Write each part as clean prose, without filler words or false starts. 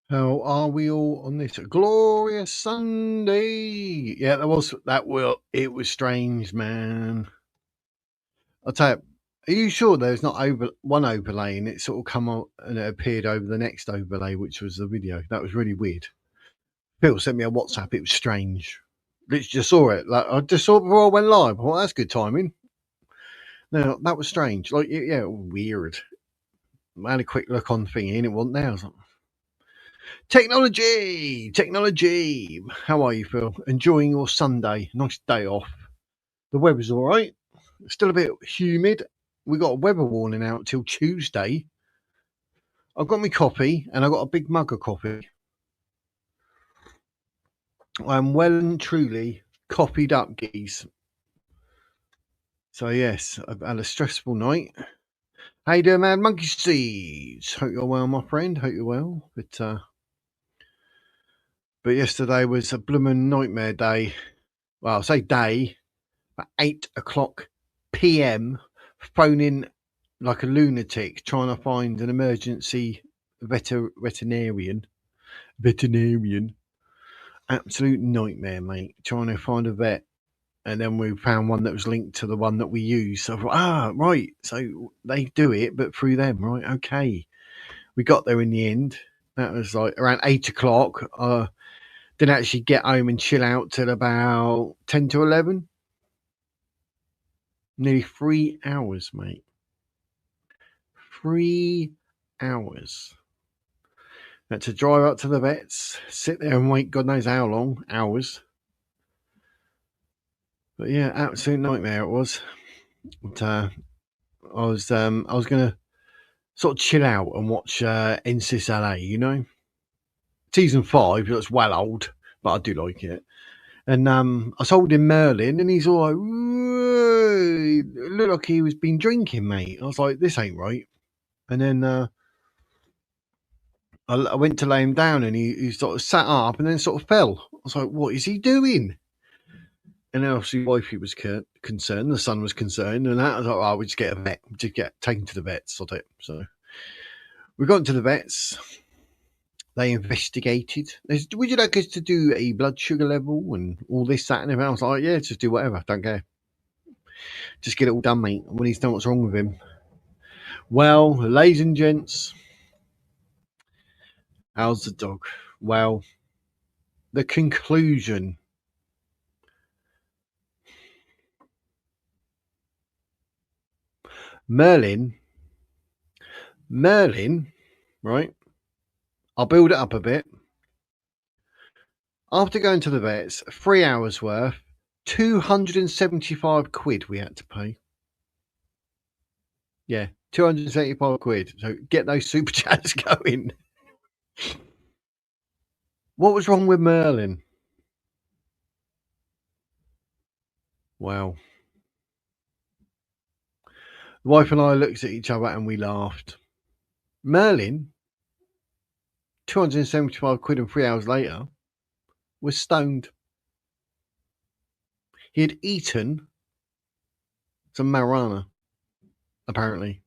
How are we all on this glorious Sunday? Yeah, it was strange, man. I'll tell you, are you sure there's not one overlay and it sort of come on and it appeared over the next overlay, which was the video? That was really weird. Phil sent me a WhatsApp. It was strange. Literally just saw it. Like I just saw it before I went live. Well, that's good timing. No, that was strange. Like, yeah, weird. I had a quick look on thingy and it wasn't there. I was like, technology. How are you, Phil? Enjoying your Sunday? Nice day off. The weather's all right. Still a bit humid. We got a weather warning out till Tuesday. I've got my coffee and I've got a big mug of coffee. I'm well and truly coffeed up, geese. So yes, I've had a stressful night. How you doing, man? Monkey Seeds. Hope you're well, my friend. Hope you're well. But yesterday was a blooming nightmare day. Well, I'll say day. At 8 o'clock PM, phoning like a lunatic, trying to find an emergency veterinarian. Absolute nightmare, mate. Trying to find a vet. And then we found one that was linked to the one that we use. So, right. So they do it, but through them, right? Okay. We got there in the end. That was like around 8 o'clock. Didn't actually get home and chill out till about 10 to 11. Nearly 3 hours, mate. 3 hours. Had to drive up to the vets, sit there and wait God knows how long, hours. But yeah, absolute nightmare it was. But, I was gonna sort of chill out and watch NCIS LA, you know. Season 5, that's well old, but I do like it. And I was holding Merlin and he's all like, it looked like he was been drinking, mate. I was like, this ain't right. And then I went to lay him down and he sort of sat up and then sort of fell. I was like, what is he doing? And then obviously wifey was concerned, the son was concerned, and that I was like, oh, we just get a vet, just get taken to the vets, sort of. So we got into the vets. They investigated. They said, would you like us to do a blood sugar level and all this, that, and everything? I was like, yeah, just do whatever. Don't care. Just get it all done, mate. We need to know what's wrong with him. Well, ladies and gents, how's the dog? Well, the conclusion. Merlin, right? I'll build it up a bit. After going to the vets, 3 hours worth, 275 quid we had to pay. Yeah, 275 quid. So get those super chats going. What was wrong with Merlin? Wow. The wife and I looked at each other and we laughed. Merlin, 275 quid and 3 hours later, was stoned. He had eaten some marijuana, apparently.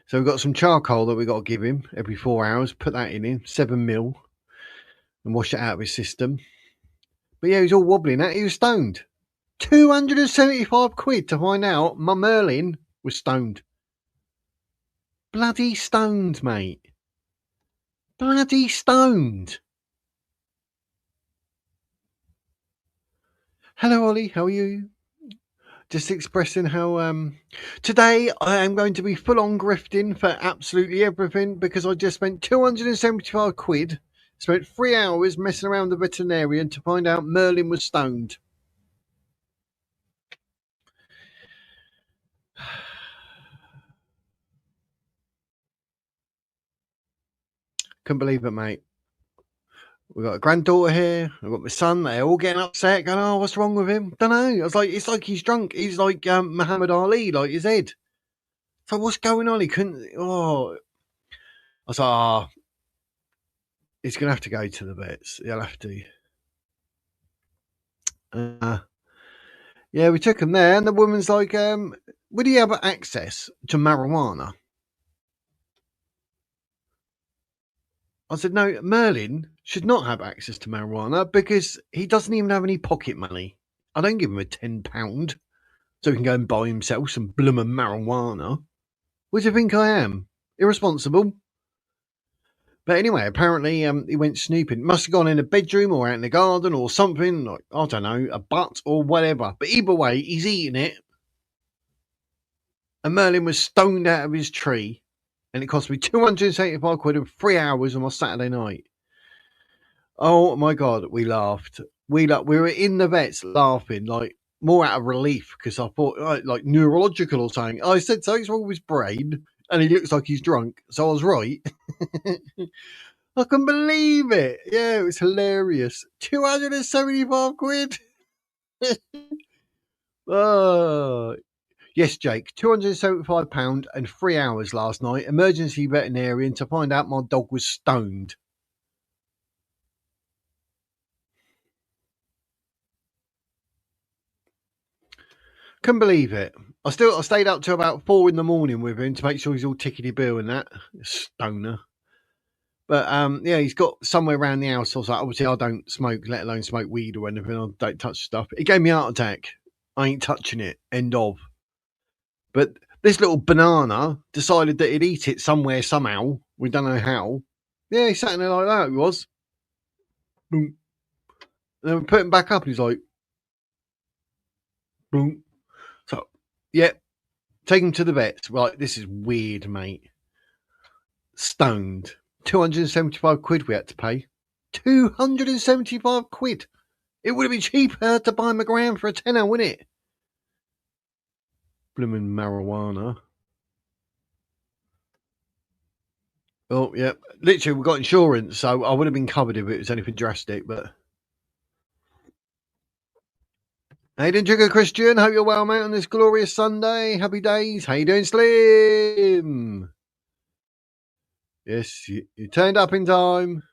So we've got some charcoal that we've got to give him every 4 hours. Put that in him, 7 mil, and wash it out of his system. But yeah, he was all wobbling. He was stoned. 275 quid to find out my Merlin was stoned. Bloody stoned, mate. Bloody stoned. Hello, Ollie. How are you? Just expressing how today I am going to be full on grifting for absolutely everything because I just spent 275 quid, spent 3 hours messing around the veterinarian to find out Merlin was stoned. Couldn't believe it, mate. We've got a granddaughter here. I've got my son. They're all getting upset, going, oh, what's wrong with him? Don't know. I was like, it's like he's drunk. He's like Muhammad Ali, like his head. So what's going on? He couldn't. Oh, I was like, he's going to have to go to the vets. He'll have to. Yeah, we took him there. And the woman's like, would he have access to marijuana? I said, no, Merlin should not have access to marijuana because he doesn't even have any pocket money. I don't give him a £10 so he can go and buy himself some bloomin' marijuana. What do you think I am? Irresponsible? But anyway, apparently he went snooping. Must have gone in a bedroom or out in the garden or something, like, I don't know, a butt or whatever. But either way, he's eating it. And Merlin was stoned out of his tree. And it cost me £275 and 3 hours on my Saturday night. Oh my God, we laughed. We were in the vets laughing, like more out of relief because I thought like neurological or something. I said something's wrong with his brain and he looks like he's drunk. So I was right. I couldn't believe it. Yeah, it was hilarious. £275. Oh, yes, Jake. £275 and 3 hours last night. Emergency veterinarian to find out my dog was stoned. Couldn't believe it. I stayed up till about 4 in the morning with him to make sure he's all tickety-boo and that. Stoner. But yeah, he's got somewhere around the house. I was like, obviously, I don't smoke, let alone smoke weed or anything. I don't touch stuff. It gave me a heart attack. I ain't touching it. End of. But this little banana decided that he'd eat it somewhere, somehow. We don't know how. Yeah, he's sat there like that. He was. Boom. And then we put him back up and he's like, boom. So, yeah, take him to the vet. Right, this is weird, mate. Stoned. £275 we had to pay. £275. It would have been cheaper to buy him a gram for a tenner, wouldn't it? Blooming marijuana. Oh, yeah. Literally, we've got insurance, so I would have been covered if it was anything drastic, but. How you doing, Jigger Christian? Hope you're well, mate, on this glorious Sunday. Happy days. How you doing, Slim? Yes, you turned up in time.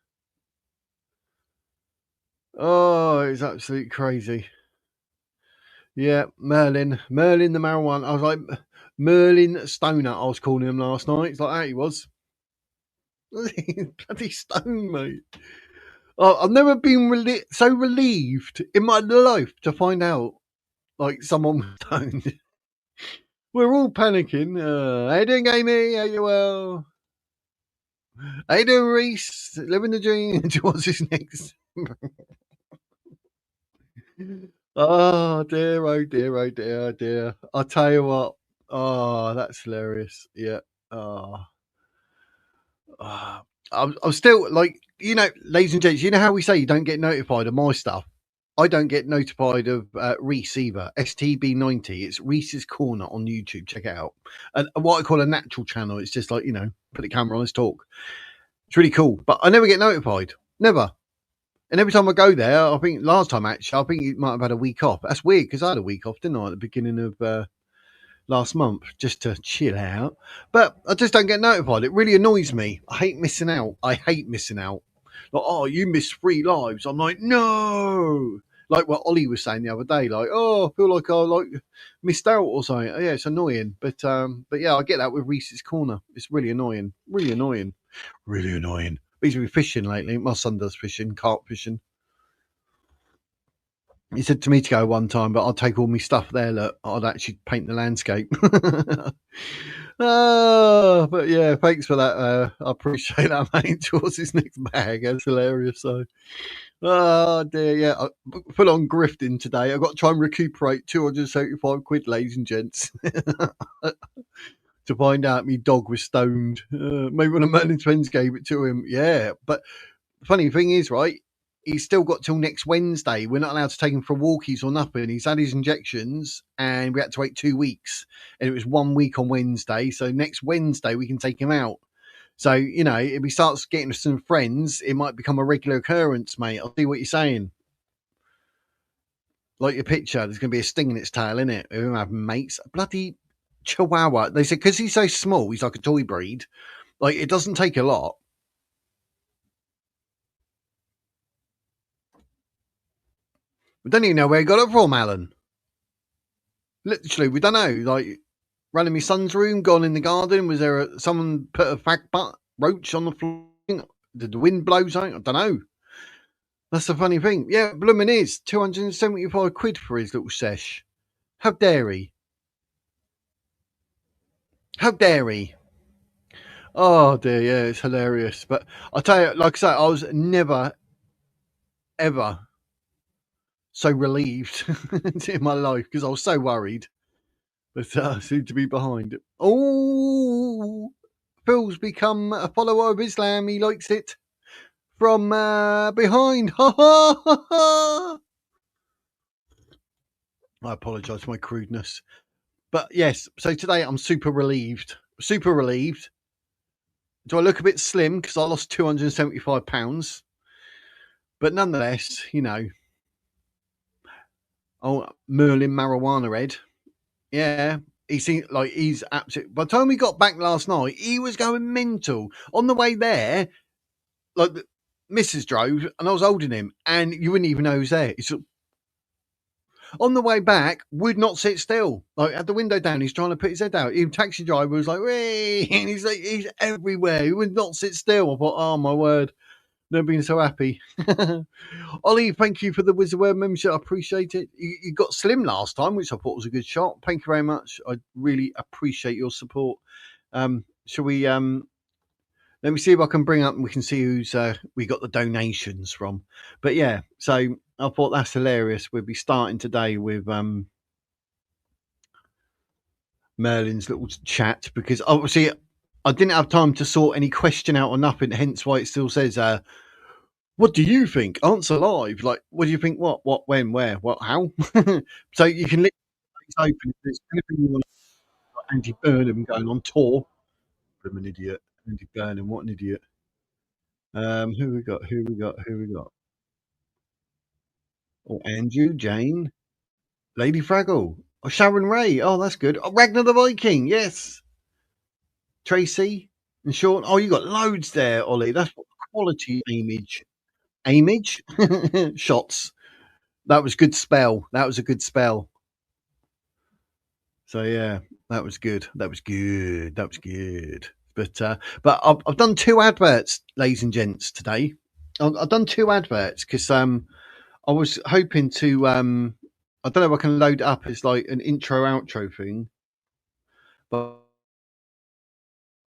Oh, it's absolutely crazy. Yeah, Merlin the marijuana. I was like, Merlin Stoner, I was calling him last night. It's like, how he was. Bloody stone, mate. Oh, I've never been so relieved in my life to find out, like, someone was stoned. We're all panicking. How you doing, Amy? How you well? How you doing, Reese? Living the dream. What's his next? Oh dear, oh dear, oh dear, oh dear. I'll tell you what. Oh, that's hilarious. Yeah. Oh. I'm still like, ladies and gents, you know how we say you don't get notified of my stuff? I don't get notified of Reese either. STB90. It's Reese's Corner on YouTube. Check it out. And what I call a natural channel. It's just like, put the camera on, let's talk. It's really cool. But I never get notified. Never. And every time I go there, I think last time actually, I think you might have had a week off. That's weird because I had a week off, didn't I, at the beginning of last month, just to chill out. But I just don't get notified. It really annoys me. I hate missing out. Like, oh, you missed 3 lives. I'm like, no. Like what Ollie was saying the other day, like, oh, I feel like I missed out or something. Oh, yeah, it's annoying. But yeah, I get that with Reese's Corner. It's really annoying. Really annoying. Really annoying. He's been fishing lately. My son does fishing, carp fishing. He said to me to go one time, but I'd take all my stuff there. Look, I'd actually paint the landscape. But yeah, thanks for that. I appreciate that, mate. Towards his next bag. That's hilarious. So, oh dear, yeah, full on grifting today. I've got to try and recuperate £275, ladies and gents, to find out my dog was stoned. Maybe one of Merlin's friends gave it to him. Yeah, but the funny thing is, right, he's still got till next Wednesday. We're not allowed to take him for walkies or nothing. He's had his injections and we had to wait 2 weeks. And it was 1 week on Wednesday. So next Wednesday we can take him out. So, if he starts getting some friends, it might become a regular occurrence, mate. I'll see what you're saying. Like your picture, there's going to be a sting in its tail, innit? We're going to have mates. Bloody Chihuahua. They said because he's so small, he's like a toy breed. Like, it doesn't take a lot. We don't even know where he got it from, Alan. Literally, we don't know. Like, running my son's room, gone in the garden. Was there someone put a fag butt roach on the floor? Did the wind blow something? I don't know. That's the funny thing. Yeah, bloomin' is 275 quid for his little sesh. How dare he? How dare he? Oh dear, yeah, it's hilarious. But I tell you, like I say, I was never, ever so relieved in my life because I was so worried. But I seem to be behind. Oh, Phil's become a follower of Islam. He likes it from behind. Ha ha ha ha. I apologise for my crudeness. But yes, so today I'm super relieved. Super relieved. Do I look a bit slim because I lost £275? But nonetheless, you know, oh, Merlin Marijuana Head. Yeah, he seemed like he's absolutely. By the time we got back last night, he was going mental. On the way there, like Mrs. drove, and I was holding him, and you wouldn't even know who's there. He's on the way back, would not sit still. Like had the window down, he's trying to put his head out. Even taxi driver was like, "Wee!" And he's like, he's everywhere. He would not sit still. I thought, oh my word, never been so happy. Ollie, thank you for the Wizard Word membership. I appreciate it. You got slim last time, which I thought was a good shot. Thank you very much. I really appreciate your support. Shall we? Let me see if I can bring up and we can see who's we got the donations from. But yeah, so I thought that's hilarious. We'll be starting today with Merlin's little chat because obviously I didn't have time to sort any question out or nothing, hence why it still says what do you think? Answer live. Like, what do you think? What, when, where, what, how? So you can leave it open if there's anything you want. Andy Burnham going on tour. I'm an idiot. Andy Burnham, what an idiot. Who we got? Who we got? Who we got? Oh, Andrew, Jane, Lady Fraggle, oh, Sharon Ray. Oh, that's good. Oh, Ragnar the Viking. Yes. Tracy and Sean. Oh, you got loads there, Ollie. That's quality image. Image shots. That was good spell. That was a good spell. So yeah, that was good. That was good. That was good. But I've done two adverts, ladies and gents, today. I've done two adverts because I was hoping to I don't know if I can load it up as like an intro outro thing, but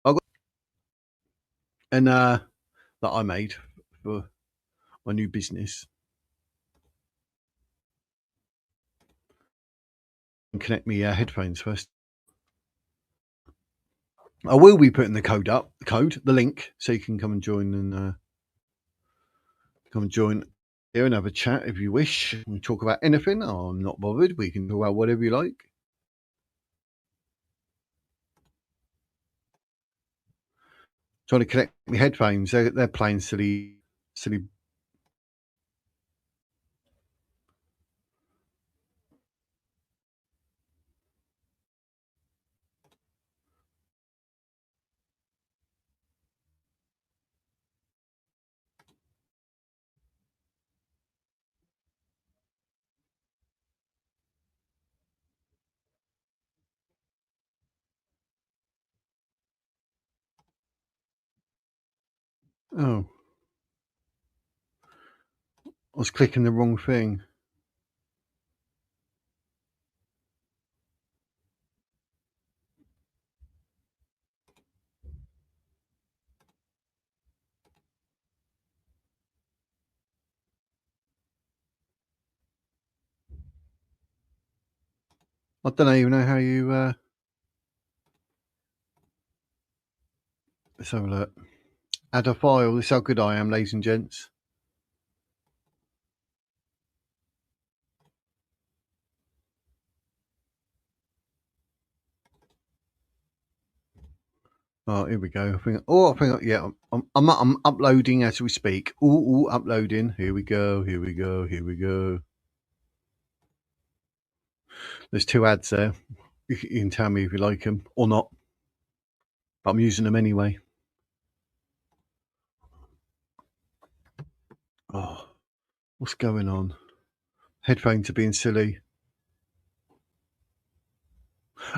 I got and that I made for my new business. And connect me headphones first. I will be putting the the link, so you can come and join and come and join here and have a chat if you wish and talk about anything. Oh, I'm not bothered. We can talk about whatever you like. Trying to connect my headphones. They're playing silly. Oh, I was clicking the wrong thing. I don't even know how you. Let's have a look. Add a file. This is how good I am, ladies and gents. Oh, here we go. Yeah, I'm uploading as we speak. Ooh, uploading. Here we go. There's two ads there. You can tell me if you like them or not. But I'm using them anyway. Oh, what's going on? Headphones are being silly.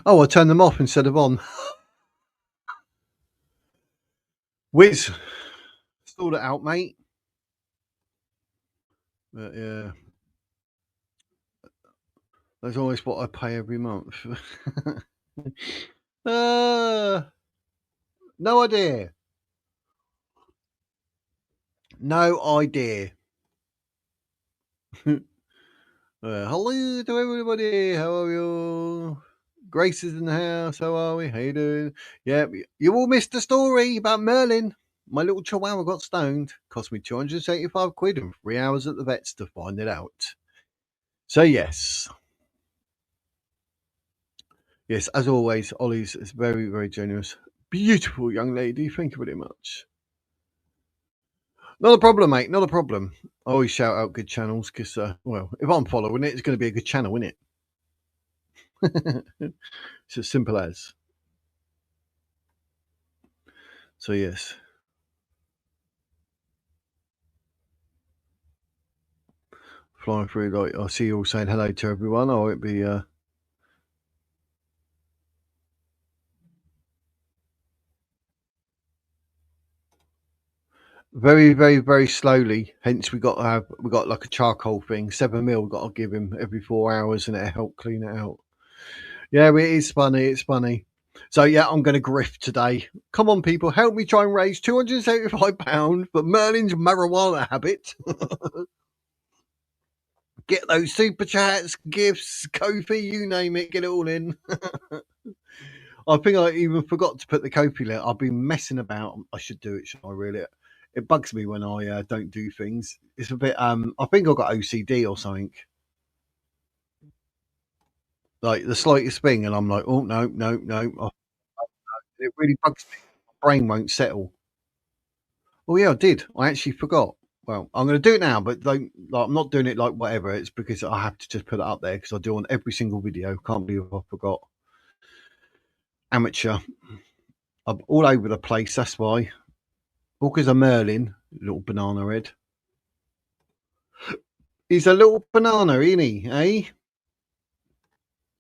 Oh, I turned them off instead of on. Wiz, sort it out, mate. But yeah, that's always what I pay every month. No idea. No idea. Hello to everybody. How are you? Grace is in the house. How are we? How you doing? Yeah, you all missed the story about Merlin. My little chihuahua got stoned. Cost me 275 quid and 3 hours at the vets to find it out. So yes. Yes, as always, Ollie's is very, very generous. Beautiful young lady. Thank you very much. Not a problem, mate. Not a problem. I always shout out good channels because, well, if I'm following it, it's going to be a good channel, isn't it? It's as simple as. So, yes. Flying through, like, I see you all saying hello to everyone. I won't be. Very, very, very slowly. Hence, we got like a charcoal thing, 7 mil. Got to give him every 4 hours, and it'll help clean it out. Yeah, it is funny. It's funny. So yeah, I'm going to grift today. Come on, people, help me try and raise £275 for Merlin's marijuana habit. Get those super chats, gifts, Kofi, you name it, get it all in. I think I even forgot to put the Kofi link. I've been messing about. I should do it, should I really? It bugs me when I don't do things. It's a bit. I think I've got OCD or something. Like the slightest thing, and I'm like, oh no, no, no. It really bugs me. My brain won't settle. Oh yeah, I did. I actually forgot. Well, I'm going to do it now, but don't, like, I'm not doing it like whatever. It's because I have to just put it up there because I do on every single video. Can't believe I forgot. Amateur. I'm all over the place. That's why. All because of Merlin, little banana head. He's a little banana, isn't he? Eh?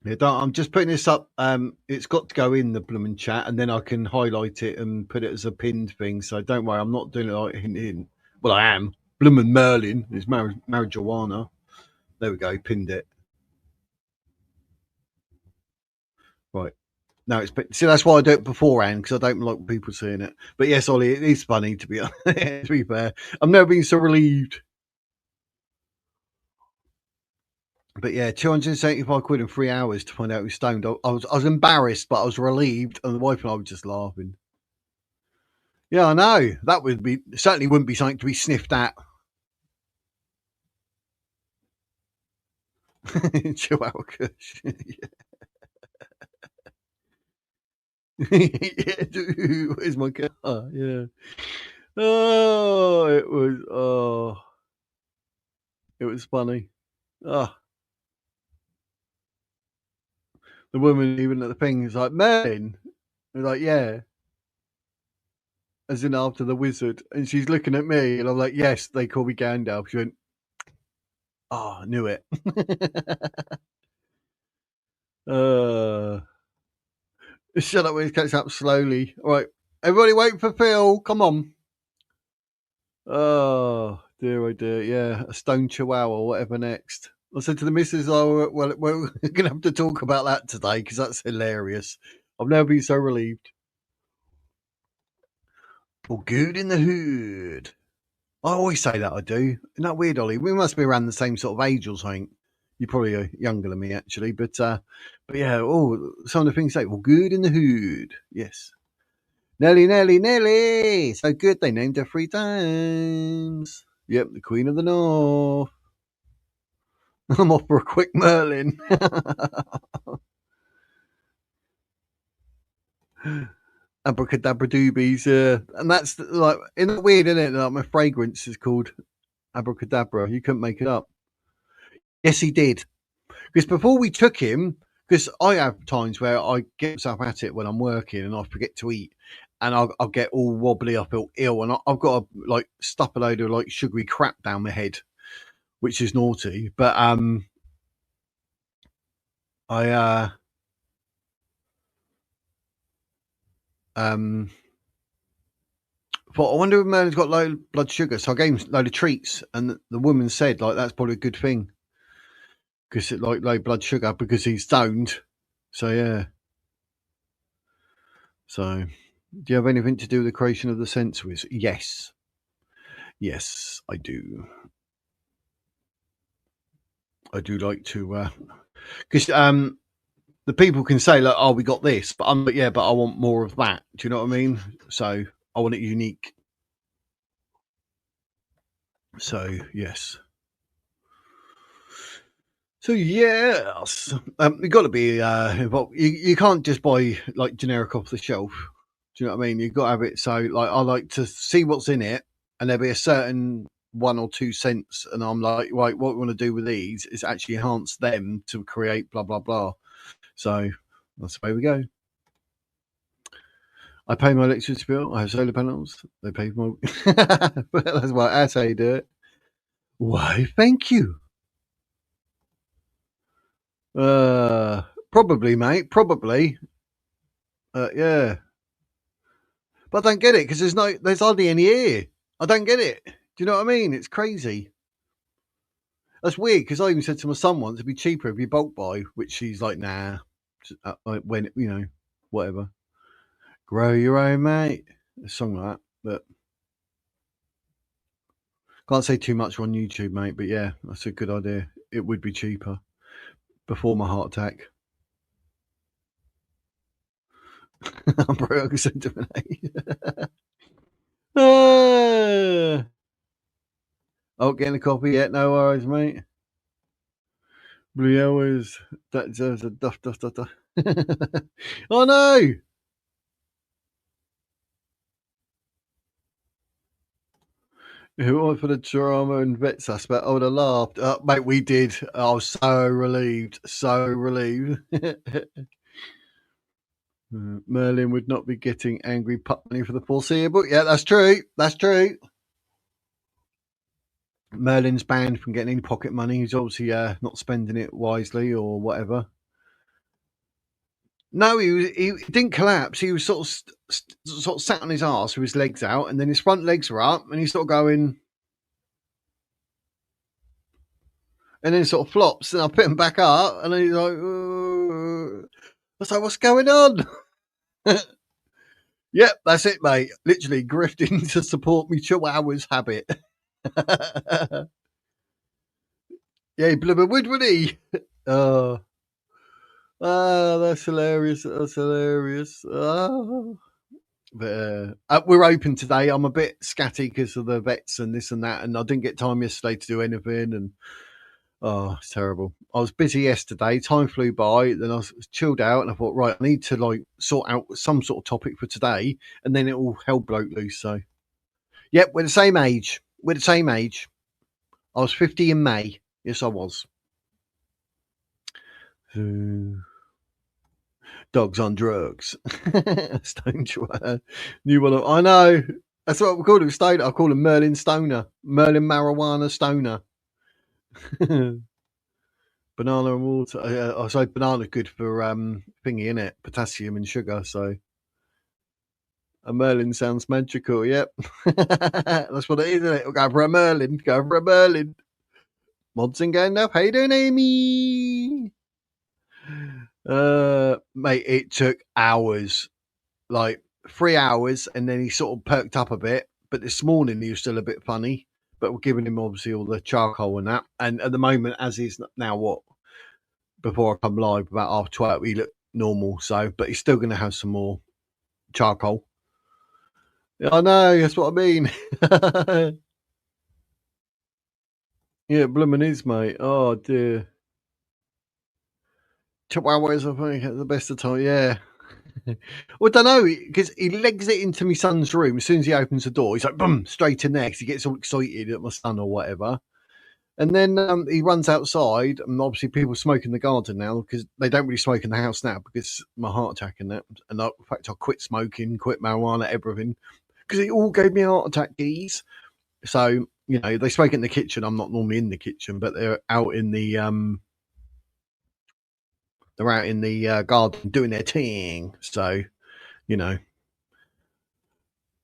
Yeah, I'm just putting this up. It's got to go in the blooming chat, and then I can highlight it and put it as a pinned thing. So don't worry, I'm not doing it like hint. Well, I am. Bloomin' Merlin is marijuana. There we go, pinned it. Right. No, it's see that's why I do it beforehand because I don't like people seeing it. But yes, Ollie, it is funny to be to be fair. I've never been so relieved. But yeah, 275 quid in 3 hours to find out who's stoned. I was embarrassed, but I was relieved, and the wife and I were just laughing. Yeah, I know. That would be certainly wouldn't be something to be sniffed at. Chihuahua Kush. Yeah, dude, where's my car? Yeah. It was funny. Oh, the woman even at the thing is like, Merlin. We're like, yeah. As in after the wizard. And she's looking at me and I'm like, yes, they call me Gandalf. She went, oh, I knew it. Shut up when it catch up slowly. All right. Everybody wait for Phil. Come on. Oh, dear, oh dear. Yeah, a stone chihuahua or whatever next. I said to the missus, oh, well, we're going to have to talk about that today because that's hilarious. I've never been so relieved. Well, good in the hood. I always say that I do. Isn't that weird, Ollie? We must be around the same sort of age or something. You're probably younger than me, actually. But yeah, oh, some of the things say, well, good in the hood. Yes. Nelly, Nelly, Nelly. So good, they named her 3 times. Yep, the Queen of the North. I'm off for a quick Merlin. Abracadabra doobies. And that's like, isn't it weird, isn't it? Like my fragrance is called Abracadabra. You couldn't make it up. Yes, he did. Because before we took him, because I have times where I get myself at it when I'm working and I forget to eat, and I'll get all wobbly, I feel ill, and I've got to like stuff a load of like sugary crap down my head, which is naughty. But I But I wonder if Merlin's got low blood sugar. So I gave him a load of treats, and the woman said, like, that's probably a good thing because it like low blood sugar because he's stoned. So yeah. So, do you have anything to do with the creation of the sensories? Yes. Yes, I do. I do like to, because the people can say like, "Oh, we got this," but I'm like, "Yeah, but I want more of that." Do you know what I mean? So I want it unique. So yes. So yes, you got to be. You can't just buy like generic off the shelf. Do you know what I mean? You've got to have it. So like, I like to see what's in it, and there'll be a certain 1 or 2 cents, and I'm like, right, what we want to do with these is actually enhance them to create blah blah blah. So that's the way we go. I pay my electricity bill. I have solar panels. They pay my. That's why that's how you do it. Why? Thank you. Probably, mate. Probably. Yeah. But I don't get it because there's hardly any here. I don't get it. Do you know what I mean? It's crazy. That's weird because I even said to my son once it'd be cheaper if you bulk buy, which he's like, nah. When whatever. Grow your own, mate. A song like that, but can't say too much on YouTube, mate. But yeah, that's a good idea. It would be cheaper before my heart attack. I'm broke sentiment. Oh, getting a copy yet? No worries, mate. Blue hours. That deserves a duff. Oh no! Who went for the drama and vet suspect? I would have laughed. Mate, we did. I was so relieved. So relieved. Merlin would not be getting angry pup money for the foreseeable. Yeah, that's true. That's true. Merlin's banned from getting any pocket money. He's obviously not spending it wisely or whatever. No, he didn't collapse. He was sort of sat on his arse with his legs out, and then his front legs were up, and he's sort of going, and then sort of flops, and I put him back up, and he's like, I was like, what's going on? Yep, that's it, mate. Literally grifting to support me Chihuahua's habit. Yeah, he blubber would, wouldn't he? Oh, that's hilarious. That's hilarious. Oh. But we're open today. I'm a bit scatty because of the vets and this and that, and I didn't get time yesterday to do anything. And it's terrible. I was busy yesterday. Time flew by. Then I was chilled out, and I thought, right, I need to like sort out some sort of topic for today, and then it all hell broke loose. So, yep, we're the same age. We're the same age. I was 50 in May. Yes, I was. Dogs on drugs. Stone Chihuahua. New one. I know. That's what we call him. Stoner. I call him Merlin Stoner. Merlin Marijuana Stoner. Banana and water. I say banana good for thingy, innit? Potassium and sugar. So a Merlin sounds magical. Yep. That's what it is, isn't it? We'll go for a Merlin. Go for a Merlin. Modson going up. How you doing, Amy? Mate, it took hours. Like 3 hours, and then he sort of perked up a bit. But this morning he was still a bit funny. But we're giving him obviously all the charcoal and that. And at the moment, as he's now what before I come live about half 12, he looked normal. So, but he's still going to have some more charcoal. Yeah, I know. That's what I mean. Yeah, blooming is, mate. Oh dear. Chihuahuas are funny at the best of time. Yeah. Well, I don't know because he legs it into my son's room as soon as he opens the door. He's like, boom, straight in there because he gets all excited at my son or whatever. And then he runs outside, and obviously people smoke in the garden now because they don't really smoke in the house now because my heart attack and that. And in fact, I quit smoking, quit marijuana, everything because it all gave me a heart attack, geez. So they smoke in the kitchen. I'm not normally in the kitchen, but they're out in the garden doing their thing. So you know.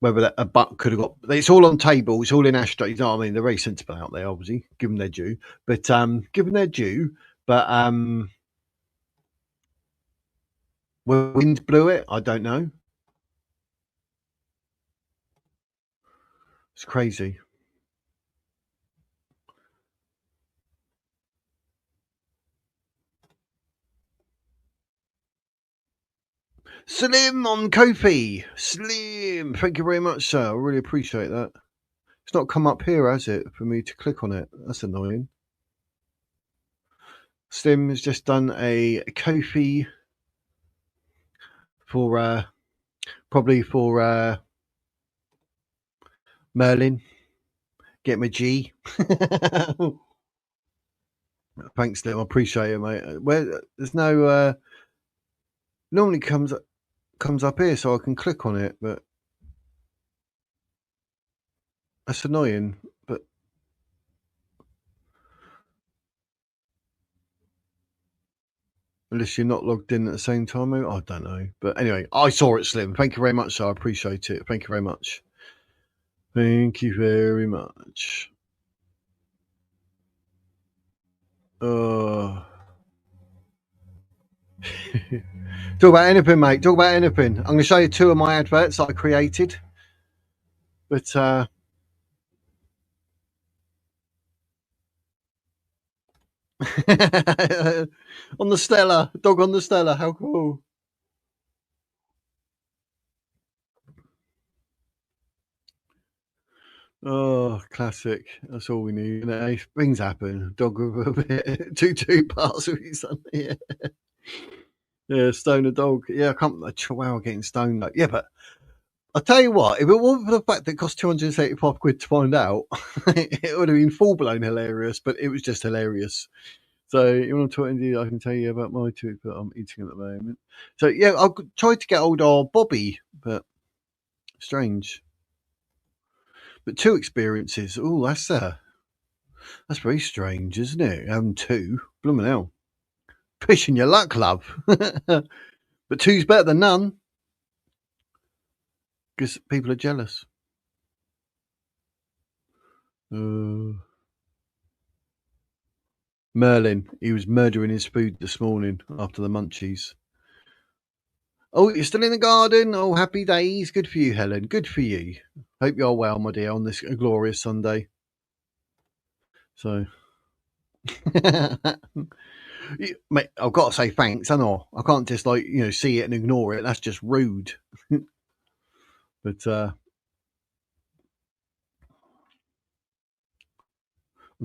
whether that a buck could have got. It's all on table. It's all in ashtray. You know what I mean? They're very sensible out there, obviously. Give them their due, but give them their due. But where wind blew it, I don't know. It's crazy. Slim on Kofi. Slim. Thank you very much, sir. I really appreciate that. It's not come up here, has it, for me to click on it? That's annoying. Slim has just done a Kofi for probably for Merlin. Get my G. Thanks, Slim. I appreciate it, mate. Where there's no normally comes up here so I can click on it, but that's annoying. But unless you're not logged in at the same time, maybe? I don't know. But anyway, I saw it, Slim. Thank you very much, sir. I appreciate it. Thank you very much. Thank you very much. Talk about anything, mate. Talk about anything. I'm going to show you 2 of my adverts that I created. But on the Stella, dog on the Stella. How cool! Oh, classic. That's all we need. You know, things happen. Dog with a bit 2 parts of his son. Yeah. Yeah, stone a dog. Yeah, I can't. A chihuahua getting stoned. Like, yeah, but I'll tell you what. If it wasn't for the fact that it cost 275 quid to find out, it would have been full blown hilarious. But it was just hilarious. So you want to talk to I can tell you about my tooth that I'm eating at the moment. So yeah, I tried to get hold of Bobby, but strange. But 2 experiences. Oh, that's very strange, isn't it? Having 2. Blooming hell. Pushing your luck, love. But 2's better than none. Because people are jealous. Merlin, he was murdering his food this morning after the munchies. Oh, you're still in the garden? Oh, happy days. Good for you, Helen. Good for you. Hope you're well, my dear, on this glorious Sunday. So, mate, I've got to say thanks, haven't I? I can't just see it and ignore it. That's just rude. But I'm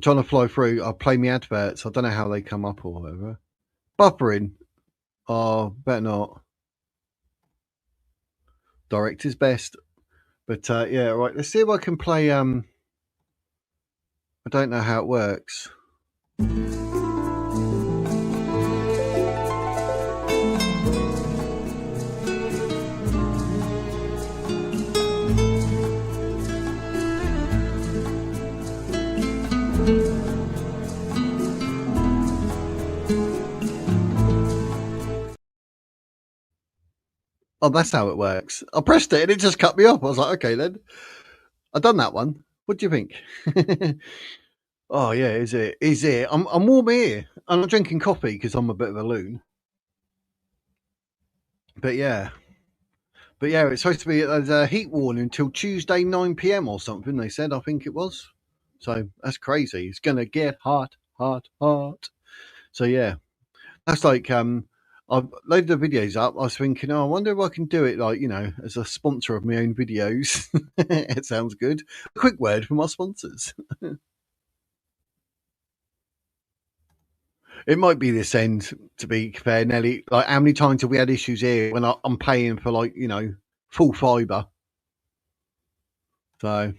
trying to fly through. I'll play me adverts. I don't know how they come up or whatever. Buffering. Oh, better not. Director's best. But yeah, right. Let's see if I can play. I don't know how it works. Oh, that's how it works. I pressed it and it just cut me off. I was like, okay, then. I've done that one. What do you think? Oh, yeah, is it? Is it? I'm warm here. I'm not drinking coffee because I'm a bit of a loon. But yeah. It's supposed to be a heat warning until Tuesday 9 p.m. or something, they said. I think it was. So that's crazy. It's going to get hot, hot, hot. So yeah. That's like I've loaded the videos up. I was thinking, I wonder if I can do it as a sponsor of my own videos. It sounds good. A quick word from our sponsors. It might be this end, to be fair, Nelly. Like, how many times have we had issues here when I'm paying for full fibre? So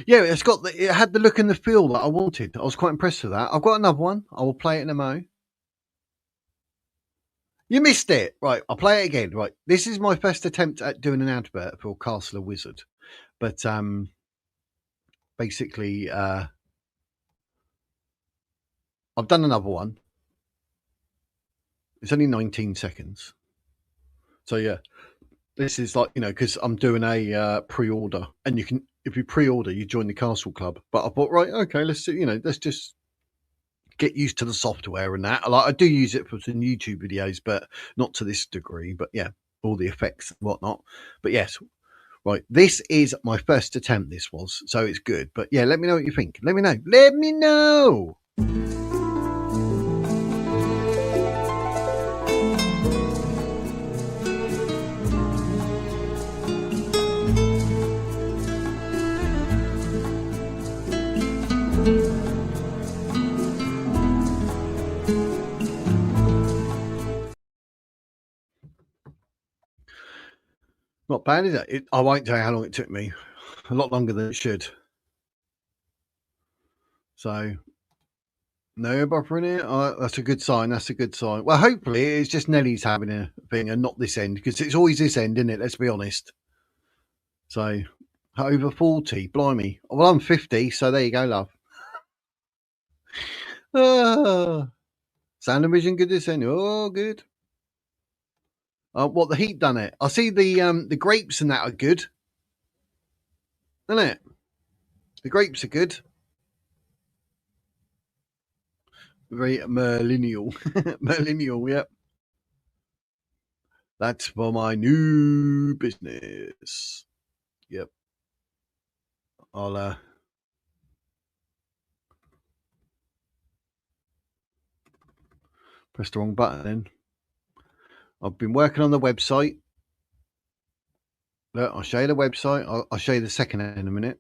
yeah, it had the look and the feel that I wanted. I was quite impressed with that. I've got another one. I will play it in a mo. You missed it. Right, I'll play it again. Right, this is my first attempt at doing an advert for Castle of Wizard. But basically, I've done another one. It's only 19 seconds. So yeah. This is like, because I'm doing a pre-order, and if you pre-order, you join the Castle Club. But I thought, right, okay, let's just get used to the software and that. Like, I do use it for some YouTube videos, but not to this degree. But yeah, all the effects and whatnot. But yes, right. This is my first attempt. This was, so it's good. But yeah, let me know what you think. Let me know. Let me know. Not bad, is it? I won't tell you how long it took me. A lot longer than it should. So, no buffering it. Oh, that's a good sign. That's a good sign. Well, hopefully it's just Nelly's having a thing and not this end, because it's always this end, isn't it? Let's be honest. So, over 40. Blimey. Well, I'm 50, so there you go, love. Sound and vision good this end. Oh, good. What the heat done it? I see the grapes and that are good, isn't it? The grapes are good. Very millennial. Millennial, yep. That's for my new business. Yep. I'll press the wrong button then. I've been working on the website. Look, I'll show you the website. I'll show you the second in a minute.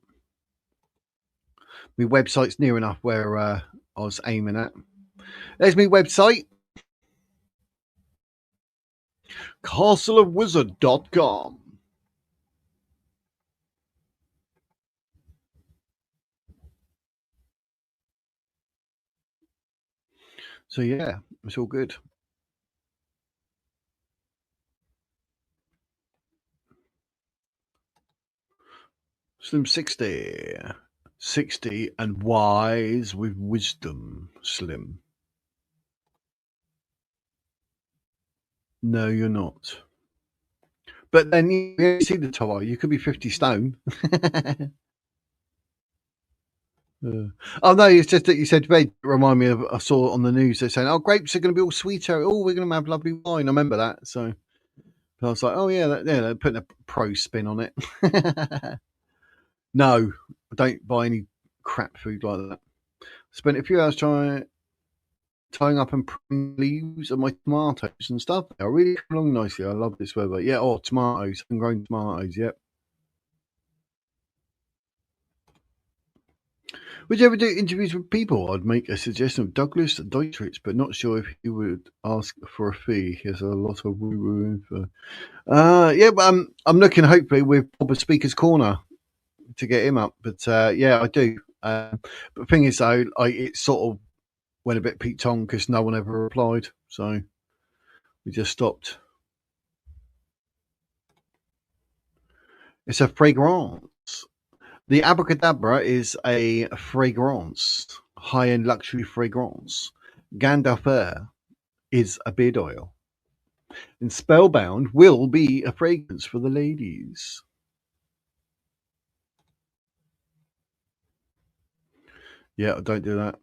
My website's near enough where I was aiming at. There's my website. castleofwizard.com. So yeah, it's all good. Slim 60. 60 and wise with wisdom, Slim. No, you're not. But then you see the tower, you could be 50 stone. Oh no, it's just that you said veg. Remind me of, I saw on the news they're saying, "Oh, grapes are going to be all sweeter. Oh, we're going to have lovely wine." I remember that. So I was like, "Oh yeah, they're putting a pro spin on it." No, I don't buy any crap food like that. Spent a few hours tying up and pruning leaves of my tomatoes and stuff. They really come along nicely. I love this weather. Yeah, tomatoes, homegrown tomatoes. Yep. Would you ever do interviews with people? I'd make a suggestion of Douglas Deutrich, but not sure if he would ask for a fee. He has a lot of woo-woo info. Yeah, but I'm looking hopefully with Bob a Speaker's Corner to get him up. But yeah, I do. But the thing is, though, it sort of went a bit Pete Tong because no one ever replied. So we just stopped. It's a fragrance. The Abracadabra is a fragrance, high-end luxury fragrance. Gandalf is a beard oil. And Spellbound will be a fragrance for the ladies. Yeah, don't do that.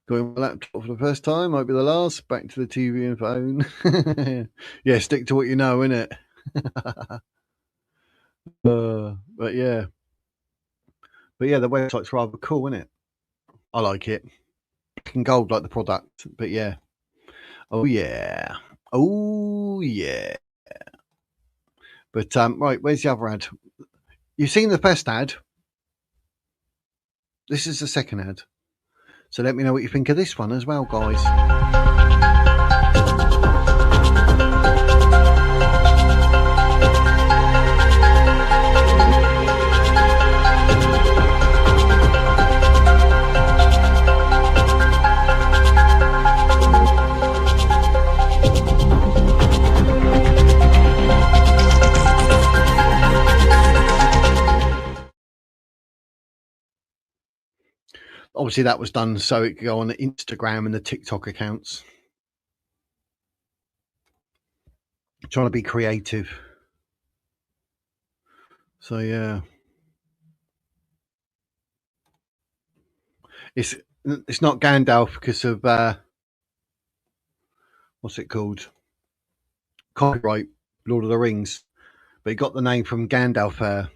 Going my laptop for the first time, might be the last. Back to the TV and phone. Yeah, stick to what you know, innit? But yeah. But yeah, the website's rather cool, isn't it? I like it. Black and gold like the product, but yeah. Oh yeah. Oh yeah. But right, where's the other ad? You've seen the first ad. This is the second ad. So let me know what you think of this one as well, guys. Obviously, that was done so it could go on the Instagram and the TikTok accounts. trying to be creative. So yeah, it's not Gandalf because of what's it called? Copyright, Lord of the Rings. But he got the name from Gandalf,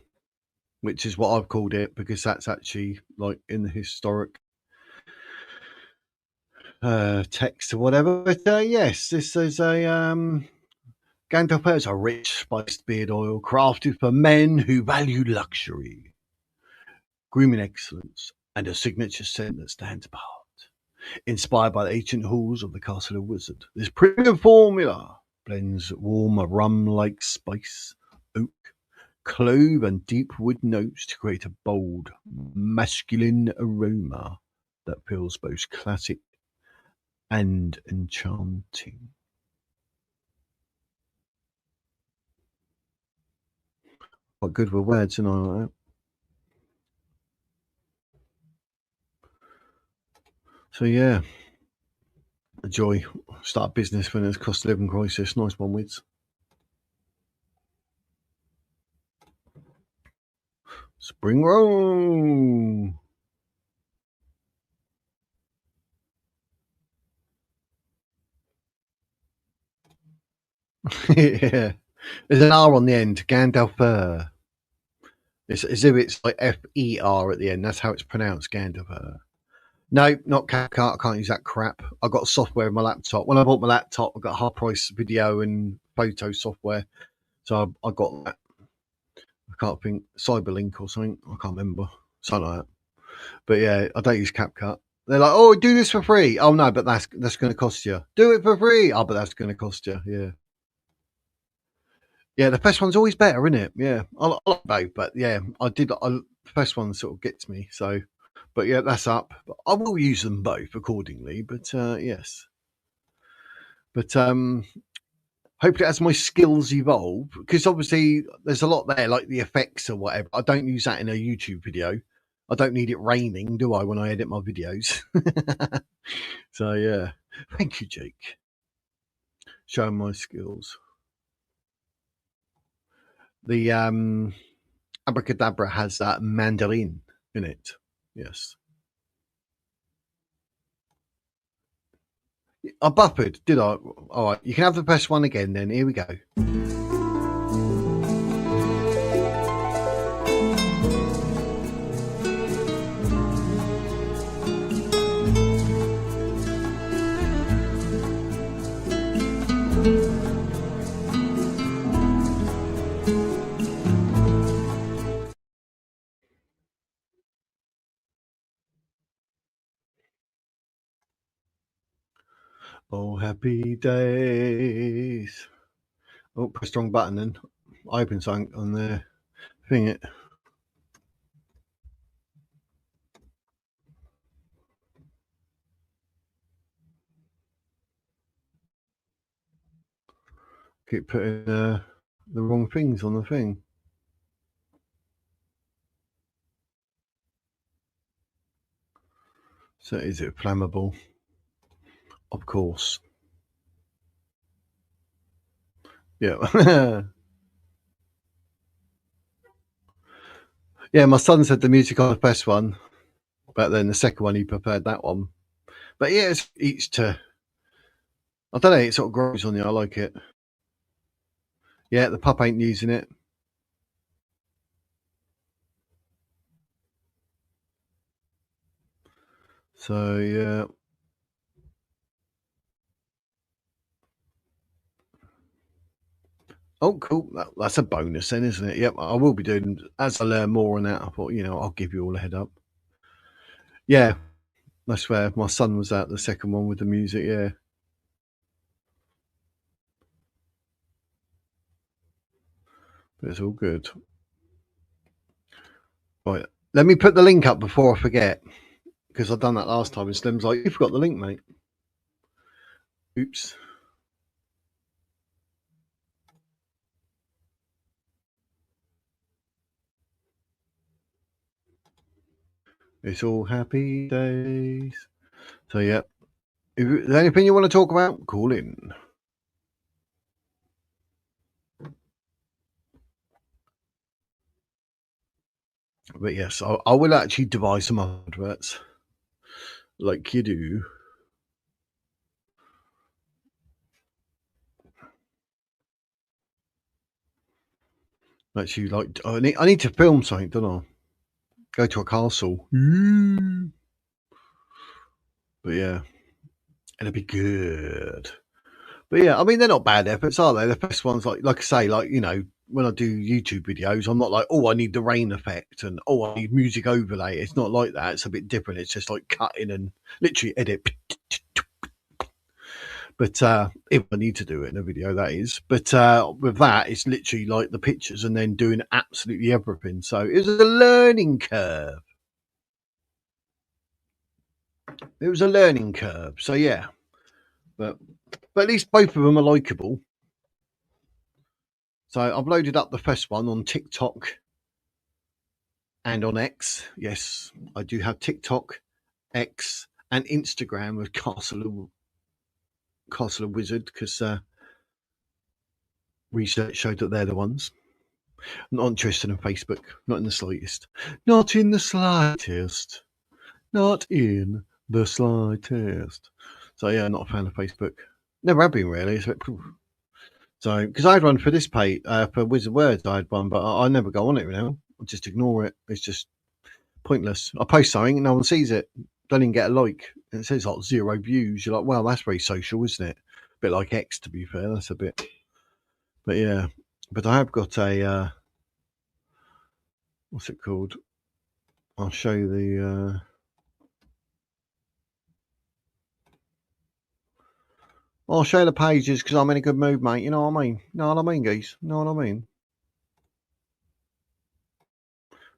which is what I've called it because that's actually like in the historic text or whatever. But yes, this is a Gandalf is a rich spiced beard oil crafted for men who value luxury, grooming excellence, and a signature scent that stands apart. Inspired by the ancient halls of the Castle of Wizard, this premium formula blends warm rum-like spice, oak, clove, and deep wood notes to create a bold, masculine aroma that feels both classic and enchanting. Quite good with words, and all that. So yeah, a joy. Start a business when there's cost of living crisis. Nice one, Wids. Spring roll. Yeah, there's an R on the end. Gandalf. It's as if it's like FER at the end. That's how it's pronounced, Gandalf. No, not CapCut. I can't use that crap. I've got software in my laptop. When I bought my laptop, I got half price video and photo software. So I got that. I can't think Cyberlink or something. I can't remember. Something like that. But yeah, I don't use CapCut. They're like, oh, do this for free. Oh no, but that's going to cost you. Do it for free. Oh, but that's going to cost you. Yeah. Yeah, the first one's always better, isn't it? Yeah, I like both, but yeah, the first one sort of gets me. So, but yeah, that's up. But I will use them both accordingly. But yes, but hopefully as my skills evolve, because obviously there's a lot there, like the effects or whatever. I don't use that in a YouTube video. I don't need it raining, do I, when I edit my videos? So yeah, thank you, Jake. Showing my skills. The Abracadabra has that mandarin in it. Yes. I buffered, did I? All right, you can have the best one again then. Here we go. Oh, happy days. Oh, press the wrong button then. I opened something on the thing. It. Keep putting the wrong things on the thing. So is it flammable? Of course. Yeah. Yeah, my son said the music on the best one, but then the second one he preferred that one. But yeah, it's each to. I don't know. It sort of grows on you. I like it. Yeah, the pup ain't using it. So yeah. Oh, cool. That's a bonus then, isn't it? Yep, I will be doing as I learn more on that. I thought, I'll give you all a head up. Yeah, that's where my son was at the second one with the music. Yeah, but it's all good. Right, let me put the link up before I forget because I've done that last time. And Slim's like, "You forgot the link, mate." Oops. It's all happy days. So yeah, if there's anything you want to talk about, call in. But yes, I will actually devise some adverts like you do. Actually, like I need to film something, don't I? Go to a castle. But yeah, it'll be good. But yeah, I mean, they're not bad efforts, are they? The best ones, like I say, like, you know, when I do YouTube videos, I'm not like, oh, I need the rain effect and oh, I need music overlay. It's not like that. It's a bit different. It's just like cutting and literally edit. But if I need to do it in a video, that is. But with that, it's literally like the pictures and then doing absolutely everything. So it was a learning curve. It was a learning curve. So yeah, but at least both of them are likable. So I've loaded up the first one on TikTok and on X. Yes, I do have TikTok, X, and Instagram with Castle of Wizard because research showed that they're the ones. Not interested in Facebook, not in the slightest. Not in the slightest. Not in the slightest. So yeah, not a fan of Facebook. Never have been really. It's like, so because I had one for this page for Wizard Words, I had one, but I never go on it now. I just ignore it. It's just pointless. I post something and no one sees it. Don't even get a like. And it says like 0 views. You're like, well, that's very social, isn't it? A bit like X, to be fair. That's a bit. But yeah, but I have got a what's it called? I'll show you the. I'll show you the pages because I'm in a good mood, mate. You know what I mean? Know what I mean, geese? Know what I mean?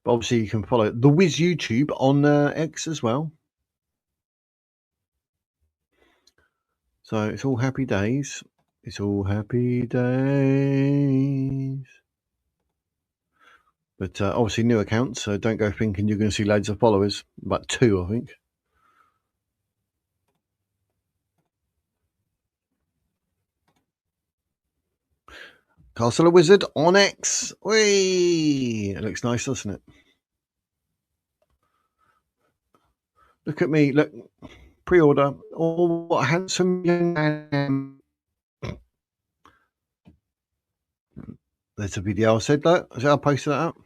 But obviously, you can follow the Wiz YouTube on X as well. So it's all happy days. It's all happy days. But obviously, new accounts, so don't go thinking you're going to see loads of followers. About 2, I think. Castle of Wizard on X. Whee! It looks nice, doesn't it? Look at me. Look, pre-order. Oh, what a handsome young man. There's a video I said that. I posted that up.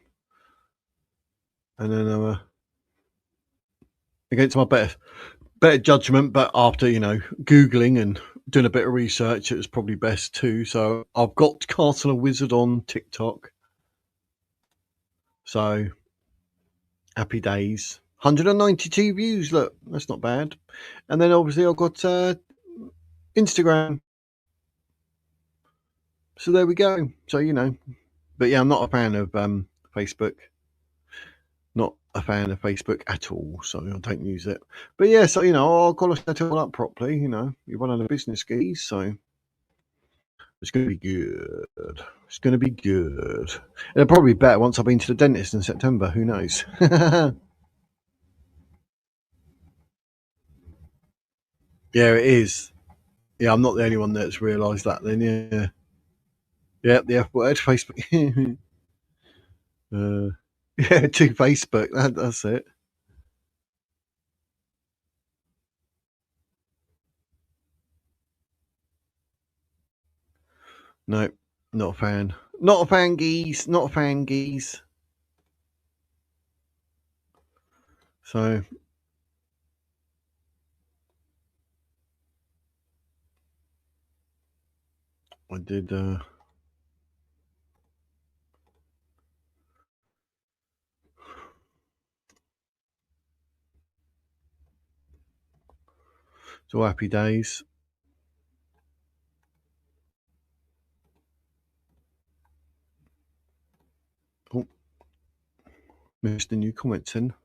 And then against my better judgment, but after, you know, Googling and doing a bit of research, it was probably best too. So I've got Castle of Wizard on TikTok. So happy days. 192 views. Look, that's not bad. And then obviously I've got Instagram. So there we go. So, you know, but yeah, I'm not a fan of Facebook. Not a fan of Facebook at all, so I don't use it. But yeah, so you know, I've got to set it all up properly. You know, you're running a business, skis, so it's going to be good. It's going to be good. It'll probably be better once I've been to the dentist in September. Who knows? Yeah, it is. Yeah, I'm not the only one that's realised that. Then, yeah, yeah, the F word, Facebook. Yeah, to Facebook. That's it. No, not a fan. Not a fan, geese. Not a fan, geese. So I did. So happy days. Oh, missed the new comments in.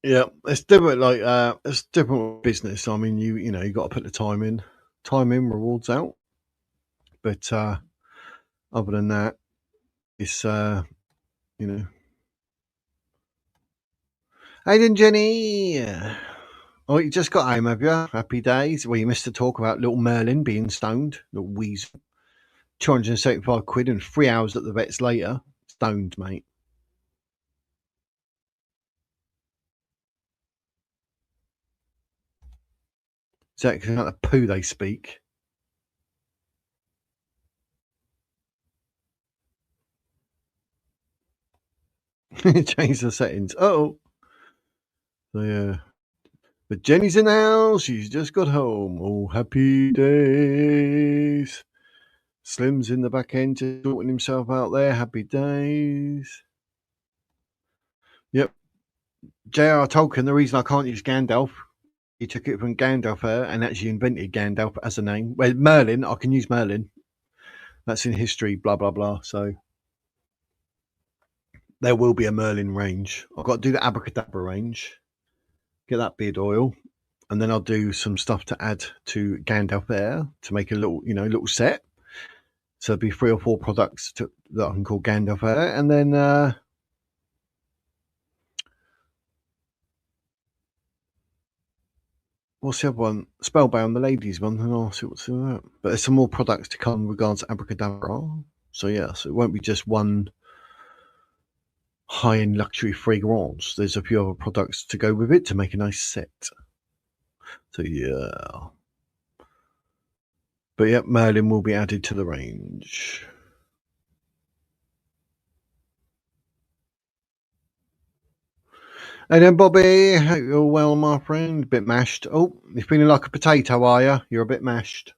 Yeah, it's different. Like it's different with business. I mean, you know, you got to put the time in. Time in, rewards out. But other than that, it's you know. Hayden, Jenny. Oh, you just got home, have you? Happy days. Well, you missed the talk about little Merlin being stoned. Little weasel. 275 quid and 3 hours at the vets later. Stoned, mate. Is that kind of poo they speak? Change the settings. Oh. So, yeah. But Jenny's in the house. She's just got home. Oh, happy days. Slim's in the back end, just sorting himself out there. Happy days. Yep. J.R. Tolkien, the reason I can't use Gandalf, he took it from Gandalf and actually invented Gandalf as a name. Well, Merlin, I can use Merlin. That's in history, blah, blah, blah. So there will be a Merlin range. I've got to do the Abracadabra range, get that beard oil, and then I'll do some stuff to add to Gandalf there to make a little, little set. So there'll be 3 or 4 products that I can call Gandalf there, and then what's the other one? Spellbound, the ladies one, and I'll see what's in that. But there's some more products to come in regards to Abracadabra. So yeah, so it won't be just one high-end luxury fragrance. There's a few other products to go with it to make a nice set. So yeah. But yeah, Merlin will be added to the range. And then Bobby, hope you're well, my friend. A bit mashed. Oh, you're feeling like a potato, are you? You're a bit mashed.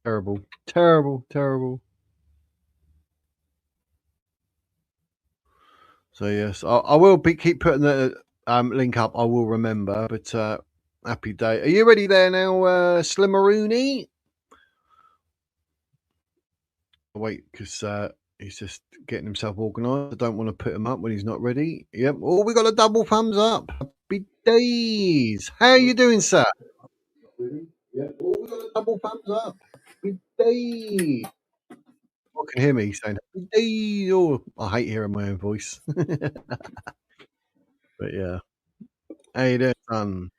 Terrible, terrible, terrible. So yes, I will keep putting the link up. I will remember. But happy day. Are you ready there now, Slimmeroony? Wait, because he's just getting himself organised. I don't want to put him up when he's not ready. Yep. Oh, we got a double thumbs up. Happy days. How are you doing, sir? Yep. Oh, we got a double thumbs up. Happy days. I can hear me saying happy days. Oh, I hate hearing my own voice. But yeah. Hey there, son.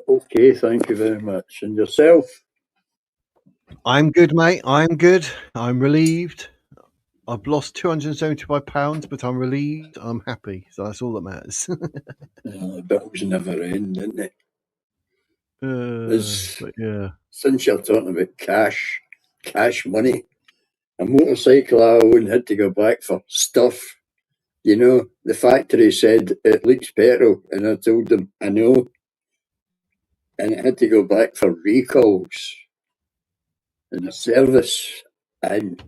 Okay, thank you very much. And yourself? I'm good, mate. I'm good. I'm relieved. I've lost £275, but I'm relieved. I'm happy. So that's all that matters. The bills never end, didn't they? But yeah. Since you're talking about cash money, a motorcycle I own had to go back for stuff. You know, the factory said it leaks petrol, and I told them I know, and it had to go back for recalls and a service. And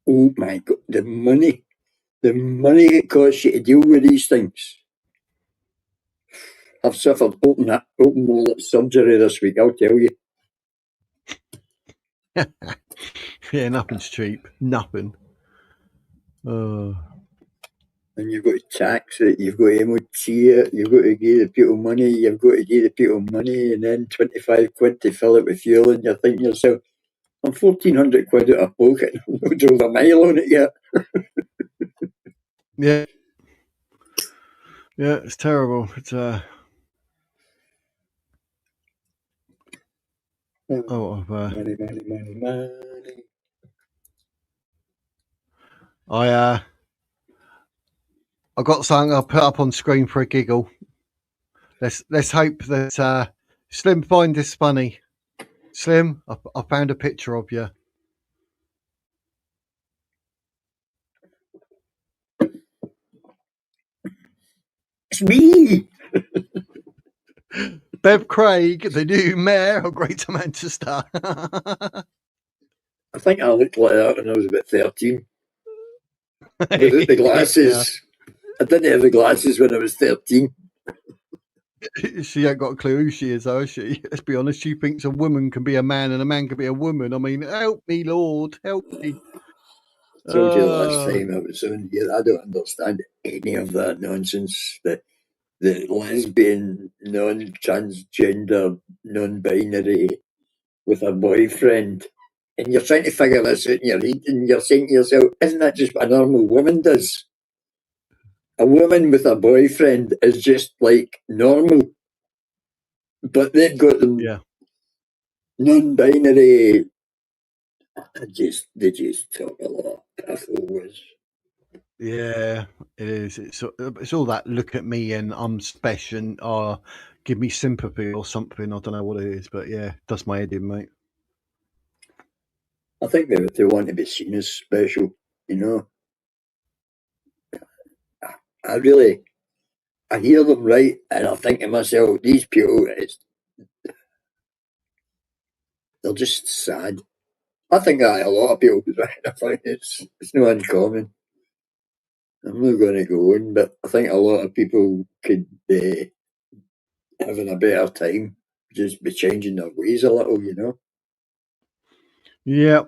oh my God, the money it costs you to deal with these things. I've suffered open wallet surgery this week, I'll tell you. Yeah, nothing's cheap. Nothing. And you've got to tax it, you've got to MOT it, you've got to give the people money, and then 25 quid to fill it with fuel, and you're thinking to yourself, I'm 1,400 quid out of pocket, I've not drove a mile on it yet. Yeah. Yeah, it's terrible. It's money. I got something I'll put up on screen for a giggle. Let's hope that Slim find this funny. Slim, I found a picture of you. It's me! Bev Craig, the new mayor of Greater Manchester. I think I looked like that when I was about 13. Without the glasses. Yeah. I didn't have the glasses when I was 13. She ain't got a clue who she is, though, has she? Let's be honest, she thinks a woman can be a man and a man can be a woman. I mean, help me, Lord, help me. I told you last time I was on here, I don't understand any of that nonsense. The lesbian, non-transgender, non-binary with a boyfriend. And you're trying to figure this out in your head, and you're saying to yourself, isn't that just what a normal woman does? a woman with a boyfriend is just like normal, but they've got them Yeah. non-binary. They just talk a lot. That's always. Yeah, it is. It's all that look at me and I'm special and give me sympathy or something. I don't know what it is, but yeah, does my head in, mate. I think they want to be seen as special, you know. I hear them right, and I think to myself, these people, they're just sad. I think that a lot of people, right? I think it's not uncommon. I'm not going to go on, but I think a lot of people could be having a better time, just be changing their ways a little, you know. Yeah,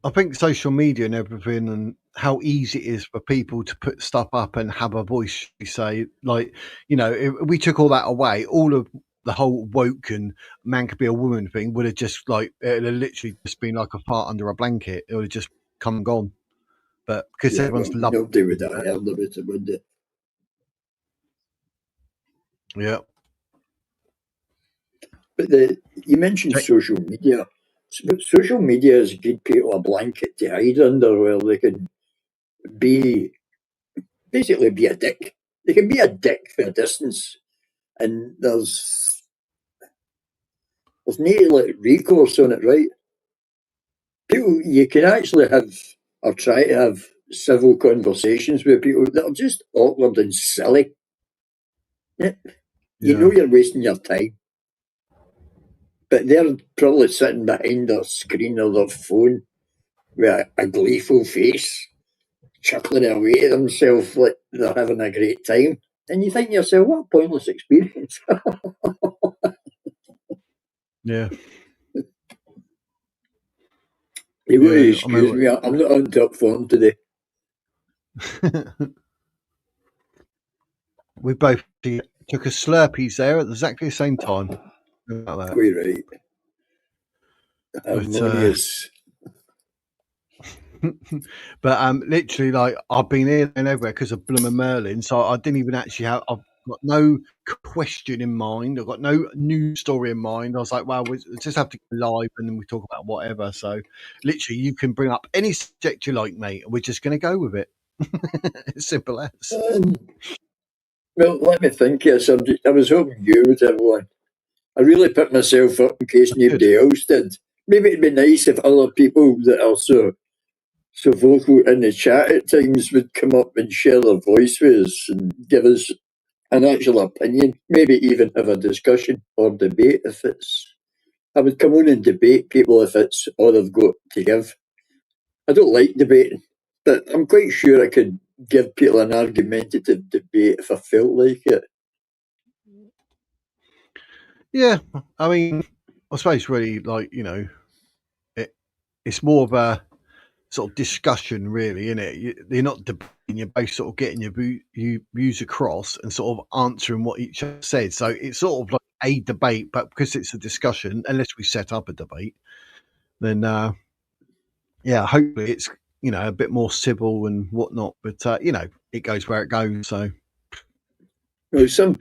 I think social media and everything, and how easy it is for people to put stuff up and have a voice. You say, like, if we took all that away, all of the whole woke and man could be a woman thing would have just like it would have literally just been like a fart under a blanket. It would have just come and gone. But because Yeah, well, everyone's loved nobody would have it, heard about it, would they? yeah. But you mentioned Check- social media. Social media has given people a blanket to hide under where they can be basically be a dick. They can be a dick for a distance, and there's no like recourse on it, right? People, you can actually have or try to have civil conversations with people that are just awkward and silly. Yeah, you Yeah, know you're wasting your time, but they're probably sitting behind their screen or their phone with a gleeful face, chuckling away to themselves like they're having a great time. And you think to yourself, what a pointless experience. yeah, You got to yeah. I excuse remember. me, I'm not on top form today. We both took a Slurpees there at exactly the same time. About that. Quite right. But Harmonious. literally, like I've been here and everywhere because of Bloom and Merlin, so I didn't even actually have. I've got no question in mind. I've got no news story in mind. I was like, well, we just have to go live and then we talk about whatever. So, literally, you can bring up any subject you like, mate. We're just going to go with it. Simple as. Well, let me think of a subject. I was hoping you would have one. I really put myself up in case Good. nobody else did. Maybe it'd be nice if other people that are so vocal in the chat at times would come up and share their voice with us and give us an actual opinion. Maybe even have a discussion or debate if it's. I would come on and debate people if it's all they've got to give. I don't like debating, but I'm quite sure I could give people an argumentative debate if I felt like it. Yeah, I mean, I suppose really, like it's more of a sort of discussion, really, isn't it? You're not debating; you're both sort of getting your views across and sort of answering what each other said. So it's sort of like a debate, but because it's a discussion, unless we set up a debate, then yeah, hopefully it's a bit more civil and whatnot. But it goes where it goes. So Well, some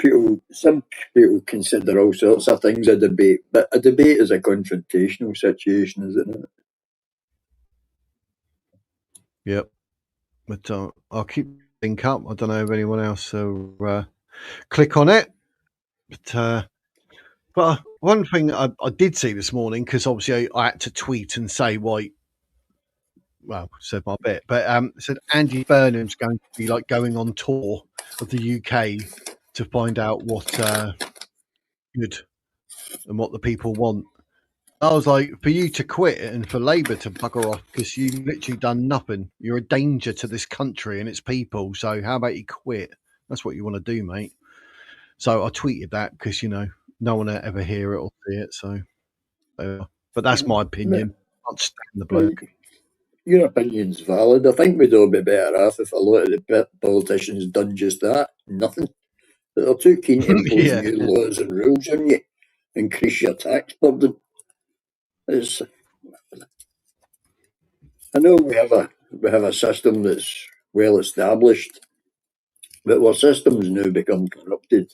people consider all sorts of things a debate, but a debate is a confrontational situation, isn't it? yeah, but I'll keep link up. I don't know if anyone else will click on it, but one thing I did see this morning, because obviously I had to tweet and say why. Well, said my bit, but said Andy Burnham's going to be like going on tour of the UK to find out what good and what the people want. I was like, for you to quit and for Labour to bugger off because you've literally done nothing. You're a danger to this country and its people. So how about you quit? That's what you want to do, mate. So I tweeted that because no one will ever hear it or see it. So, but that's my opinion. I can't stand the Well, bloke. your opinion's valid. I think we'd all be better off if a lot of the politicians done just that. Nothing. But they're too keen to impose Yeah, new laws and rules on you, increase your tax burden. It's, I know we have a system that's well established, But our system's now become corrupted.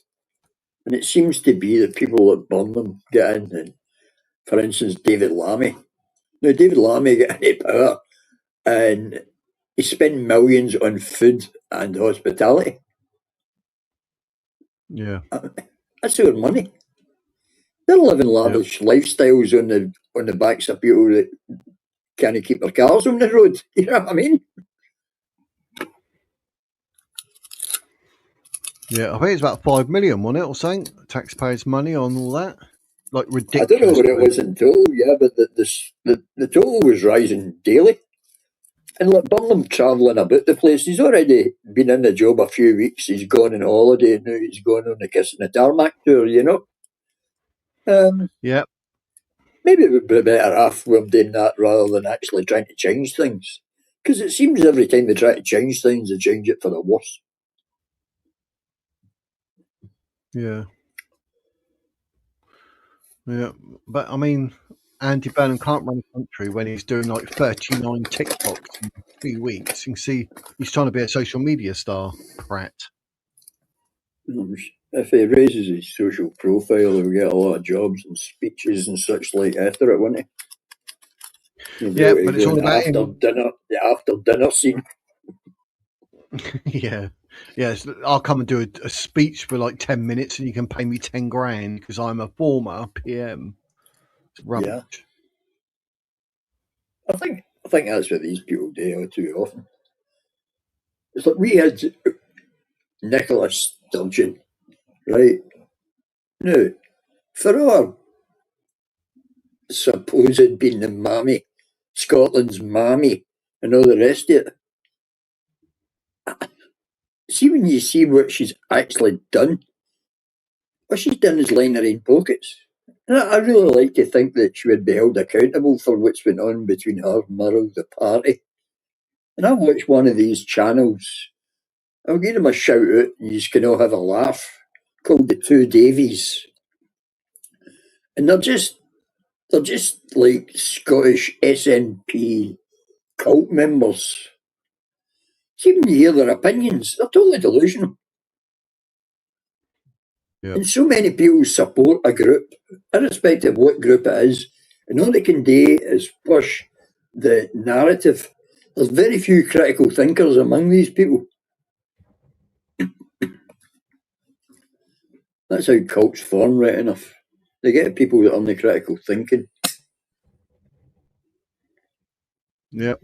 And it seems to be that people that burn them get in. And for instance, David Lammy. Now, David Lammy got into power and he spent millions on food and hospitality. Yeah. That's our money. They're living lavish lifestyles on the backs of people that can't keep their cars on the road. You know what I mean? Yeah, I think it's about 5 million, wasn't it, or something? Taxpayers' money on all that. Like I ridiculous. don't know what it was in total, yeah, but the total was rising daily. And look, Burnham travelling about the place. He's already been in the job a few weeks. He's gone on holiday. Now he's going on the Kissing the Tarmac tour, you know. Yeah. Maybe it would be better off with him doing that rather than actually trying to change things. Because it seems every time they try to change things, they change it for the worse. Yeah. Yeah. But, I mean, Andy Burnham can't run a country when he's doing like 39 TikToks in 3 weeks. You can see he's trying to be a social media star, prat. If he raises his social profile, he'll get a lot of jobs and speeches and such like after it, won't he? Yeah, but it's all about him. The after dinner scene. Yeah. Yes, I'll come and do a speech for like 10 minutes and you can pay me 10 grand because I'm a former PM. It's rubbish. Yeah. I think that's what these people do all too often. It's like we had Nicola Sturgeon, right? Now, for our supposed being the mammy, Scotland's mammy, and all the rest of it, see when you see what she's actually done, what she's done is line her own pockets. And I really like to think that she would be held accountable for what's been on between her and Murrow, the party. And I watched one of these channels. I'll give them a shout out and you can all have a laugh, called The Two Davies. And they're just like Scottish SNP cult members. See when you hear their opinions, they're totally delusional. Yeah. And so many people support a group, irrespective of what group it is, and all they can do is push the narrative. There's very few critical thinkers among these people. That's how cults form, right enough. They get people that aren't critical thinking. Yeah.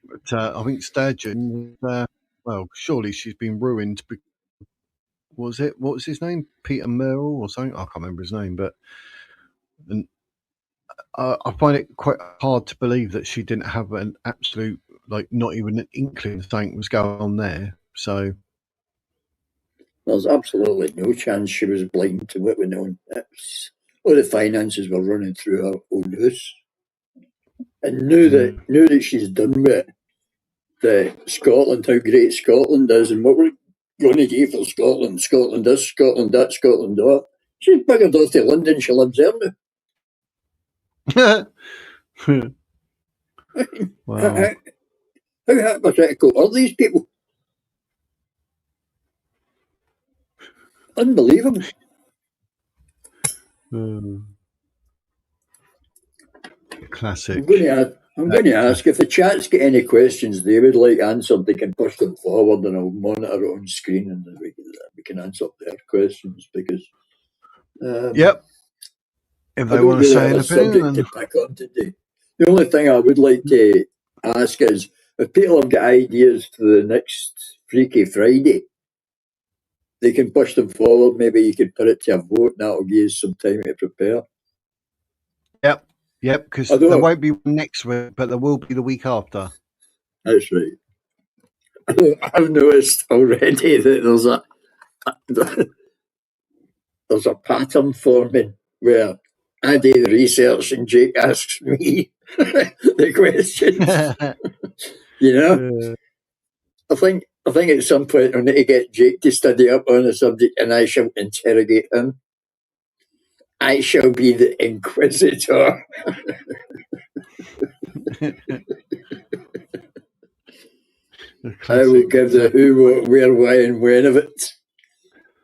But I think Sturgeon, well, surely she's been ruined. What was his name? Peter Merrill or something? I can't remember his name, but and I find it quite hard to believe that she didn't have an absolute, like, not even an inkling something was going on there. So there's absolutely no chance she was blind to what we know. All the finances were running through her own house. And now that she's done with Scotland, how great Scotland is, and what we're going to do for Scotland, Scotland this, Scotland that, Scotland that. She's bigger off to London, she lives there now. Wow. How hypocritical are these people? Unbelievable. Classic. I'm going to ask if the chat's got any questions they would like answered, they can push them forward and I'll monitor it on screen and we can answer their questions because yep. If they want to say anything, to pick on today. The only thing I would like to ask is if people have got ideas for the next Freaky Friday, they can push them forward. Maybe you could put it to a vote and that'll give you some time to prepare. Yep, because there won't be next week, but there will be the week after. That's right. I've noticed already that there's a pattern forming where I do the research and Jake asks me the questions. You know? I think at some point I need to get Jake to study up on the subject and I shall interrogate him. I shall be the inquisitor. I will give the who, what, where, why, and when of it.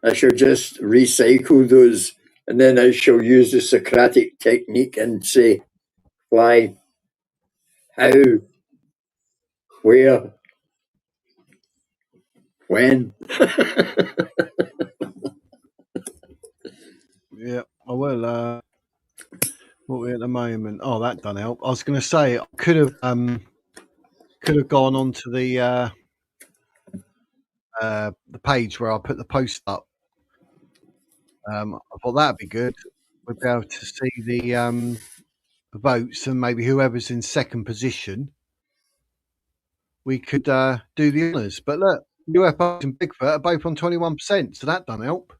I shall just recycle those, and then I shall use the Socratic technique and say why, how, where, when. Yeah, I will. What we're at the moment? Oh, that done help. I was going to say I could have gone onto the page where I put the post up. I thought that'd be good. We'd be able to see the votes, and maybe whoever's in second position, we could do the honours. But look, UFOs and Bigfoot are both on 21%, so that done help.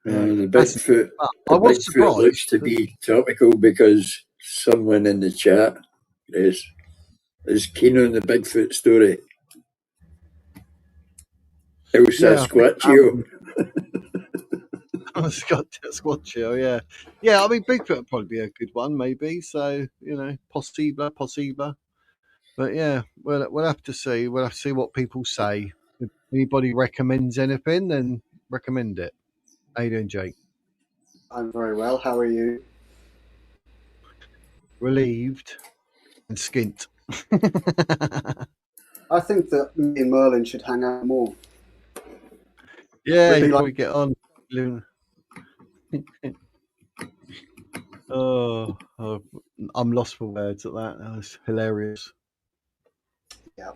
The Bigfoot looks to be topical because someone in the chat is keen on the Bigfoot story. El Sasquatchio. Sasquatchio, yeah. Yeah, I mean, Bigfoot would probably be a good one, maybe. So, possible. But yeah, we'll have to see. We'll have to see what people say. If anybody recommends anything, then recommend it. How you doing, Jake? I'm very well. How are you? Relieved and skint. I think that me and Merlin should hang out more. Yeah, you probably get on. Oh, I'm lost for words at that. That was hilarious. Yeah.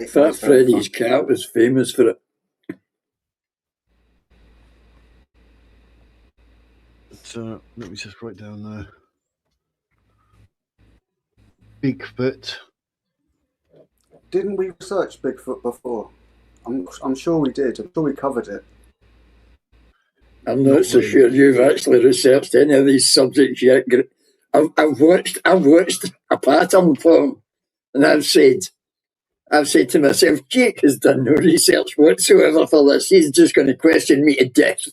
Fat Freddy's cat was famous for it. So let me just write down there. Bigfoot. Didn't we research Bigfoot before? I'm sure we did. I'm sure we covered it. I'm not so sure you've actually researched any of these subjects yet. I've watched a pattern form, and I've said to myself, Jake has done no research whatsoever for this. He's just going to question me to death.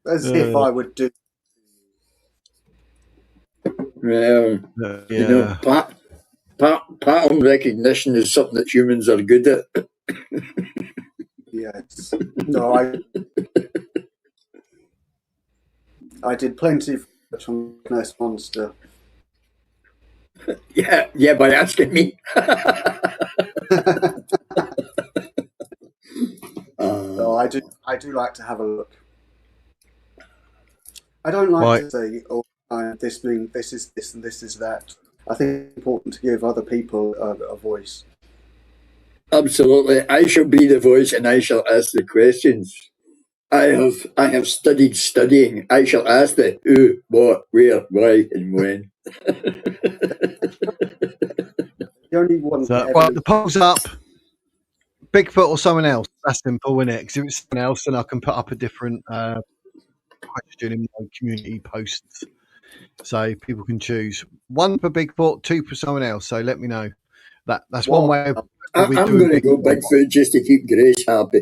As if I would do. Well, pattern recognition is something that humans are good at. Yes. No, I did plenty of research on Nest Monster. Yeah, by asking me. So I do like to have a look. I don't like to say, this is this and this is that. I think it's important to give other people a voice. Absolutely. I shall be the voice and I shall ask the questions. I have studied studying. I shall ask the who, what, where, why, and when. The only one. Right, the poll's up. Bigfoot or someone else? That's simple, isn't it? Because if it's someone else, then I can put up a different question in my community posts, so people can choose. 1 for Bigfoot, 2 for someone else. So let me know. That's one way. I'm going to go Bigfoot just to keep Grace happy.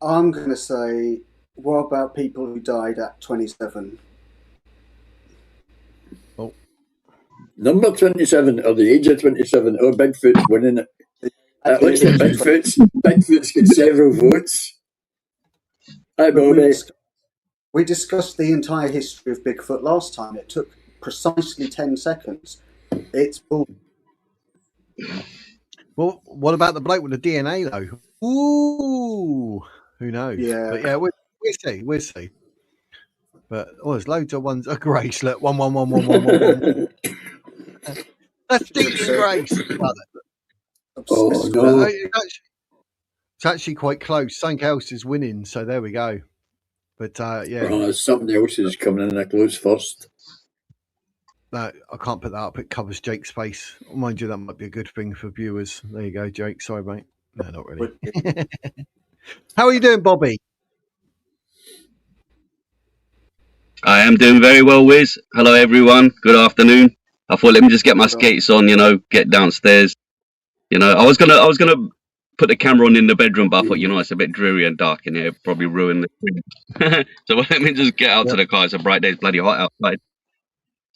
I'm going to say, what about people who died at 27? Oh. Number 27, or the age of 27, or Bigfoot's winning it. At least Bigfoot's got several votes. Hi, Bobby. We discussed the entire history of Bigfoot last time. It took precisely 10 seconds. It's bull. Well, what about the bloke with the DNA, though? Ooh, who knows? Yeah. But yeah, we'll see. But there's loads of ones. Grace, look, 1. That's decent, Grace. Oh, no. It's actually quite close. Something else is winning, so there we go. But yeah. Something else is coming in a close first. No, I can't put that up. It covers Jake's face. Mind you, that might be a good thing for viewers. There you go, Jake. Sorry, mate. No, not really. How are you doing, Bobby? I am doing very well, Wiz. Hello, everyone. Good afternoon. I thought, let me just get my skates on, get downstairs. I was gonna put the camera on in the bedroom, but I thought, it's a bit dreary and dark in here. Probably ruin the thing. So let me just get out to the car. It's a bright day. It's bloody hot outside.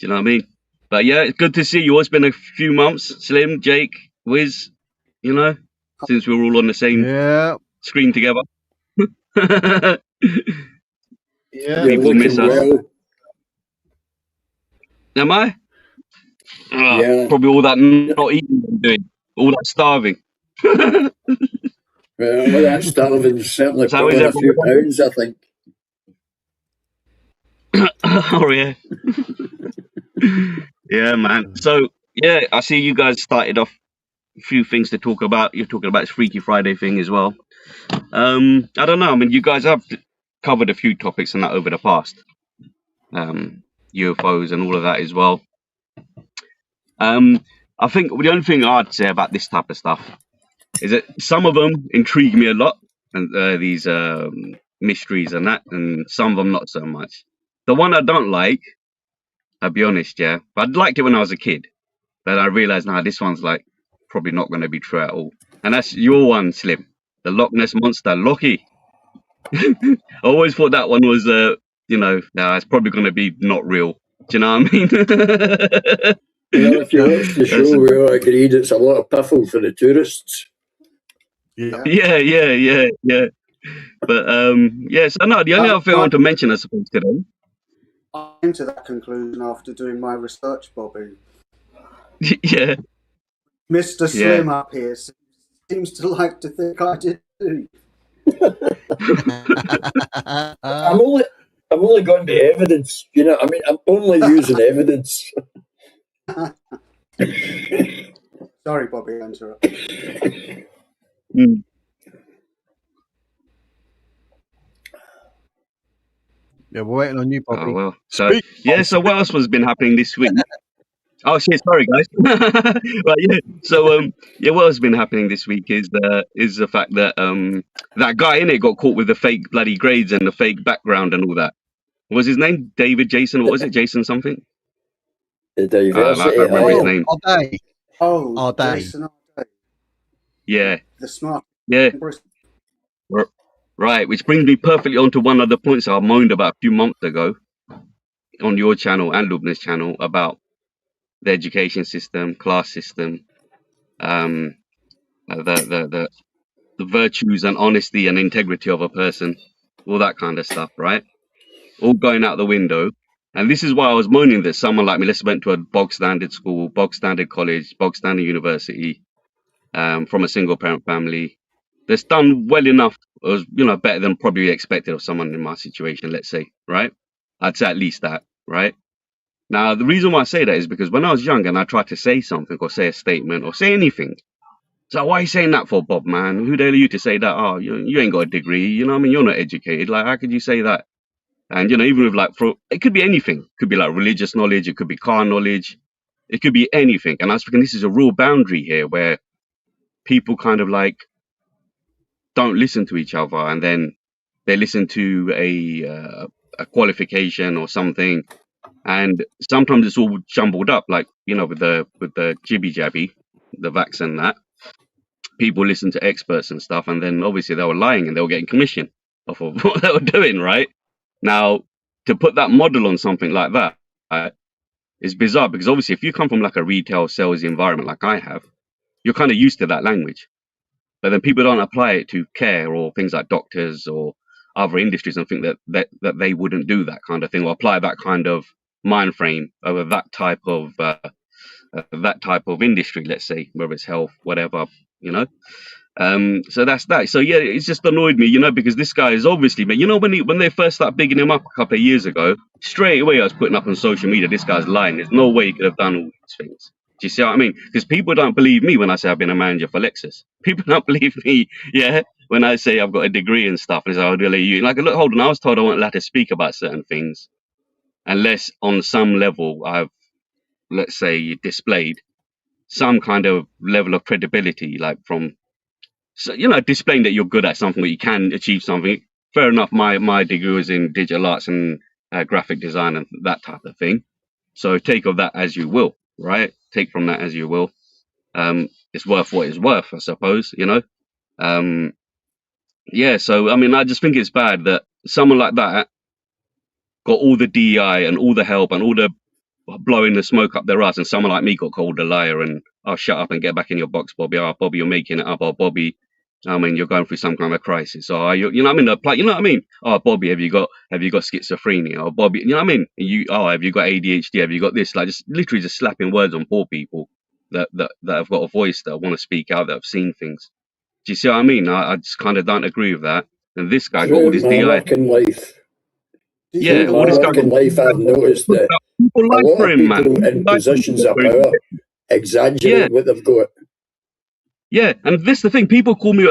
you know what I mean? But yeah, it's good to see you. It's been a few months, Slim, Jake, Wiz, you know, since we were all on the same Yeah, screen together. yeah. You're People miss looking us. well. Am I? Yeah. Probably all that not eating I'm doing, all that starving. Well, that starving's certainly So put is on a few everyone? pounds, I think. Oh yeah. Yeah, man. So yeah, I see you guys started off a few things to talk about. You're talking about this Freaky Friday thing as well. I don't know. I mean, you guys have covered a few topics on that over the past. UFOs and all of that as well. I think the only thing I'd say about this type of stuff is that some of them intrigue me a lot, and these mysteries and that, and some of them not so much. The one I don't like, I'll be honest, yeah, but I liked it when I was a kid, but I realised now this one's like probably not going to be true at all, and that's your one, Slim, the Loch Ness monster, Lockie. I always thought that one was, you know, it's probably going to be not real. Do you know what I mean? Well, if you watch the show, we all agreed it's a lot of piffle for the tourists. Yeah. Yeah. But yes, I know the only other thing I want to mention, I suppose, today. I came to that conclusion after doing my research, Bobby. Yeah. Mr. Slim up here seems to like to think I did too. I'm only going to evidence. You know, I mean, I'm only using evidence. Sorry, Bobby, I interrupted. Yeah, we're waiting on you, Bobby. Oh well. So so what else has been happening this week? Oh shit, sorry guys. Right, yeah. So what has been happening this week is the fact that that guy in it got caught with the fake bloody grades and the fake background and all that. What was his name? David Jason, what was it? Jason something? The diversity. I can't remember his name. Arday. Oh, Arday. Jason Arday. Yeah. The smart. Yeah. Right, which brings me perfectly on to one of the points I moaned about a few months ago on your channel and Lubna's channel about the education system, class system, the virtues and honesty and integrity of a person, all that kind of stuff, right? All going out the window. And this is why I was moaning that someone like me, let's went to a bog standard school, bog standard college, bog standard university, from a single parent family, that's done well enough, or, you know, better than probably expected of someone in my situation, let's say, right? I'd say at least that, right? Now, the reason why I say that is because when I was young and I tried to say something or say a statement or say anything, so why are you saying that for, Bob, man? Who the hell are you to say that? Oh, you ain't got a degree, you know what I mean? You're not educated. Like, how could you say that? And, you know, even with like, it could be anything. It could be like religious knowledge. It could be car knowledge. It could be anything. And I was thinking this is a real boundary here where people kind of like don't listen to each other, and then they listen to a qualification or something, and sometimes it's all jumbled up, like, you know, with the jibby jabby, the vax and that. People listen to experts and stuff, and then obviously they were lying and they were getting commission off of what they were doing, right? Now, to put that model on something like that is bizarre, because obviously if you come from like a retail sales environment like I have, you're kind of used to that language. But then people don't apply it to care or things like doctors or other industries and think that they wouldn't do that kind of thing or apply that kind of mind frame over that type of industry, let's say, whether it's health, whatever, you know. So that's that. So yeah, it's just annoyed me, you know, because this guy is obviously, but you know, when they first started bigging him up a couple of years ago, straight away I was putting up on social media, this guy's lying. There's no way he could have done all these things. Do you see what I mean? Because people don't believe me when I say I've been a manager for Lexus. People don't believe me, yeah, when I say I've got a degree and stuff. And it's like, oh, you like, look, hold on, I was told I wasn't allowed to speak about certain things unless on some level I've, let's say, displayed some kind of level of credibility, like from, so, you know, displaying that you're good at something, that you can achieve something. Fair enough, my degree was in digital arts and graphic design and that type of thing. So take of that as you will, right? Take from that as you will. It's worth what it's worth, I suppose, you know. Yeah, so I mean, I just think it's bad that someone like that got all the DEI and all the help and all the blowing the smoke up their ass, and someone like me got called a liar, and oh, shut up and get back in your box, Bobby. Oh, Bobby, you're making it up. Oh, Bobby, I mean, you're going through some kind of crisis. Oh, you know what I mean? You know what I mean? Oh, Bobby, have you got schizophrenia? Oh, Bobby, you know what I mean? Have you got ADHD? Have you got this? Like, just literally just slapping words on poor people that have got a voice, that want to speak out, that have seen things. Do you see what I mean? I just kind of don't agree with that. And this guy got all this Throughout my DI. working life, Yeah, throughout all my this guy working life, I've noticed that people a like lot for of him, man. people in positions of power exaggerate what they've got. Yeah, and this is the thing. People call me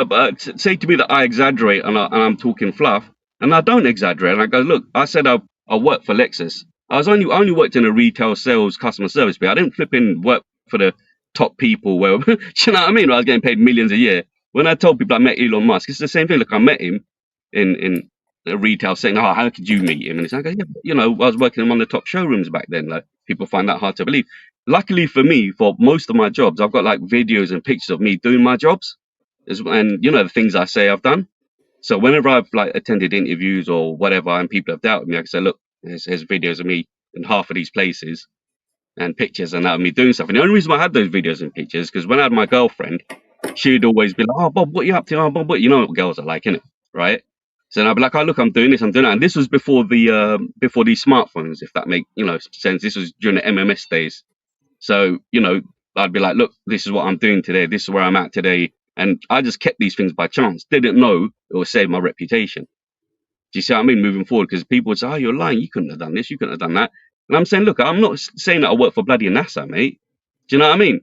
say to me that I exaggerate and I'm talking fluff, and I don't exaggerate. And I go, look, I said I work for Lexus. I only worked in a retail sales customer service, but I didn't flipping work for the top people. Where do you know what I mean? I was getting paid millions a year. When I told people I met Elon Musk, it's the same thing. Look, I met him in a retail setting. Oh, how could you meet him? And it's like, yeah, you know, I was working in one of the top showrooms back then. Like, people find that hard to believe. Luckily for me, for most of my jobs, I've got like videos and pictures of me doing my jobs, and you know the things I say I've done. So whenever I've like attended interviews or whatever, and people have doubted me, I can say, look, here's videos of me in half of these places, and pictures and that of me doing stuff. And the only reason why I had those videos and pictures because when I had my girlfriend, she'd always be like, "Oh, Bob, what are you up to? Oh, Bob, what?" You know what girls are like, innit? Right? So then I'd be like, "Oh, look, I'm doing this, I'm doing that." And this was before these smartphones, if that make sense. This was during the MMS days. So, you know, I'd be like, look, this is what I'm doing today. This is where I'm at today. And I just kept these things by chance. Didn't know it would save my reputation. Do you see what I mean? Moving forward, because people would say, oh, you're lying. You couldn't have done this. You couldn't have done that. And I'm saying, look, I'm not saying that I work for bloody NASA, mate. Do you know what I mean?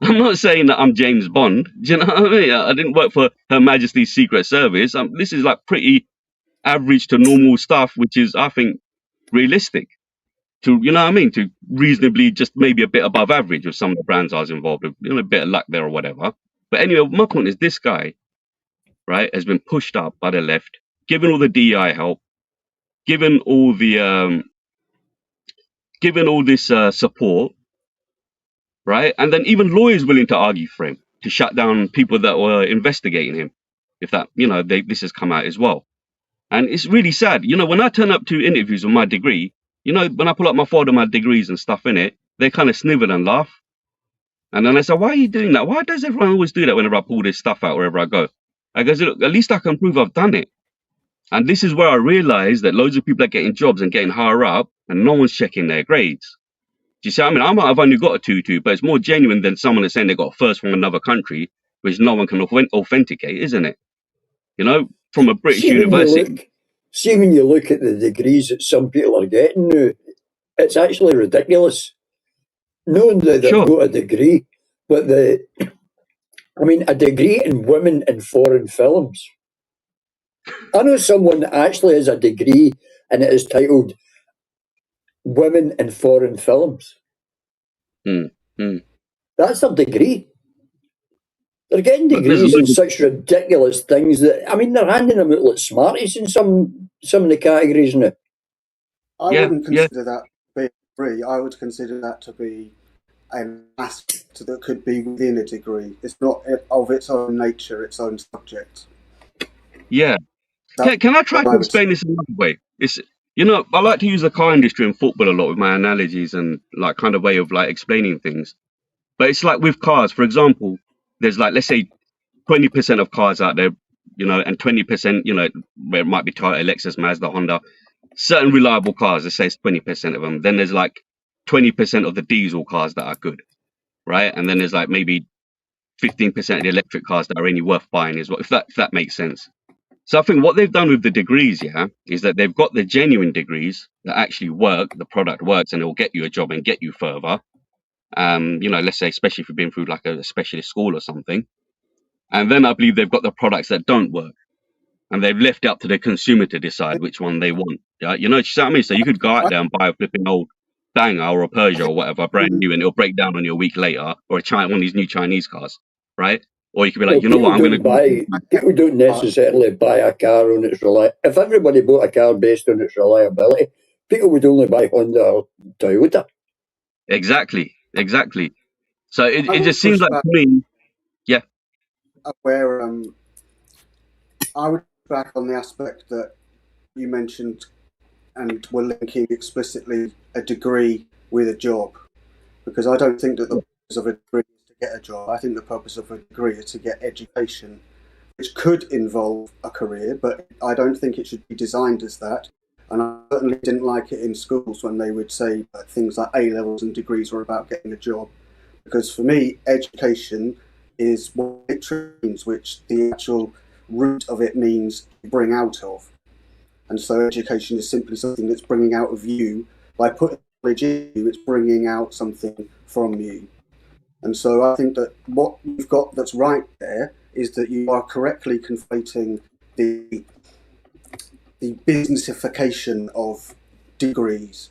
I'm not saying that I'm James Bond. Do you know what I mean? I didn't work for Her Majesty's Secret Service. This is like pretty average to normal stuff, which is, I think, realistic. To, you know what I mean, to reasonably just maybe a bit above average with some of the brands I was involved with, you know, a bit of luck there or whatever. But anyway, my point is this guy, right, has been pushed up by the left, given all the DI help, given all the given all this support, right, and then even lawyers willing to argue for him to shut down people that were investigating him, if that, you know, this has come out as well. And it's really sad, you know, when I turn up to interviews with my degree. You know, when I pull up my folder, my degrees and stuff in it, they kind of snivel and laugh. And then I say, why are you doing that? Why does everyone always do that whenever I pull this stuff out wherever I go? I go, look, at least I can prove I've done it. And this is where I realize that loads of people are getting jobs and getting higher up and no one's checking their grades. Do you see what I mean? I might have only got a 2-2, but it's more genuine than someone that's saying they got a first from another country, which no one can authenticate, isn't it? You know, from a British university. See, when you look at the degrees that some people are getting now, it's actually ridiculous. Knowing that they've got a degree, but a degree in women in foreign films. I know someone that actually has a degree and it is titled Women in Foreign Films. That's their degree. They're getting degrees in such ridiculous things that, I mean, they're handing them out like Smarties in some of the categories now. I wouldn't consider that being free. I would consider that to be an aspect that could be within a degree. It's not of its own nature, its own subject. Yeah. Can I try to explain this another way? It's, you know, I like to use the car industry and football a lot with my analogies and like kind of way of like explaining things. But it's like with cars, for example, there's like, let's say 20% of cars out there, you know, and 20%, you know, where it might be Toyota, Lexus, Mazda, Honda, certain reliable cars, let's say it's 20% of them. Then there's like 20% of the diesel cars that are good, right? And then there's like maybe 15% of the electric cars that are only worth buying as well, if that makes sense. So I think what they've done with the degrees, is that they've got the genuine degrees that actually work, the product works, and it will get you a job and get you further. You know, let's say, especially if you've been through like a specialist school or something. And then I believe they've got the products that don't work. And they've left it up to the consumer to decide which one they want. Yeah? You know what I mean? So you could go out there and buy a flipping old Banger or a Peugeot or whatever, brand new, and it'll break down on you a week later, or one of these new Chinese cars, right? Or you could be like, you know what, I'm going to buy. People don't necessarily buy a car on its reliability. If everybody bought a car based on its reliability, people would only buy Honda or Toyota. Exactly. So it just seems like to me, where I would back on the aspect that you mentioned and were linking explicitly a degree with a job, because I don't think that the purpose of a degree is to get a job. I think the purpose of a degree is to get education, which could involve a career, but I don't think it should be designed as that. And I certainly didn't like it in schools when they would say that things like A-levels and degrees were about getting a job. Because for me, education is what it means, which the actual root of it means to bring out of. And so education is simply something that's bringing out of you. By putting knowledge in you, it's bringing out something from you. And so I think that what you've got that's right there is that you are correctly conflating the businessification of degrees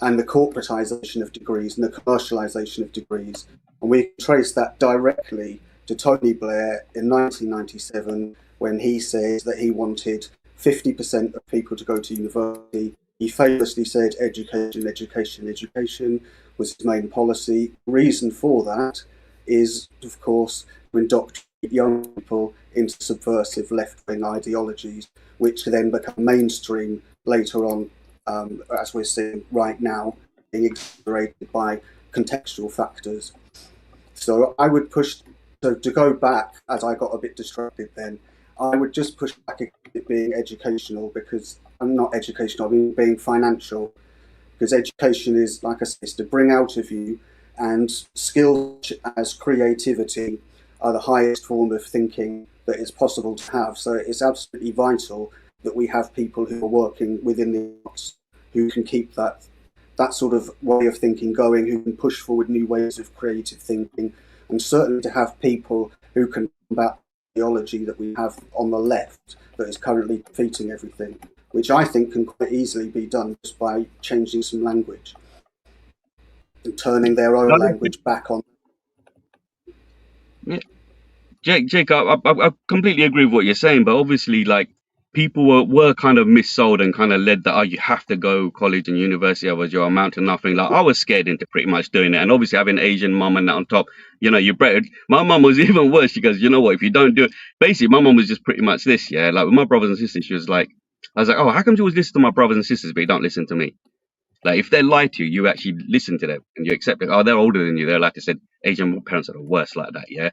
and the corporatization of degrees and the commercialization of degrees. And we can trace that directly to Tony Blair in 1997 when he said that he wanted 50% of people to go to university. He famously said education, education, education was his main policy. The reason for that is, of course, to indoctrinate young people into subversive left-wing ideologies, which then become mainstream later on, as we're seeing right now, being exaggerated by contextual factors. So I would push, so to go back, as I got a bit distracted then, I would just push back at it being educational, because I'm not educational, I mean being financial, because education is, like I said, is to bring out of you, and skills as creativity are the highest form of thinking that is possible to have. So it's absolutely vital that we have people who are working within the arts who can keep that sort of way of thinking going, who can push forward new ways of creative thinking, and certainly to have people who can combat the ideology that we have on the left that is currently defeating everything, which I think can quite easily be done just by changing some language and turning their own language back on. Yeah. Jake, I completely agree with what you're saying, but obviously, like, people were kind of missold and kind of led that, oh, you have to go college and university, otherwise you'll amount to nothing. Like, I was scared into pretty much doing it, and obviously having Asian mum and that on top, you know, my mum was even worse. She goes, you know what, if you don't do it, basically, my mum was just pretty much this, yeah, like with my brothers and sisters, she was like, I was like, oh, how come you always listen to my brothers and sisters, but you don't listen to me? Like, if they lie to you, you actually listen to them and you accept it. Oh, they're older than you. They're, like I said, Asian parents are the worst like that, yeah.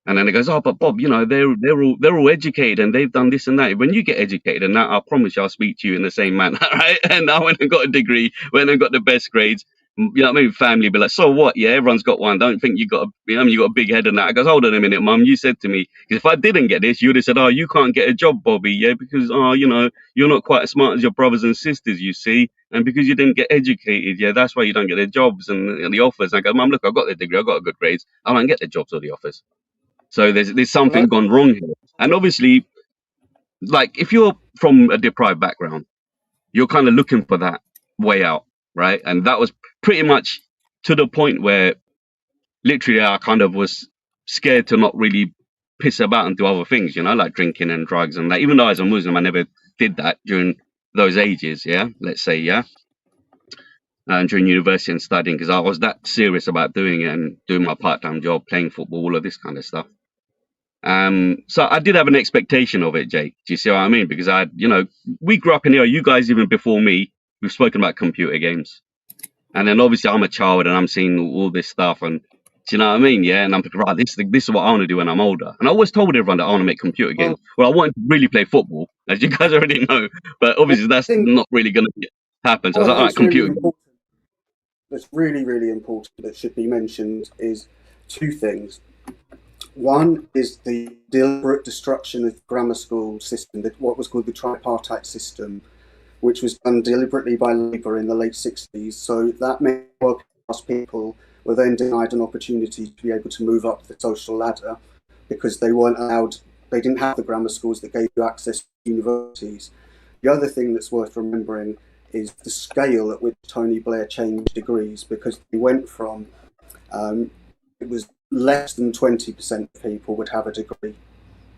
And then it goes, oh, but Bob, you know, they're all educated and they've done this and that. When you get educated and that, I promise you, I'll speak to you in the same manner, right? And I went and got a degree, went and got the best grades. You know what I mean? Family be like, so what? Yeah, everyone's got one. Don't think you got a big head and that. I goes, hold on a minute, mum. You said to me, because if I didn't get this, you would have said, oh, you can't get a job, Bobby, yeah, because you know, you're not quite as smart as your brothers and sisters, you see, and because you didn't get educated, yeah, that's why you don't get the jobs and the offers. And I go, mum, look, I got the degree, I got good grades, I don't get the jobs or the offers. So there's something gone wrong here. And obviously, like, if you're from a deprived background, you're kind of looking for that way out, right? And that was pretty much to the point where literally I kind of was scared to not really piss about and do other things, you know, like drinking and drugs. And like, even though as a Muslim, I never did that during those ages, yeah, let's say, yeah. And during university and studying, because I was that serious about doing it and doing my part-time job, playing football, all of this kind of stuff. So I did have an expectation of it, Jake. Do you see what I mean? Because we grew up in here, you guys even before me, we've spoken about computer games. And then obviously I'm a child and I'm seeing all this stuff, and do you know what I mean? Yeah. And I'm thinking, right, this is what I want to do when I'm older. And I always told everyone that I want to make computer games. Well, I wanted to really play football, as you guys already know, but obviously that's not really going to happen. So I was like, all right, computer games. That's really, really important that should be mentioned is two things. One is the deliberate destruction of the grammar school system, what was called the tripartite system, which was done deliberately by Labour in the late 60s. So that meant working class people were then denied an opportunity to be able to move up the social ladder because they weren't allowed, they didn't have the grammar schools that gave you access to universities. The other thing that's worth remembering is the scale at which Tony Blair changed degrees, because he went from, it was less than 20% of people would have a degree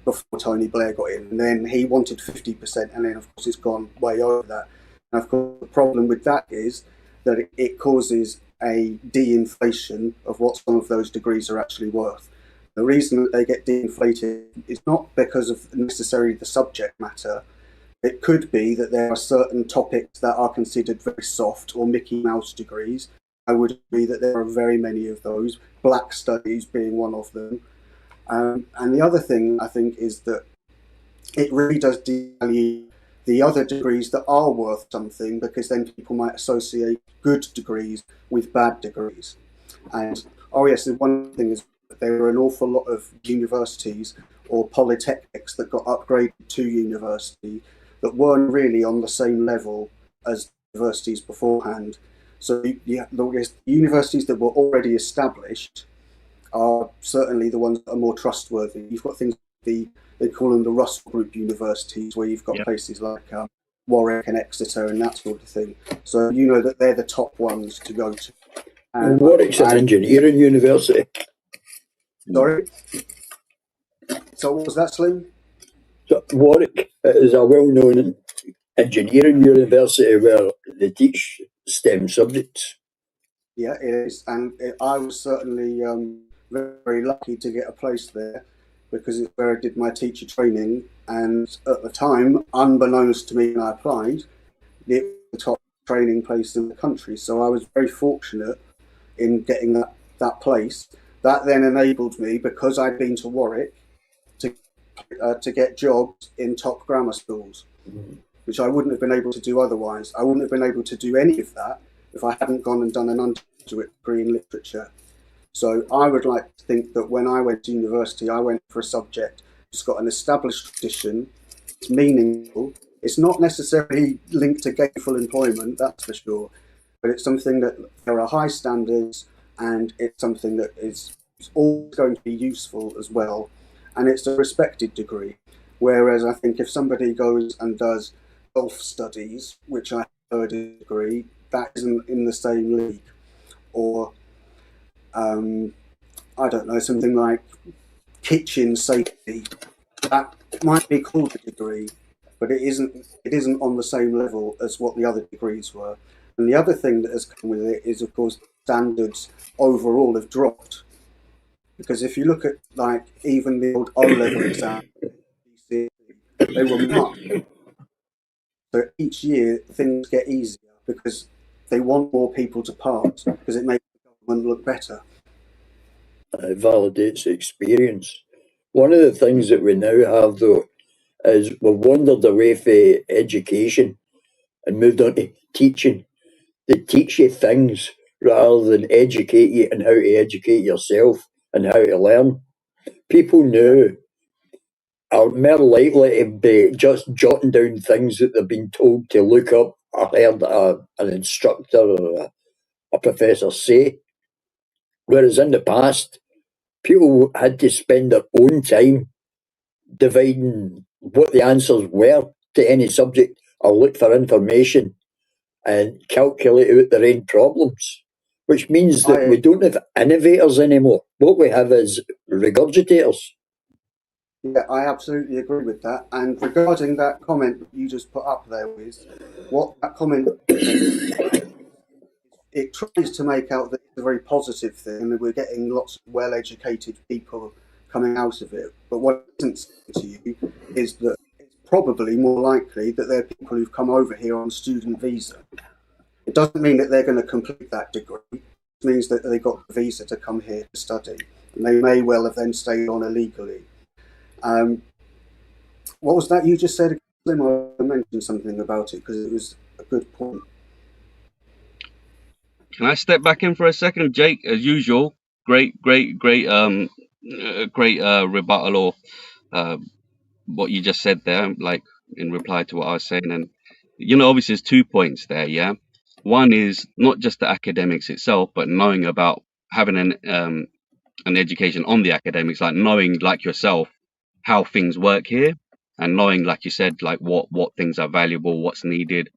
before Tony Blair got in, and then he wanted 50%, and then of course it's gone way over that. And of course the problem with that is that it causes a de-inflation of what some of those degrees are actually worth. The reason that they get de-inflated is not because of necessarily the subject matter. It could be that there are certain topics that are considered very soft or Mickey Mouse degrees, I would agree that there are very many of those, black studies being one of them. And the other thing I think is that it really does devalue the other degrees that are worth something, because then people might associate good degrees with bad degrees. And yes, the one thing is that there are an awful lot of universities or polytechnics that got upgraded to university that weren't really on the same level as universities beforehand. So the universities that were already established are certainly the ones that are more trustworthy. You've got things like they call them the Russell Group universities, where you've got places like Warwick and Exeter and that sort of thing. So you know that they're the top ones to go to. And Warwick's an engineering university. Sorry? So what was that, Slim? So Warwick is a well-known engineering university where they teach STEM subjects. Yeah, it is. And I was certainly very lucky to get a place there, because it's where I did my teacher training. And at the time, unbeknownst to me when I applied, it was the top training place in the country. So I was very fortunate in getting that place. That then enabled me, because I'd been to Warwick, to get jobs in top grammar schools, which I wouldn't have been able to do otherwise. I wouldn't have been able to do any of that if I hadn't gone and done an undergraduate degree in literature. So I would like to think that when I went to university, I went for a subject that's got an established tradition, it's meaningful, it's not necessarily linked to gainful employment, that's for sure, but it's something that there are high standards, and it's something that is always going to be useful as well, and it's a respected degree. Whereas I think if somebody goes and does golf studies, which I heard is a degree, that isn't in the same league. Or I don't know, something like kitchen safety, that might be called a degree, but it isn't on the same level as what the other degrees were. And the other thing that has come with it is, of course, standards overall have dropped. Because if you look at, like, even the old O-level exams, they were marked. So each year things get easier because they want more people to pass, because it makes the government look better. It validates the experience. One of the things that we now have, though, is we've wandered away from education and moved on to teaching. They teach you things rather than educate you in how to educate yourself and how to learn. People now are more likely to be just jotting down things that they've been told to look up or heard an instructor or a professor say. Whereas in the past, people had to spend their own time dividing what the answers were to any subject, or look for information and calculate out their own problems, which means that we don't have innovators anymore. What we have is regurgitators. Yeah, I absolutely agree with that. And regarding that comment that you just put up there, Wiz, what that comment, it tries to make out that it's a very positive thing and that we're getting lots of well-educated people coming out of it. But what it isn't saying to you is that it's probably more likely that there are people who've come over here on student visa. It doesn't mean that they're going to complete that degree. It means that they got the visa to come here to study, and they may well have then stayed on illegally. What was that you just said? I mentioned something about it because it was a good point. Can I step back in for a second, Jake? As usual, great rebuttal or what you just said there, like in reply to what I was saying. And obviously there's 2 points there. Yeah, one is not just the academics itself, but knowing about having an education on the academics, like knowing, like yourself, how things work here, and knowing, like you said, like what things are valuable, what's needed,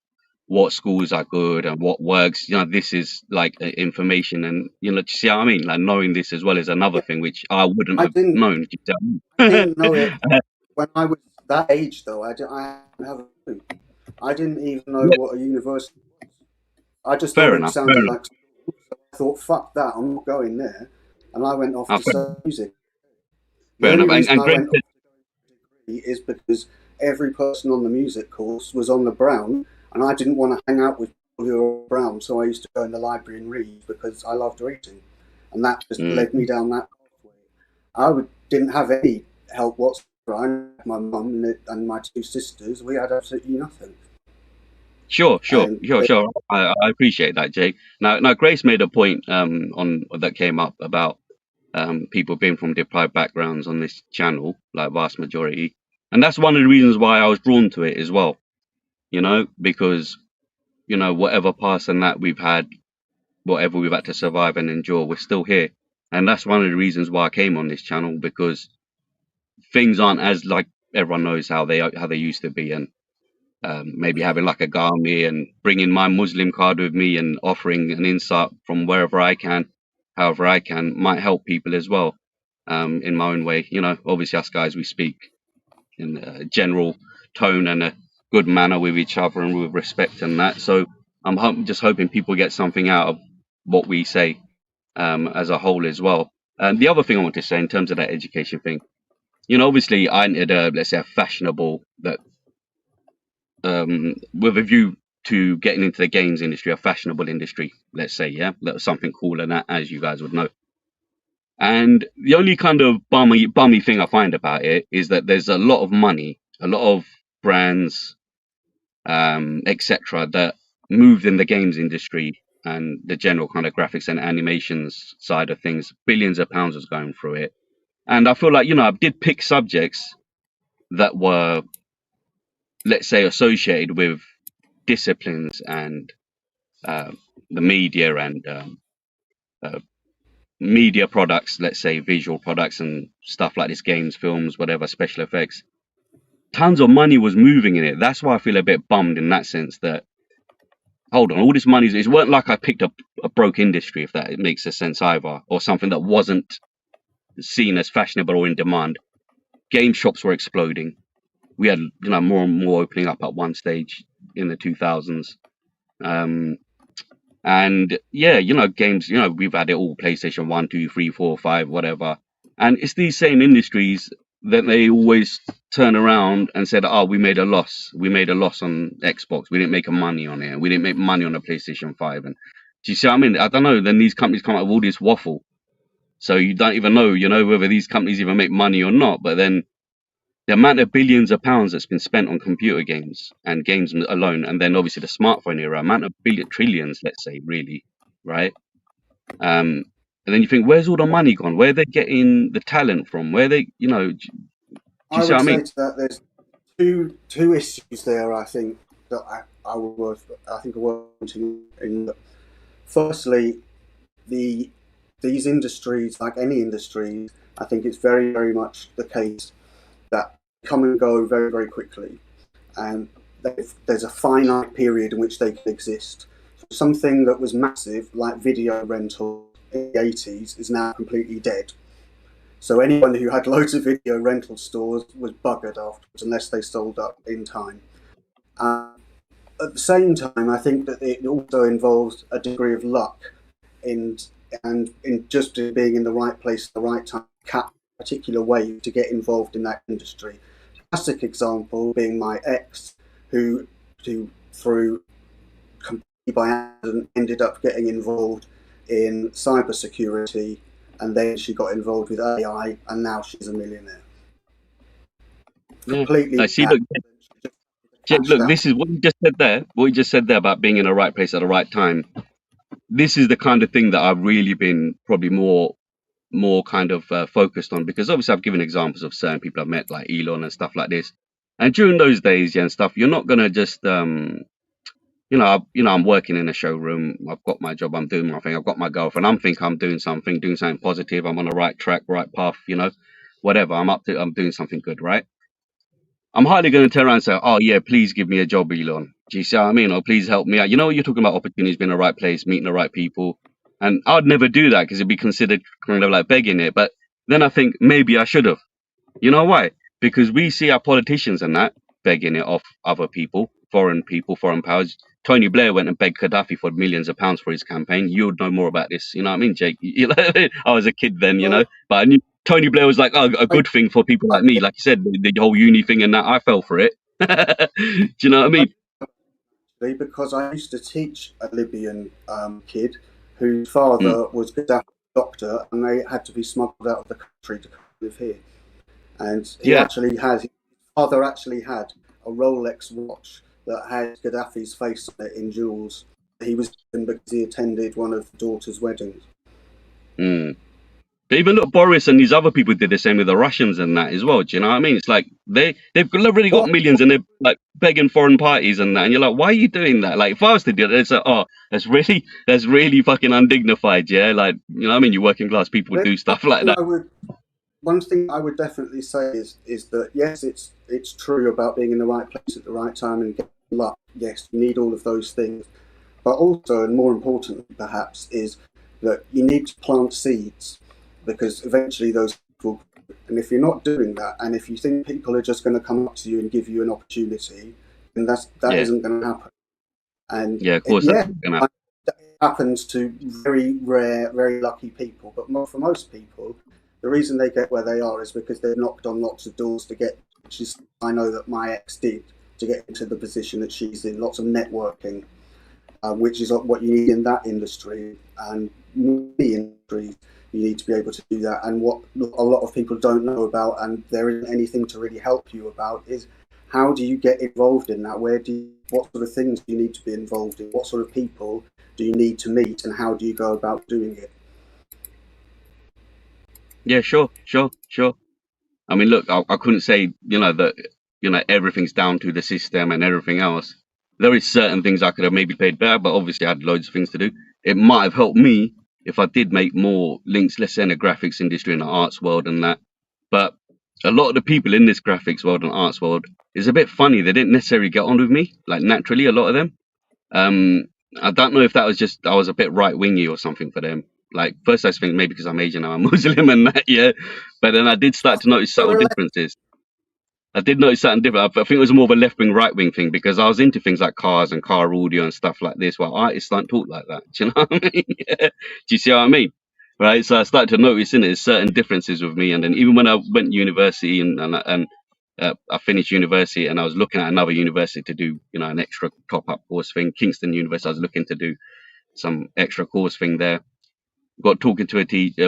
what schools are good and what works. This is like information, and see what I mean? Like knowing this as well is another thing which I wouldn't have known. I didn't know it when I was that age, though. I didn't have a clue. I didn't even know what a university was. I just thought it sounded like school. So I thought, fuck that, I'm not going there. And I went off to study music. The only reason I went off to degree is because every person on the music course was on the Brown, and I didn't want to hang out with Oliver Brown, so I used to go in the library and read because I loved reading, and that just Mm. led me down that pathway. Didn't have any help whatsoever. I had my mum and my two sisters. We had absolutely nothing. Sure. And I appreciate that, Jake. Now, Grace made a point on that came up about people being from deprived backgrounds on this channel, like vast majority, and that's one of the reasons why I was drawn to it as well. You know, because whatever past and that we've had, whatever we've had to survive and endure, we're still here, and that's one of the reasons why I came on this channel, because things aren't as like everyone knows how they used to be, and maybe having like a Gami and bringing my Muslim card with me and offering an insight from wherever I can, however I can, might help people as well, in my own way. Obviously us guys, we speak in a general tone and a good manner with each other and with respect and that. So I'm just hoping people get something out of what we say as a whole as well. And the other thing I want to say in terms of that education thing, obviously I entered let's say a fashionable that with a view to getting into the games industry, a fashionable industry, let's say, yeah, that was something cooler than that, as you guys would know. And the only kind of bummy thing I find about it is that there's a lot of money, a lot of brands, etc., that moved in the games industry and the general kind of graphics and animations side of things. Billions of pounds was going through it, and I feel like I did pick subjects that were, let's say, associated with disciplines and the media and media products, let's say visual products and stuff like this, games, films, whatever, special effects. Tons of money was moving in it. That's why I feel a bit bummed in that sense that, hold on, all this money, it weren't like I picked up a broke industry, if that makes a sense either, or something that wasn't seen as fashionable or in demand. Game shops were exploding. We had more and more opening up at one stage in the 2000s. And yeah, games, we've had it all, PlayStation 1, 2, 3, 4, 5, whatever. And it's these same industries that they always turn around and said, oh, we made a loss. We made a loss on Xbox. We didn't make money on it. We didn't make money on the PlayStation 5. And do you see what I mean? I don't know. Then these companies come up with all this waffle. So you don't even know, whether these companies even make money or not. But then the amount of billions of pounds that's been spent on computer games and games alone, and then obviously the smartphone era, amount of trillions, let's say, really, right? And then you think, where's all the money gone? Where are they getting the talent from? Where they, do you see what I mean? To that there's two issues there. I think that I think are worth in. Firstly, these industries, like any industry, I think it's very, very much the case that come and go very, very quickly, and there's a finite period in which they can exist. Something that was massive, like video rental in the 80s, is now completely dead. So anyone who had loads of video rental stores was buggered afterwards, unless they sold up in time. At the same time, I think that it also involves a degree of luck and in just being in the right place at the right time, catch a particular way to get involved in that industry. Classic example being my ex, who through completely by accident ended up getting involved in cybersecurity, and then she got involved with AI, and now she's a millionaire. Completely. I see. Look, Jake, look, this is what you just said there. What you just said there about being in the right place at the right time. This is the kind of thing that I've really been probably more kind of focused on, because obviously I've given examples of certain people I've met, like Elon and stuff like this. And during those days, and stuff, you're not gonna just I'm working in a showroom. I've got my job. I'm doing my thing. I've got my girlfriend. I'm thinking I'm doing something positive. I'm on the right track, right path. Whatever. I'm doing something good, right? I'm hardly going to turn around and say, oh, yeah, please give me a job, Elon. Do you see what I mean? Or please help me out. You're talking about opportunities, being in the right place, meeting the right people. And I'd never do that because it'd be considered kind of like begging it. But then I think maybe I should have. You know why? Because we see our politicians and that begging it off other people, foreign powers. Tony Blair went and begged Gaddafi for millions of pounds for his campaign. You would know more about this. You know what I mean, Jake? I was a kid then, but I knew Tony Blair was like, oh, a good thing for people like me. Like you said, the whole uni thing and that, I fell for it. Do you know what I mean? actually, because I used to teach a Libyan kid whose father was Gaddafi's doctor, and they had to be smuggled out of the country to live here. And his father actually had a Rolex watch that had Gaddafi's face on it in jewels. He was given because he attended one of the daughter's weddings. But even look, Boris and these other people did the same with the Russians and that as well. Do you know what I mean? It's like they've already got millions and they're like begging foreign parties and that, and you're like, why are you doing that? Like, if I was to do it, it's like, oh, that's really fucking undignified. Yeah, like, you know what I mean? You working class people do stuff like that. One thing I would definitely say is that yes, it's true about being in the right place at the right time and getting luck. Yes, you need all of those things, but also, and more importantly, perhaps, is that you need to plant seeds, because eventually those people, and if you're not doing that, and if you think people are just going to come up to you and give you an opportunity, then that isn't going to happen. And yeah, of course, that's going to happen. It happens to very rare, very lucky people, but for most people, the reason they get where they are is because they've knocked on lots of doors to get, which is, I know that my ex did, to get into the position that she's in, lots of networking, which is what you need in that industry, and many industries. You need to be able to do that. And what a lot of people don't know about, and there isn't anything to really help you about, is how do you get involved in that? What sort of things do you need to be involved in? What sort of people do you need to meet, and how do you go about doing it? Yeah, sure. I mean, look, I couldn't say, that, everything's down to the system and everything else. There is certain things I could have maybe paid better, but obviously I had loads of things to do. It might have helped me if I did make more links, let's say in the graphics industry and the arts world and that. But a lot of the people in this graphics world and arts world is a bit funny. They didn't necessarily get on with me, like naturally, a lot of them. I don't know if that was just, I was a bit right-wingy or something for them. Like, first I think maybe because I'm Asian and I'm Muslim and that, yeah. But then I did start to notice subtle differences. I did notice something different. I think it was more of a left-wing, right-wing thing, because I was into things like cars and car audio and stuff like this, while artists don't talk like that. Do you know what I mean? Yeah. Do you see what I mean? Right. So I started to notice in it certain differences with me. And then even when I went to university and I finished university and I was looking at another university to do, an extra top-up course thing, Kingston University, I was looking to do some extra course thing there. Got talking to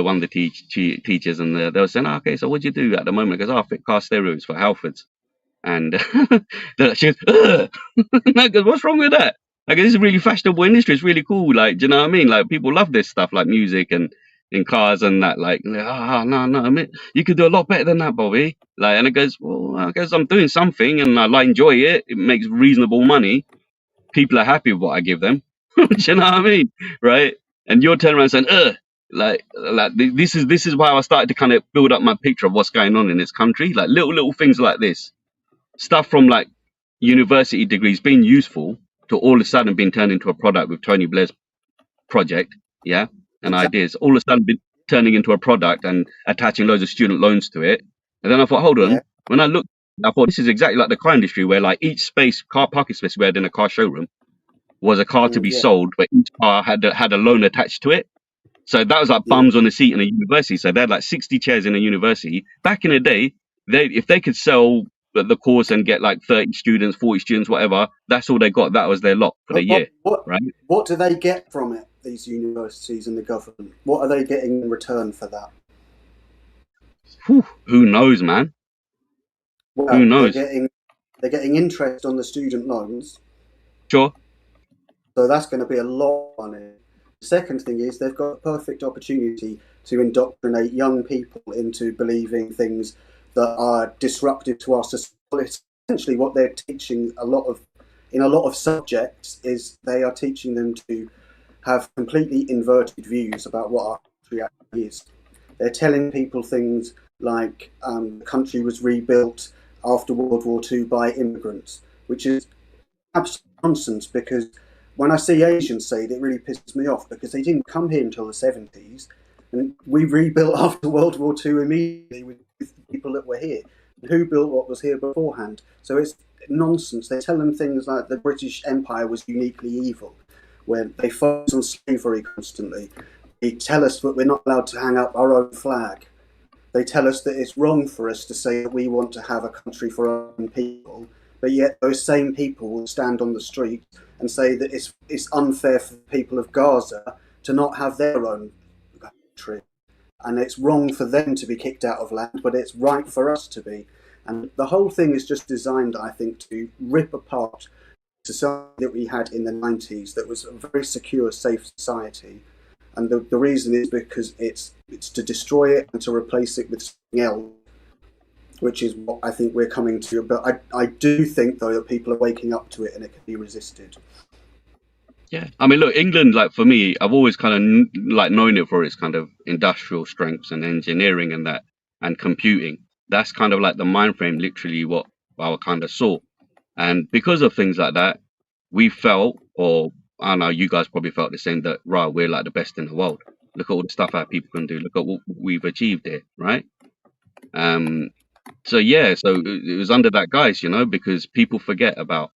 one of the teachers, and they were saying, okay, so what do you do at the moment? Because I fit car stereos for Halfords. And she goes, ugh. And I go, what's wrong with that? I go, this is a really fashionable industry. It's really cool. Like, do you know what I mean? Like, people love this stuff, like music and in cars and that. Like, no, I mean, you could do a lot better than that, Bobby. Like, and it goes, well, I guess I'm doing something and I enjoy it. It makes reasonable money. People are happy with what I give them. Do you know what I mean? Right? And you're turning around saying, like this is why I started to kind of build up my picture of what's going on in this country. Like little things like this, stuff from like university degrees being useful to all of a sudden being turned into a product with Tony Blair's project, yeah, and ideas. All of a sudden turning into a product and attaching loads of student loans to it. And then I thought, hold on. Yeah. When I looked, I thought this is exactly like the car industry, where like each car parking space we had in a car showroom was a car to be sold, but each car had a loan attached to it. So that was like bums on a seat in a university. So they had like 60 chairs in a university. Back in the day, if they could sell the course and get like 30 students, 40 students, whatever, that's all they got. That was their lot for the year. Right? What do they get from it, these universities and the government? What are they getting in return for that? Who knows, man? Well, who knows? They're getting interest on the student loans. Sure. So that's going to be a lot of money. The second thing is they've got a perfect opportunity to indoctrinate young people into believing things that are disruptive to our society. Essentially, what they're teaching in a lot of subjects is they are teaching them to have completely inverted views about what our country actually is. They're telling people things like the country was rebuilt after World War II by immigrants, which is absolute nonsense, because when I see Asians say it, it really pisses me off, because they didn't come here until the 70s, and we rebuilt after World War II immediately with people that were here. And who built what was here beforehand? So it's nonsense. They tell them things like the British Empire was uniquely evil, where they focus on slavery constantly. They tell us that we're not allowed to hang up our own flag. They tell us that it's wrong for us to say that we want to have a country for our own people, but yet those same people will stand on the street and say that it's unfair for the people of Gaza to not have their own country, and it's wrong for them to be kicked out of land, but it's right for us to be. And the whole thing is just designed, I think, to rip apart society that we had in the 90s that was a very secure, safe society. And the reason is because it's to destroy it and to replace it with something else, which is what I think we're coming to. But I do think, though, that people are waking up to it and it can be resisted. Yeah, I mean, look, England, like for me, I've always kind of like known it for its kind of industrial strengths and engineering and that, and computing. That's kind of like the mind frame, literally what I kind of saw. And because of things like that, we felt, or I don't know, you guys probably felt the same, that, right, we're like the best in the world. Look at all the stuff our people can do. Look at what we've achieved here, right? So yeah, so it was under that guise, you know, because people forget about,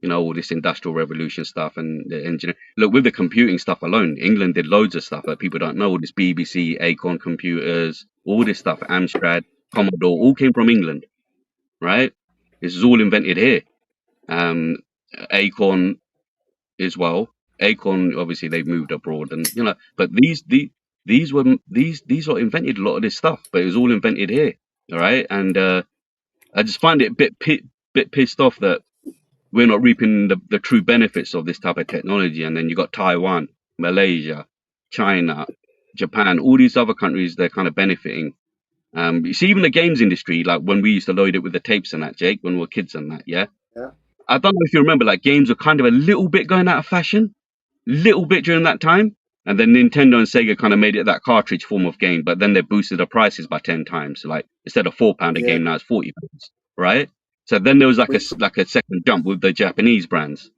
you know, all this industrial revolution stuff and the engineering. Look, with the computing stuff alone, England did loads of stuff that people don't know. All this BBC, Acorn computers, all this stuff, Amstrad, Commodore, all came from England, right? This is all invented here. Acorn as well. Acorn, obviously, they've moved abroad, and you know, but these were invented, a lot of this stuff, but it was all invented here, all right? And I just find it a bit pissed off that we're not reaping the true benefits of this type of technology. And then you got Taiwan, Malaysia, China, Japan, all these other countries, they're kind of benefiting. You see, even the games industry, like when we used to load it with the tapes and that, Jake, when we were kids and that, yeah? I don't know if you remember, like games were kind of a little bit going out of fashion, little bit during that time. And then Nintendo and Sega kind of made it that cartridge form of game, but then they boosted the prices by 10 times. So like instead of £4 a game, now it's £40, right? So then there was like a second jump with the Japanese brands,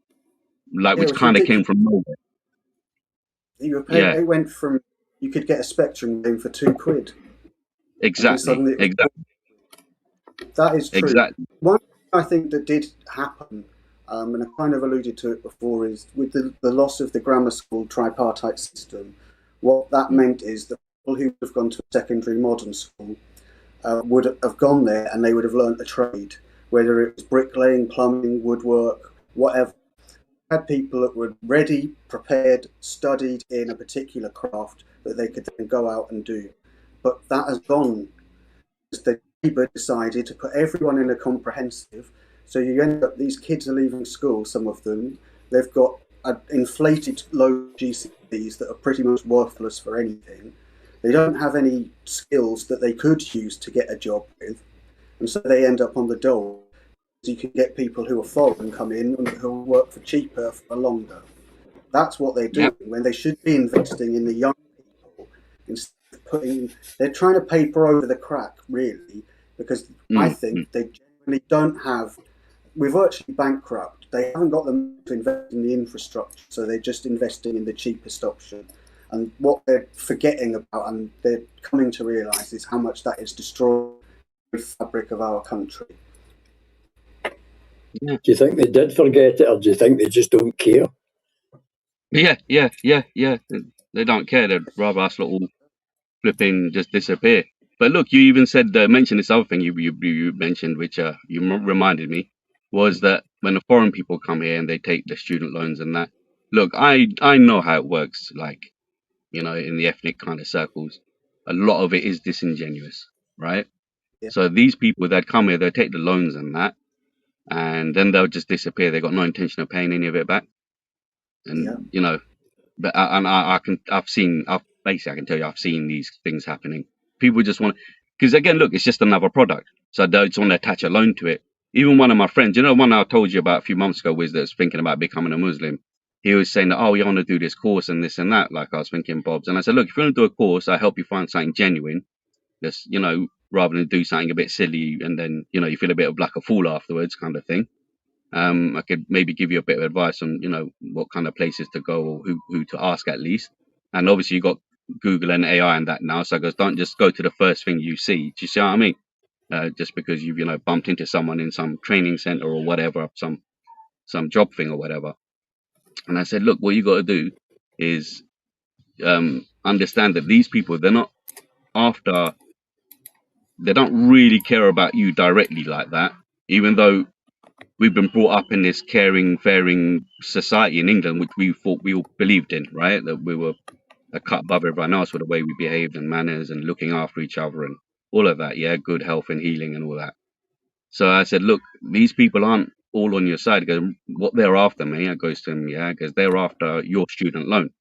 like which kind of came from nowhere. It went from, you could get a Spectrum game for £2. Exactly. That is true. Exactly. One thing I think that did happen, and I kind of alluded to it before, is with the loss of the grammar school tripartite system, what that meant is that people who would have gone to a secondary modern school would have gone there and they would have learnt a trade, whether it was bricklaying, plumbing, woodwork, whatever. Had people that were ready, prepared, studied in a particular craft that they could then go out and do. But that has gone because the Labour decided to put everyone in a comprehensive. So you end up, these kids are leaving school, some of them, they've got inflated low GCSEs that are pretty much worthless for anything. They don't have any skills that they could use to get a job with. And so they end up on the dole. So you can get people who are foreign come in and who will work for cheaper for longer. That's what they're doing when they should be investing in the young people. Instead of they're trying to paper over the crack, really, because I think they generally don't have, we're virtually bankrupt. They haven't got them to invest in the infrastructure, so they're just investing in the cheapest option. And what they're forgetting about, and they're coming to realise, is how much that is destroying the fabric of our country. Do you think they did forget it, or do you think they just don't care? Yeah. They don't care. They'd rather us all flipping just disappear. But look, you even said, mentioned this other thing you mentioned, which you reminded me, was that when the foreign people come here and they take the student loans and that, look, I know how it works, like, you know, in the ethnic kind of circles, a lot of it is disingenuous, right? Yeah. So these people that come here, they'll take the loans and that, and then they'll just disappear. They've got no intention of paying any of it back. And, you know, but I can tell you, I've seen these things happening. People just want to, because again, look, it's just another product. So they just want to attach a loan to it. Even one of my friends, you know, one I told you about a few months ago, was that's thinking about becoming a Muslim. He was saying that, oh, you want to do this course and this and that. Like I was thinking, Bob's. And I said, look, if you want to do a course, I'll help you find something genuine. Just, you know, rather than do something a bit silly and then, you know, you feel a bit of like a fool afterwards kind of thing. I could maybe give you a bit of advice on, you know, what kind of places to go or who to ask at least. And obviously you got Google and AI and that now. So I goes, don't just go to the first thing you see. Do you see what I mean? Just because you've, you know, bumped into someone in some training center or whatever, some job thing or whatever. And I said, look, what you got to do is understand that these people, they don't really care about you directly like that, even though we've been brought up in this caring, faring society in England, which we thought we all believed in, right? That we were a cut above everyone else with the way we behaved and manners and looking after each other and all of that. Yeah, good health and healing and all that. So I said, look, these people aren't all on your side. Because what they're after, me, I goes to him, yeah, because they're after your student loan.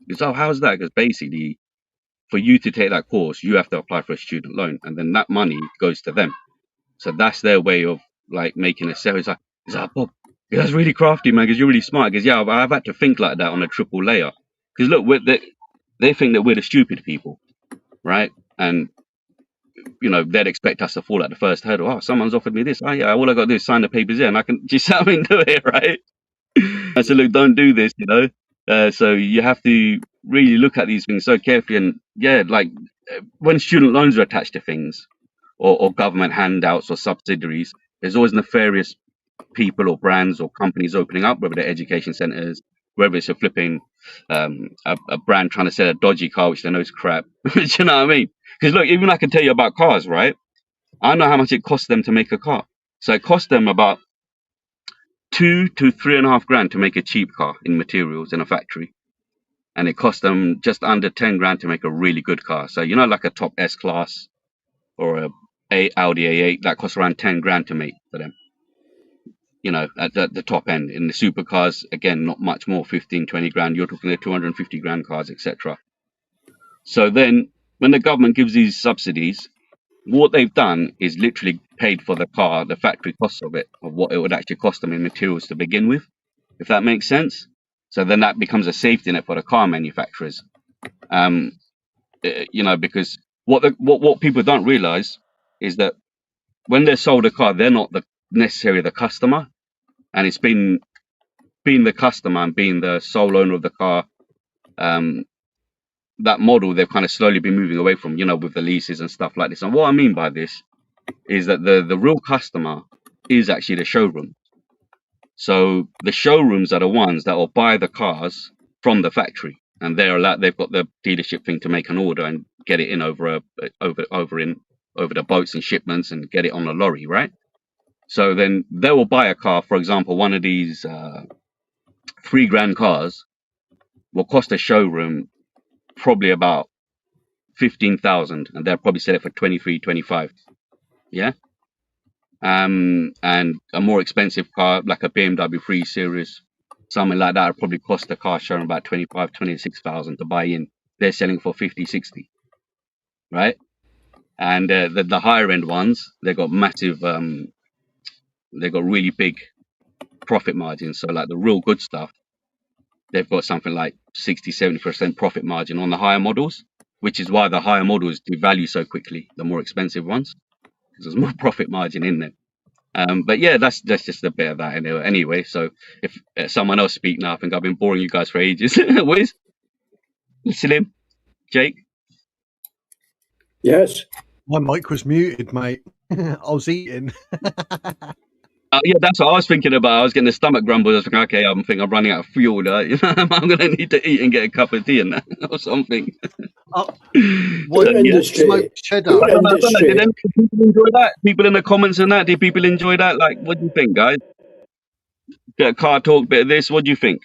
He goes, oh, how's that? Because basically, for you to take that course, you have to apply for a student loan, and then that money goes to them. So that's their way of like making a sale. He's like, Bob, that's really crafty, man, because you're really smart. Because yeah, I've had to think like that on a triple layer. Because look, they think that we're the stupid people, right? And you know, they'd expect us to fall at the first hurdle. Oh, someone's offered me this. Oh yeah, all I got to do is sign the papers here, and I can just have me do it, right? I said, look, don't do this, you know. So you have to really look at these things so carefully. And yeah, like when student loans are attached to things, or government handouts or subsidiaries, there's always nefarious people or brands or companies opening up, whether they're education centres, whether it's a flipping a brand trying to sell a dodgy car which they know is crap. Do you know what I mean? Because look, even I can tell you about cars, right? I know how much it costs them to make a car. So it costs them about 2 to 3.5 grand to make a cheap car in materials in a factory, and it costs them just under 10 grand to make a really good car. So you know, like a top S class or a Audi A8, that costs around 10 grand to make for them. You know, at the top end. In the supercars, again, not much more, 15, 20 grand. You're talking the 250 grand cars, etc. So then, when the government gives these subsidies, what they've done is literally paid for the car, the factory costs of it, of what it would actually cost them in materials to begin with, if that makes sense. So then that becomes a safety net for the car manufacturers. You know, because what people don't realize is that when they're sold a car, they're not necessarily the customer, and it's being the customer and being the sole owner of the car. That model they've kind of slowly been moving away from, you know, with the leases and stuff like this. And what I mean by this is that the real customer is actually the showroom. So the showrooms are the ones that will buy the cars from the factory, and they've got the dealership thing to make an order and get it in over the boats and shipments and get it on a lorry, right? So then they will buy a car, for example, one of these 3 grand cars will cost a showroom probably about 15,000, and they'll probably sell it for 23, 25. Yeah. And a more expensive car like a BMW 3 Series, something like that, will probably cost the car showroom about 25, 26,000 to buy in. They're selling for 50, 60, right? And the higher end ones, they've got massive, they've got really big profit margins. So like the real good stuff, they've got something like 60, 70% profit margin on the higher models, which is why the higher models devalue so quickly, the more expensive ones, because there's more profit margin in them. But yeah, that's just a bit of that anyway. So if someone else speak now, I think I've been boring you guys for ages. Wiz? Slim? Jake? Yes. My mic was muted, mate. I was eating. Yeah, that's what I was thinking about. I was getting the stomach grumble. I was thinking, okay, I'm running out of fuel. You know, I'm going to need to eat and get a cup of tea and that, or something. What industry? Smoked cheddar. Industry. Did people enjoy that? People in the comments and that, did people enjoy that? Like, what do you think, guys? Bit of car talk, bit of this. What do you think?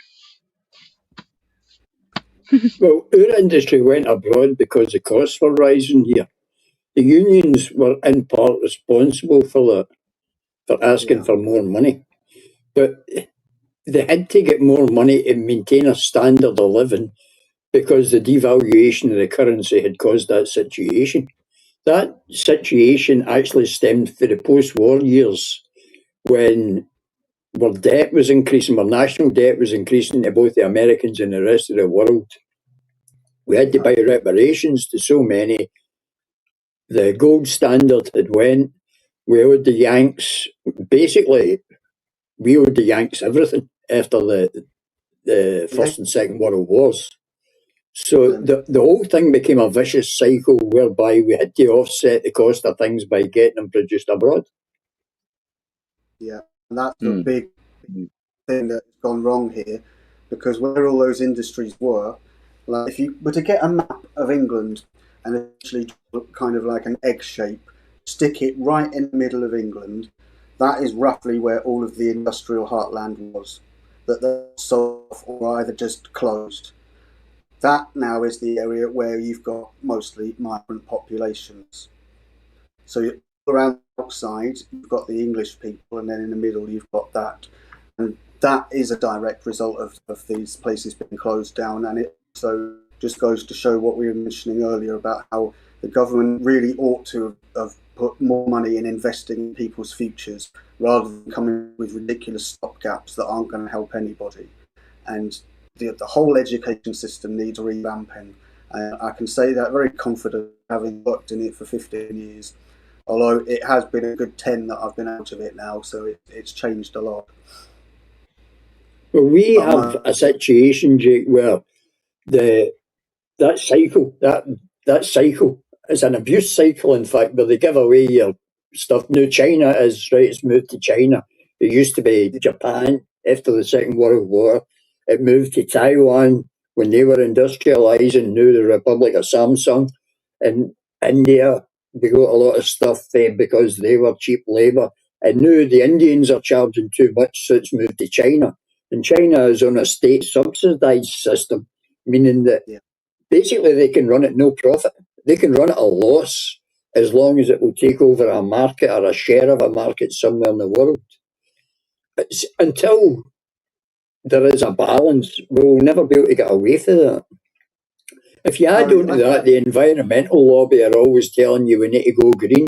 Well, our industry went abroad because the costs were rising here. The unions were in part responsible for that, for asking for more money. But they had to get more money to maintain a standard of living because the devaluation of the currency had caused that situation. That situation actually stemmed from the post-war years when our debt was increasing, our national debt was increasing to both the Americans and the rest of the world. We had to pay reparations to so many. The gold standard had went. We owed the Yanks, basically, we owed the Yanks everything after the First and Second World Wars. So the whole thing became a vicious cycle whereby we had to offset the cost of things by getting them produced abroad. Yeah, and that's the big thing that's gone wrong here, because where all those industries were, like if you were to get a map of England and actually kind of like an egg shape, stick it right in the middle of England, That is roughly where all of the industrial heartland was, that they're sold off or either just closed. That now is the area where you've got mostly migrant populations. So around the outside, you've got the English people, and then in the middle, you've got that. And that is a direct result of these places being closed down. And it also just goes to show what we were mentioning earlier about how the government really ought to have put more money in investing in people's futures rather than coming with ridiculous stopgaps that aren't going to help anybody. And the whole education system needs revamping. I can say that very confident, having worked in it for 15 years, although it has been a good 10 that I've been out of it now, so it's changed a lot. Well, we have a situation, Jake, where that cycle is an abuse cycle, in fact, where they give away your stuff. Now, China is right, it's moved to China. It used to be Japan after the Second World War. It moved to Taiwan when they were industrialising, now the Republic of Samsung. In India, we got a lot of stuff because they were cheap labour. And now the Indians are charging too much, so it's moved to China. And China is on a state subsidised system, meaning that basically they can run at no profit. They can run at a loss as long as it will take over a market or a share of a market somewhere in the world. Until there is a balance, we'll never be able to get away from that. If you add on to that, the environmental lobby are always telling you we need to go green.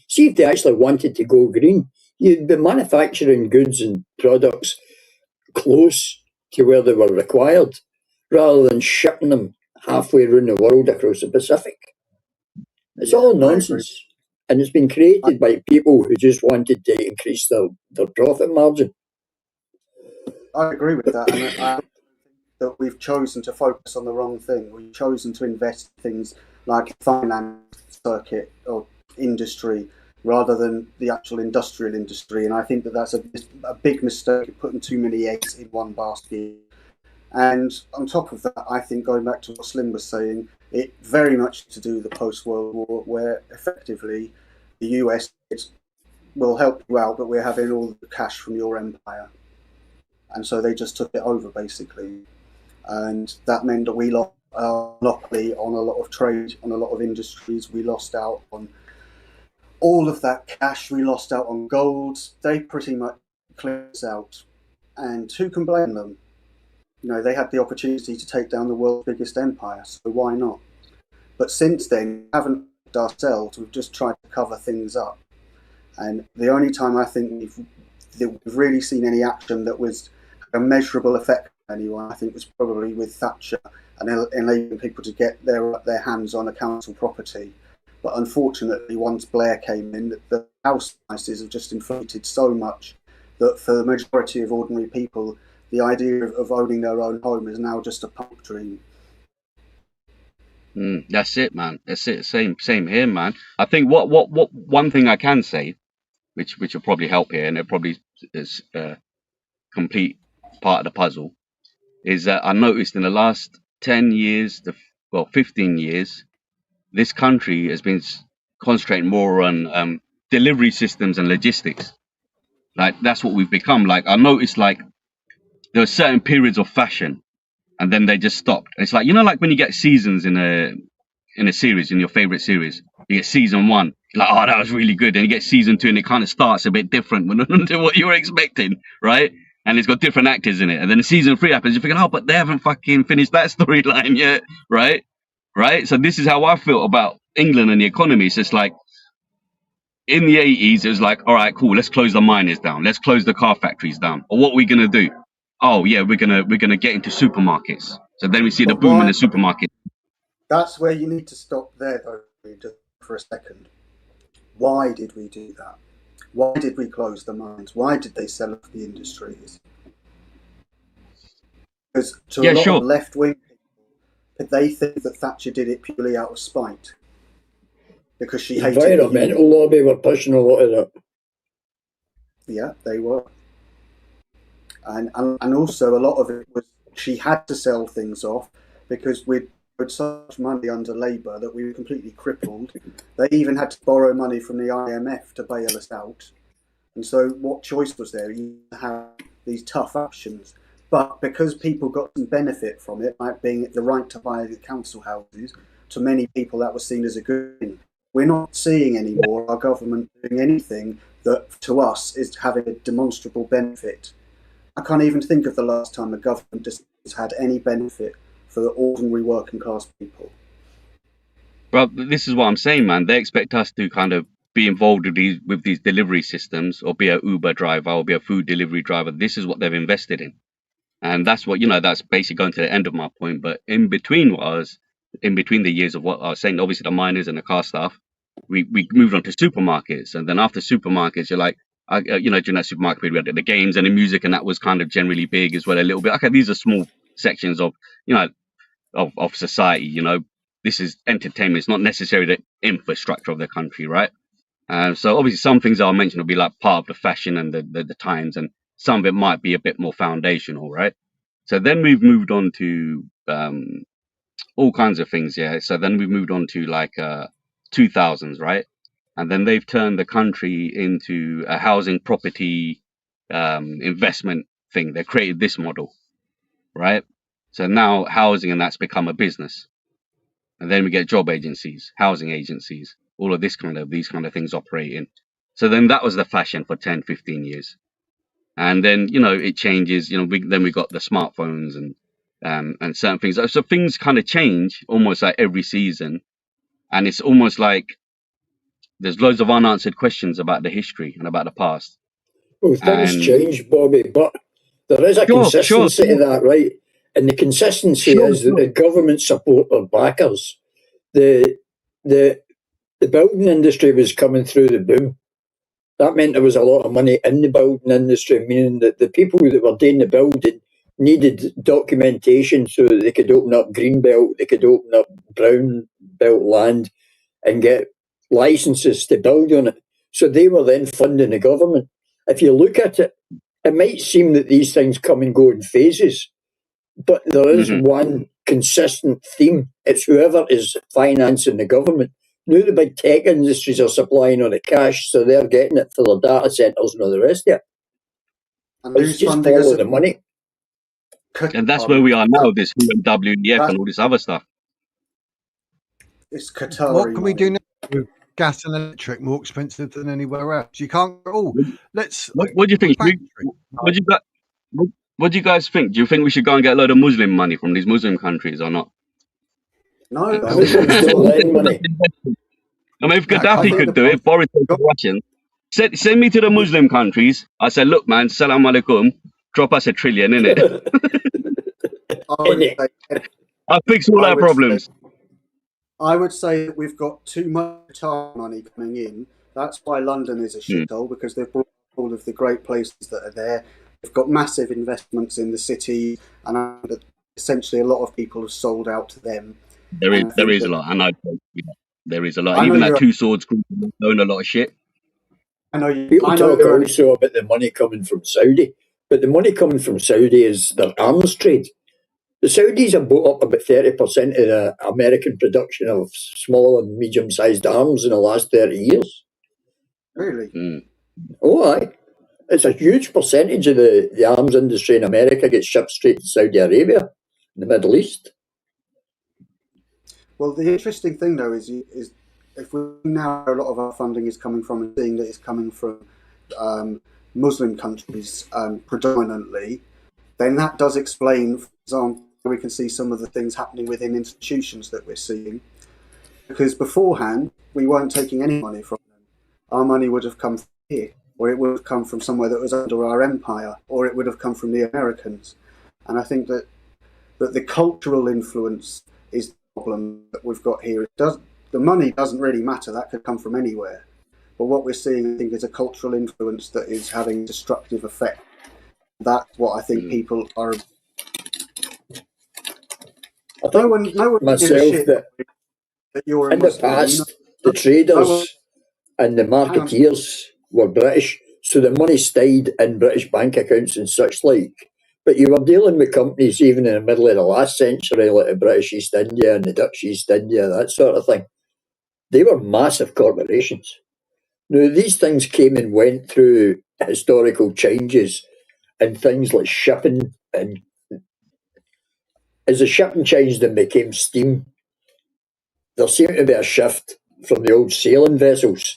See, if they actually wanted to go green, you'd be manufacturing goods and products close to where they were required, rather than shipping them halfway around the world across the Pacific. It's all nonsense. And it's been created by people who just wanted to increase their profit margin. I agree with that, and I think that we've chosen to focus on the wrong thing. We've chosen to invest in things like finance circuit or industry rather than the actual industrial industry, and I think that that's a big mistake, putting too many eggs in one basket. And on top of that, I think, going back to what Slim was saying, it very much to do with the post-World War, where effectively the US will help you out, but we're having all the cash from your empire. And so they just took it over, basically. And that meant that we lost our monopoly on a lot of trade, on a lot of industries. We lost out on all of that cash. We lost out on gold. They pretty much cleared us out. And who can blame them? You know, they had the opportunity to take down the world's biggest empire, so why not? But since then, we haven't ourselves. We've just tried to cover things up. And the only time I think we've really seen any action that was a measurable effect on anyone, I think, was probably with Thatcher and enabling people to get their hands on a council property. But unfortunately, once Blair came in, the house prices have just inflated so much that for the majority of ordinary people, the idea of owning their own home is now just a pipe dream. That's it, man. That's it. Same here, man. I think what one thing I can say, which will probably help here, and it probably is a complete part of the puzzle, is that I noticed in the last 10 years, 15 years, this country has been concentrating more on delivery systems and logistics. Like, that's what we've become. Like, I noticed, like, there were certain periods of fashion, and then they just stopped. And it's like, you know, like when you get seasons in a series, in your favorite series, you get season 1, you're like, oh, that was really good. And you get season 2, and it kind of starts a bit different to what you were expecting, right? And it's got different actors in it. And then season 3 happens, you're thinking, oh, but they haven't fucking finished that storyline yet, right? Right? So this is how I feel about England and the economy. It's just like, in the 80s, it was like, all right, cool, let's close the miners down. Let's close the car factories down. Or what are we going to do? Oh, yeah, we're gonna get into supermarkets. So then we see the boom in the supermarket. That's where you need to stop there, though, just for a second. Why did we do that? Why did we close the mines? Why did they sell off the industries? Because to a lot of left-wing people, they think that Thatcher did it purely out of spite. Because she hated the environmental lobby were pushing a lot of that. Yeah, they were. And also a lot of it was she had to sell things off because we'd put so much money under Labour that we were completely crippled. They even had to borrow money from the IMF to bail us out. And so what choice was there? You have these tough options. But because people got some benefit from it, like being the right to buy the council houses, to many people that was seen as a good thing. We're not seeing anymore our government doing anything that to us is having a demonstrable benefit. I can't even think of the last time a government has had any benefit for the ordinary working class people. Bro, this is what I'm saying, man. They expect us to kind of be involved with these delivery systems, or be a Uber driver, or be a food delivery driver. This is what they've invested in. And that's what, that's basically going to the end of my point. But in between the years of what I was saying, obviously the miners and the car stuff, we moved on to supermarkets. And then after supermarkets, you're like, during that supermarket period, we had the games and the music, and that was kind of generally big as well, a little bit. Okay, these are small sections of, of society, This is entertainment. It's not necessarily the infrastructure of the country, right? So obviously some things I'll mention will be like part of the fashion and the times, and some of it might be a bit more foundational, right? So then we've moved on to all kinds of things, yeah. So then we've moved on to like 2000s, right? And then they've turned the country into a housing property investment thing. They created this model, right? So now housing and that's become a business. And then we get job agencies, housing agencies, all of these kind of things operating. So then that was the fashion for 10, 15 years. And then, it changes, then we got the smartphones and certain things. So things kind of change almost like every season. And it's almost like there's loads of unanswered questions about the history and about the past. Well, things change, Bobby, but there is a consistency to that, right? And the consistency is that the government support their backers. The building industry was coming through the boom. That meant there was a lot of money in the building industry, meaning that the people that were doing the building needed documentation so that they could open up greenbelt, they could open up brown belt land and get licenses to build on it. So they were then funding the government. If you look at it, it might seem that these things come and go in phases, but there is one consistent theme. It's whoever is financing the government. Now the big tech industries are supplying all the cash, so they're getting it for their data centres and all the rest of it. And it's just follow the money. And that's where we are now, this WEF and all this other stuff. It's Qatar. What can we do now with gas and electric more expensive than anywhere else? You can't. Let's. What do you think? What do you guys think? Do you think we should go and get a load of Muslim money from these Muslim countries or not? No, Muslims don't lend money. I mean, if Gaddafi could do it, Boris the Russian, send me to the Muslim countries. I said, look, man, salam alaikum, drop us $1 trillion, innit? I'll fix all our problems. I would say that we've got too much Qatar money coming in. That's why London is a shithole, because they've brought all of the great places that are there. They've got massive investments in the city, and essentially a lot of people have sold out to them. There is a lot. I know there is a lot. Even that Two Swords group own a lot of shit. People talk also about the money coming from Saudi, but the money coming from Saudi is their arms trade. The Saudis have bought up about 30% of the American production of small and medium-sized arms in the last 30 years. Really? Oh, aye. It's a huge percentage of the arms industry in America gets shipped straight to Saudi Arabia, in the Middle East. Well, the interesting thing, though, is if we now a lot of our funding is coming from, and seeing that it's coming from Muslim countries predominantly, then that does explain, for example, we can see some of the things happening within institutions that we're seeing. Because beforehand, we weren't taking any money from them. Our money would have come from here, or it would have come from somewhere that was under our empire, or it would have come from the Americans. And I think that the cultural influence is the problem that we've got here. The money doesn't really matter. That could come from anywhere. But what we're seeing, I think, is a cultural influence that is having a destructive effect. That's what I think people are. No one myself that you're in the past, the traders and the marketeers were British, so the money stayed in British bank accounts and such like. But you were dealing with companies even in the middle of the last century, like the British East India and the Dutch East India, that sort of thing. They were massive corporations. Now, these things came and went through historical changes and things like shipping. And as the shipping changed and became steam, there seemed to be a shift from the old sailing vessels.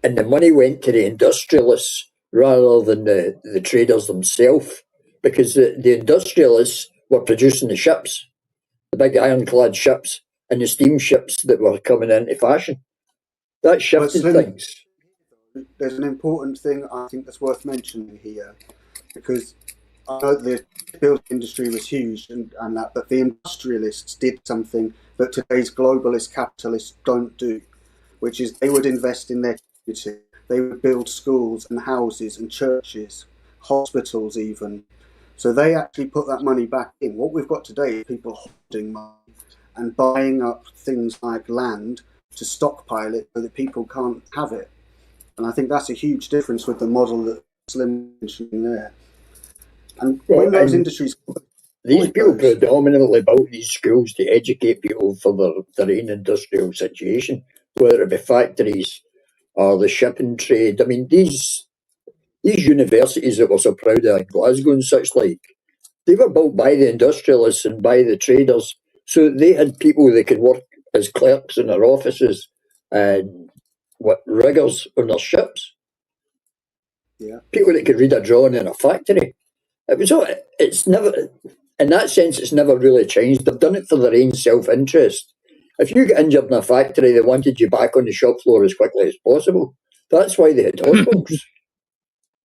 And the money went to the industrialists rather than the traders themselves, because the industrialists were producing the ships, the big ironclad ships and the steamships that were coming into fashion. That shifted things. There's an important thing I think that's worth mentioning here, because I know the building industry was huge and that, but the industrialists did something that today's globalist capitalists don't do, which is they would invest in their community. They would build schools and houses and churches, hospitals even. So they actually put that money back in. What we've got today is people hoarding money and buying up things like land to stockpile it so that people can't have it. And I think that's a huge difference with the model that Slim mentioned there. And when those industries... These people predominantly built these schools to educate people for their own industrial situation, whether it be factories or the shipping trade. I mean, these universities that we're so proud of in Glasgow and such like, they were built by the industrialists and by the traders. So they had people that could work as clerks in their offices and riggers on their ships. Yeah. People that could read a drawing in a factory. It's never, in that sense, it's never really changed. They've done it for their own self-interest. If you get injured in a factory, they wanted you back on the shop floor as quickly as possible. That's why they had hospitals.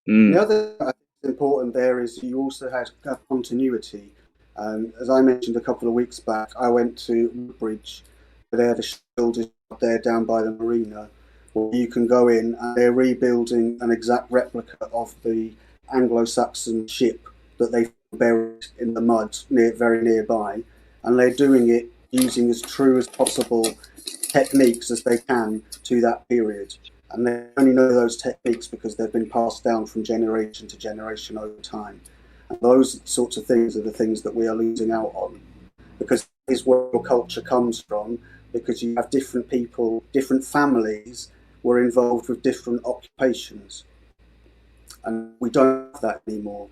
The other important there is you also had continuity. As I mentioned a couple of weeks back, I went to Woodbridge, where they had a shipbuilding up there down by the marina, where you can go in and they're rebuilding an exact replica of the Anglo-Saxon ship that they buried in the mud very nearby, and they're doing it using as true as possible techniques as they can to that period. And they only know those techniques because they've been passed down from generation to generation over time. And those sorts of things are the things that we are losing out on, because that is where your culture comes from, because you have different people, different families were involved with different occupations. And we don't have that anymore,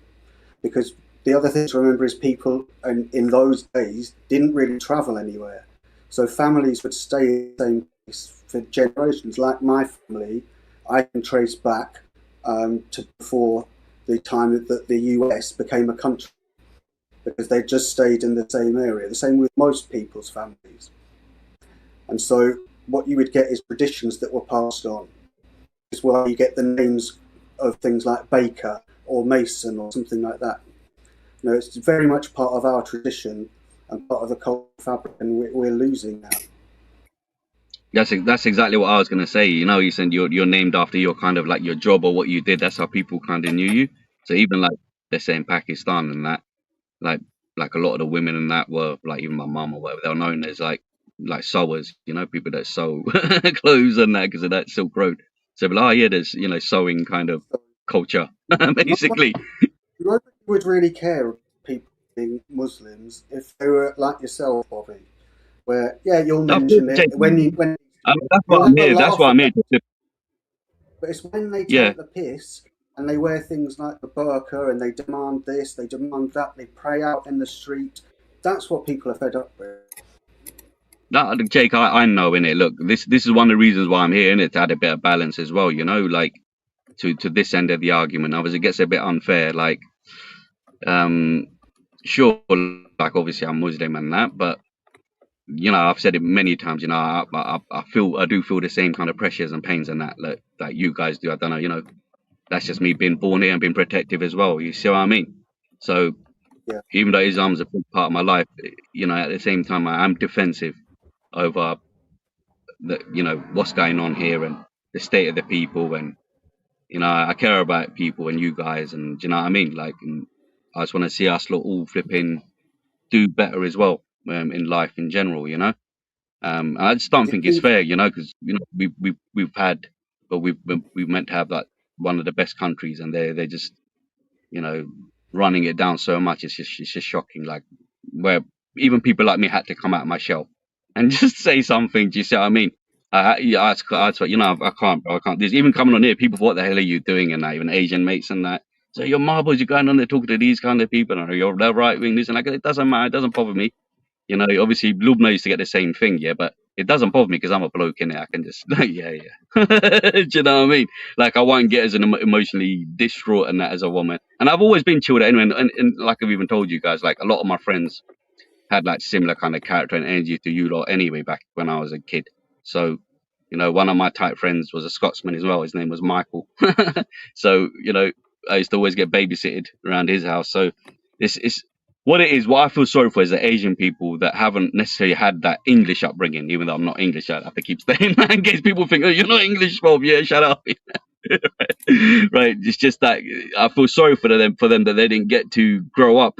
because the other thing to remember is people in those days didn't really travel anywhere. So families would stay in the same place for generations. Like my family, I can trace back to before the time that the US became a country, because they just stayed in the same area. The same with most people's families. And so what you would get is traditions that were passed on. Is why you get the names of things like Baker or Mason or something like that. You know, it's very much part of our tradition and part of the cultural fabric, and we're losing that. That's exactly what I was gonna say. You know, you said you're named after your kind of like your job or what you did. That's how people kind of knew you. So even like let's say in Pakistan and that, like a lot of the women in that were like even my mum or whatever, they were known as like sewers. You know, people that sew clothes and that because of that Silk Road. So like, oh yeah, there's sewing kind of culture basically. Nobody would really care if people being Muslims if they were like yourself, Bobby. Where you'll mention it when that's what I'm here. That's what I'm here. But it's when they take the piss and they wear things like the burqa and they demand this, they demand that, they pray out in the street. That's what people are fed up with. No, Jake, I know, innit? Look, this is one of the reasons why I'm here, innit? To add a bit of balance as well, like to this end of the argument. Obviously, it gets a bit unfair. Like, sure, like obviously I'm Muslim and that, but I've said it many times. I do feel the same kind of pressures and pains and that like you guys do. I don't know. That's just me being born here and being protective as well. You see what I mean? So even though Islam's a big part of my life, at the same time I'm defensive over what's going on here and the state of the people, and I care about people and you guys, and do you know what I mean? Like, and I just want to see us all flipping do better as well in life in general, I just don't think it's fair, because we've had, but we've meant to have like one of the best countries, and they're just running it down so much. It's just shocking. Like, where even people like me had to come out of my shell and just say something. Do you see what I mean? You know, I can't, bro. I can't. There's even coming on here, people, what the hell are you doing? And that, even Asian mates and that. So your marbles, you're going on there talking to these kind of people, and you're the right wing, this and that. It doesn't matter. It doesn't bother me. You know, obviously, Lubna used to get the same thing, yeah, but it doesn't bother me because I'm a bloke in it. I can just, yeah. Do you know what I mean? Like, I won't get as an emotionally distraught and that as a woman. And I've always been chilled anyway. And like I've even told you guys, like, a lot of my friends had like similar kind of character and energy to you lot anyway back when I was a kid. So, you know, one of my tight friends was a Scotsman as well. His name was Michael. So, you know, I used to always get babysitted around his house. So it's what it is. What I feel sorry for is the Asian people that haven't necessarily had that English upbringing, even though I'm not English. I have to keep saying that in case people think, oh, you're not English, Bob. Yeah, shut up. Right. It's just that I feel sorry for them that they didn't get to grow up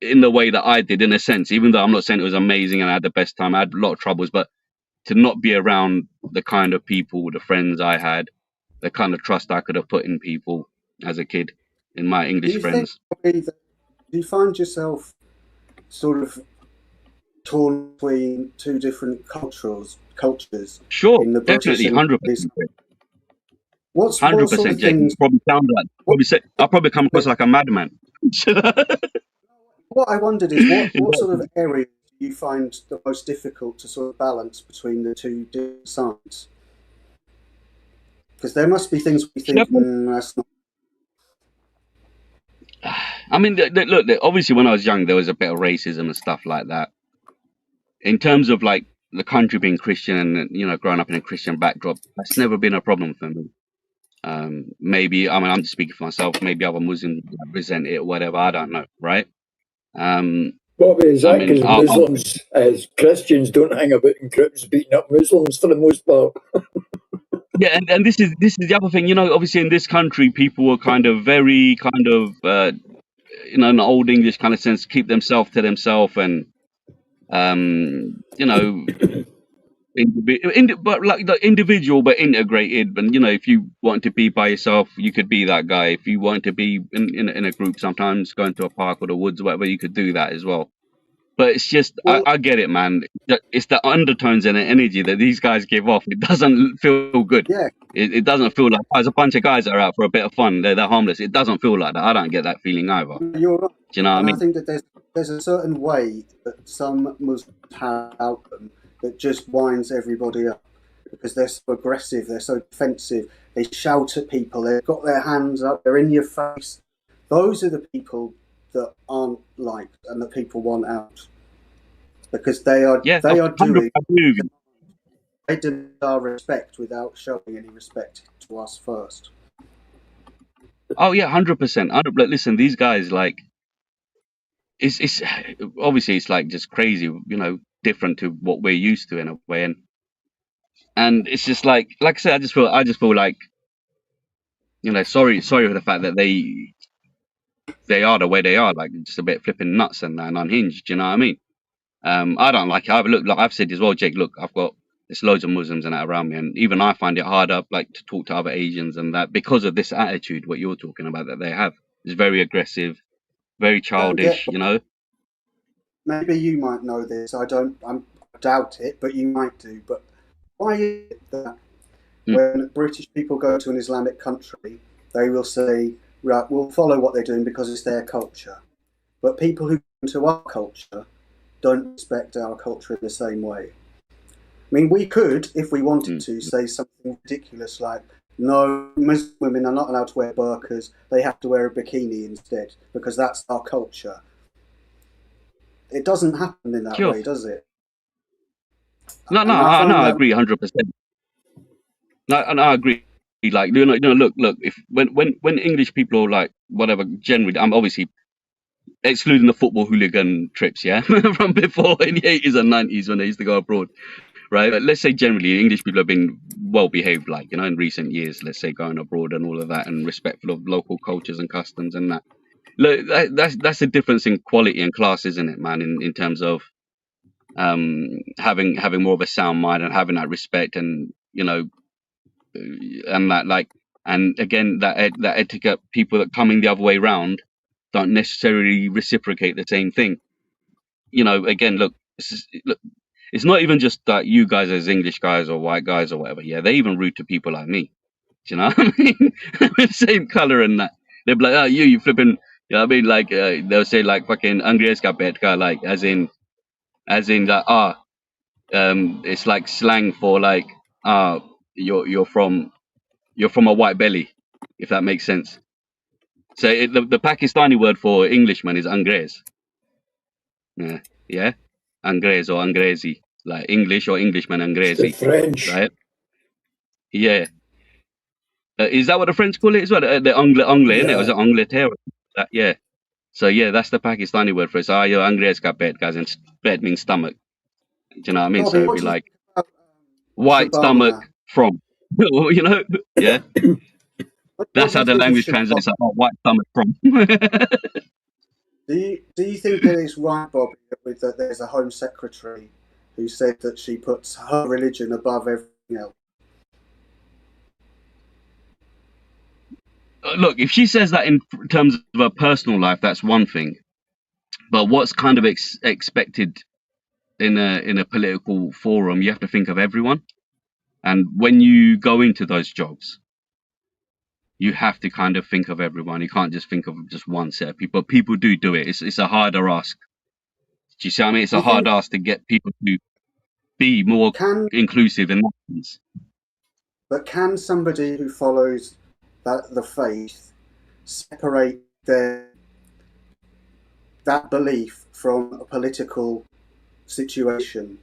in the way that I did, in a sense, even though I'm not saying it was amazing and I had the best time. I had a lot of troubles, but to not be around the kind of people, the friends I had, the kind of trust I could have put in people as a kid, in my English friends. Do you find yourself sort of torn between two different cultures? Sure, in the definitely, 100%. What 100%, sort of Jake. things? Probably sound like, I'll probably come across like a madman. What I wondered is what sort of areas do you find the most difficult to sort of balance between the two different sides? Because there must be things we think, that's not. I mean, look, obviously when I was young, there was a bit of racism and stuff like that. In terms of like the country being Christian and, you know, growing up in a Christian backdrop, that's never been a problem for me. Maybe, I mean, I'm just speaking for myself, maybe other Muslims resent it or whatever, I don't know, right? Bobby, is that because Muslims, as Christians, don't hang about in groups beating up Muslims for the most part? Yeah, and this is the other thing, you know, obviously in this country, people were kind of very you know, in the old English kind of sense, keep themselves to themselves and, you know, but like the individual, but integrated. And, you know, if you want to be by yourself, you could be that guy. If you want to be in a group, sometimes going to a park or the woods or whatever, you could do that as well. But it's just, I get it, man. It's the undertones and the energy that these guys give off. It doesn't feel good. Yeah. It doesn't feel like there's a bunch of guys that are out for a bit of fun. They're harmless. It doesn't feel like that. I don't get that feeling either. You're right. Do you know what I mean? I think that there's a certain way that some Muslims have about them that just winds everybody up because they're so aggressive, they're so defensive, they shout at people, they've got their hands up, they're in your face. Those are the people that aren't liked and that people want out because they are doing they demand our respect without showing any respect to us first. Oh yeah, 100%. Listen, these guys, like, it's obviously it's like just crazy, you know, different to what we're used to in a way, and it's just like I said, I just feel like, you know, sorry for the fact that they are the way they are, like just a bit flipping nuts and unhinged. You know what I mean? I don't like it. I've said as well, Jake. Look, there's loads of Muslims and that around me, and even I find it harder, like, to talk to other Asians and that because of this attitude, what you're talking about, that they have. It's very aggressive, very childish, you know. Maybe you might know this. I doubt it, but you might do. But why is it that when British people go to an Islamic country, they will say, right, we'll follow what they're doing because it's their culture. But people who come to our culture don't respect our culture in the same way. I mean, we could, if we wanted to, say something ridiculous like, no, Muslim women are not allowed to wear burqas, they have to wear a bikini instead, because that's our culture. It doesn't happen in that way, does it? No, I agree 100%. No, I agree. Like, you know, look, if when English people, like, whatever, generally, I'm obviously excluding the football hooligan trips, yeah, from before in the 80s and 90s when they used to go abroad, right? But let's say generally English people have been well behaved, like, you know, in recent years, let's say, going abroad and all of that, and respectful of local cultures and customs and that. Look, that's a difference in quality and class, isn't it, man? In terms of having more of a sound mind and having that respect, and, you know, and that, like, and again, that etiquette, people that coming the other way around don't necessarily reciprocate the same thing. You know, again, look, it's not even just that you guys as English guys or white guys or whatever. Yeah, they even rude to people like me. Do you know what I mean? Same color and that. They'll be like, oh, you flipping. You know what I mean? Like, they'll say like fucking Angries ka petka, like as in like it's like slang for like you're from a white belly, if that makes sense. So the Pakistani word for Englishman is Angres. Yeah, Angres or Angrezi, like English or Englishman It's the Angrezi, French. right? Yeah. Is that what the French call it as well? The anglais, innit? Or is it Yeah. Angleterre? Yeah. So yeah, that's the Pakistani word for it. So you're Angres ka pet, guys, and pet means stomach. Do you know what I mean? So Bobby, it'd what be do you like think about white stomach Shabana? from. You know? Yeah. What That's do how you the think of language Shabana? translates. Like, white stomach from. Do you think that it's right, Bobby, that there's a Home Secretary who said that she puts her religion above everything else? Look, if she says that in terms of her personal life, that's one thing. But what's kind of expected in a political forum, you have to think of everyone. And when you go into those jobs, you have to kind of think of everyone. You can't just think of just one set of people. People do it. It's a harder ask. Do you see what I mean? It's Do a you hard think ask to get people to be more can inclusive in that sense. but can somebody who follows the faith separate that belief from a political situation?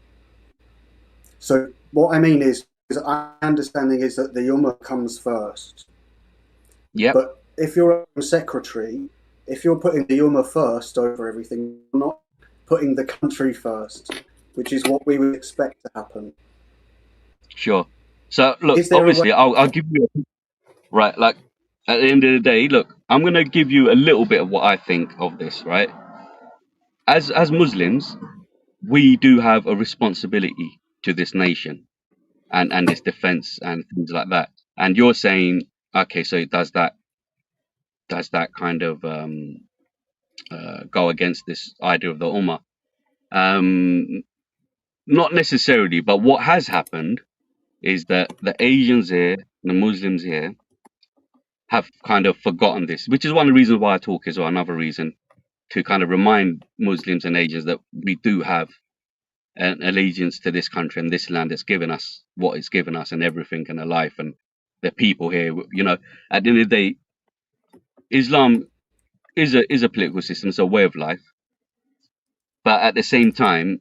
So what I mean is our understanding is that the Ummah comes first. Yep. But if you're a secretary, if you're putting the Ummah first over everything, you're not putting the country first, which is what we would expect to happen. Sure. So look, Is there a way? obviously, I'll give you right. Like at the end of the day, look, I'm gonna give you a little bit of what I think of this. Right. As Muslims, we do have a responsibility to this nation and its defense and things like that. And you're saying, okay, so does that kind of go against this idea of the Ummah? Not necessarily, but what has happened is that the Asians here, the Muslims here, have kind of forgotten this, which is one of the reasons why I talk as well. Another reason to kind of remind Muslims and Asians that we do have an allegiance to this country and this land that's given us what it's given us and everything and a life and the people here. You know, at the end of the day, Islam is a political system, it's a way of life. But at the same time,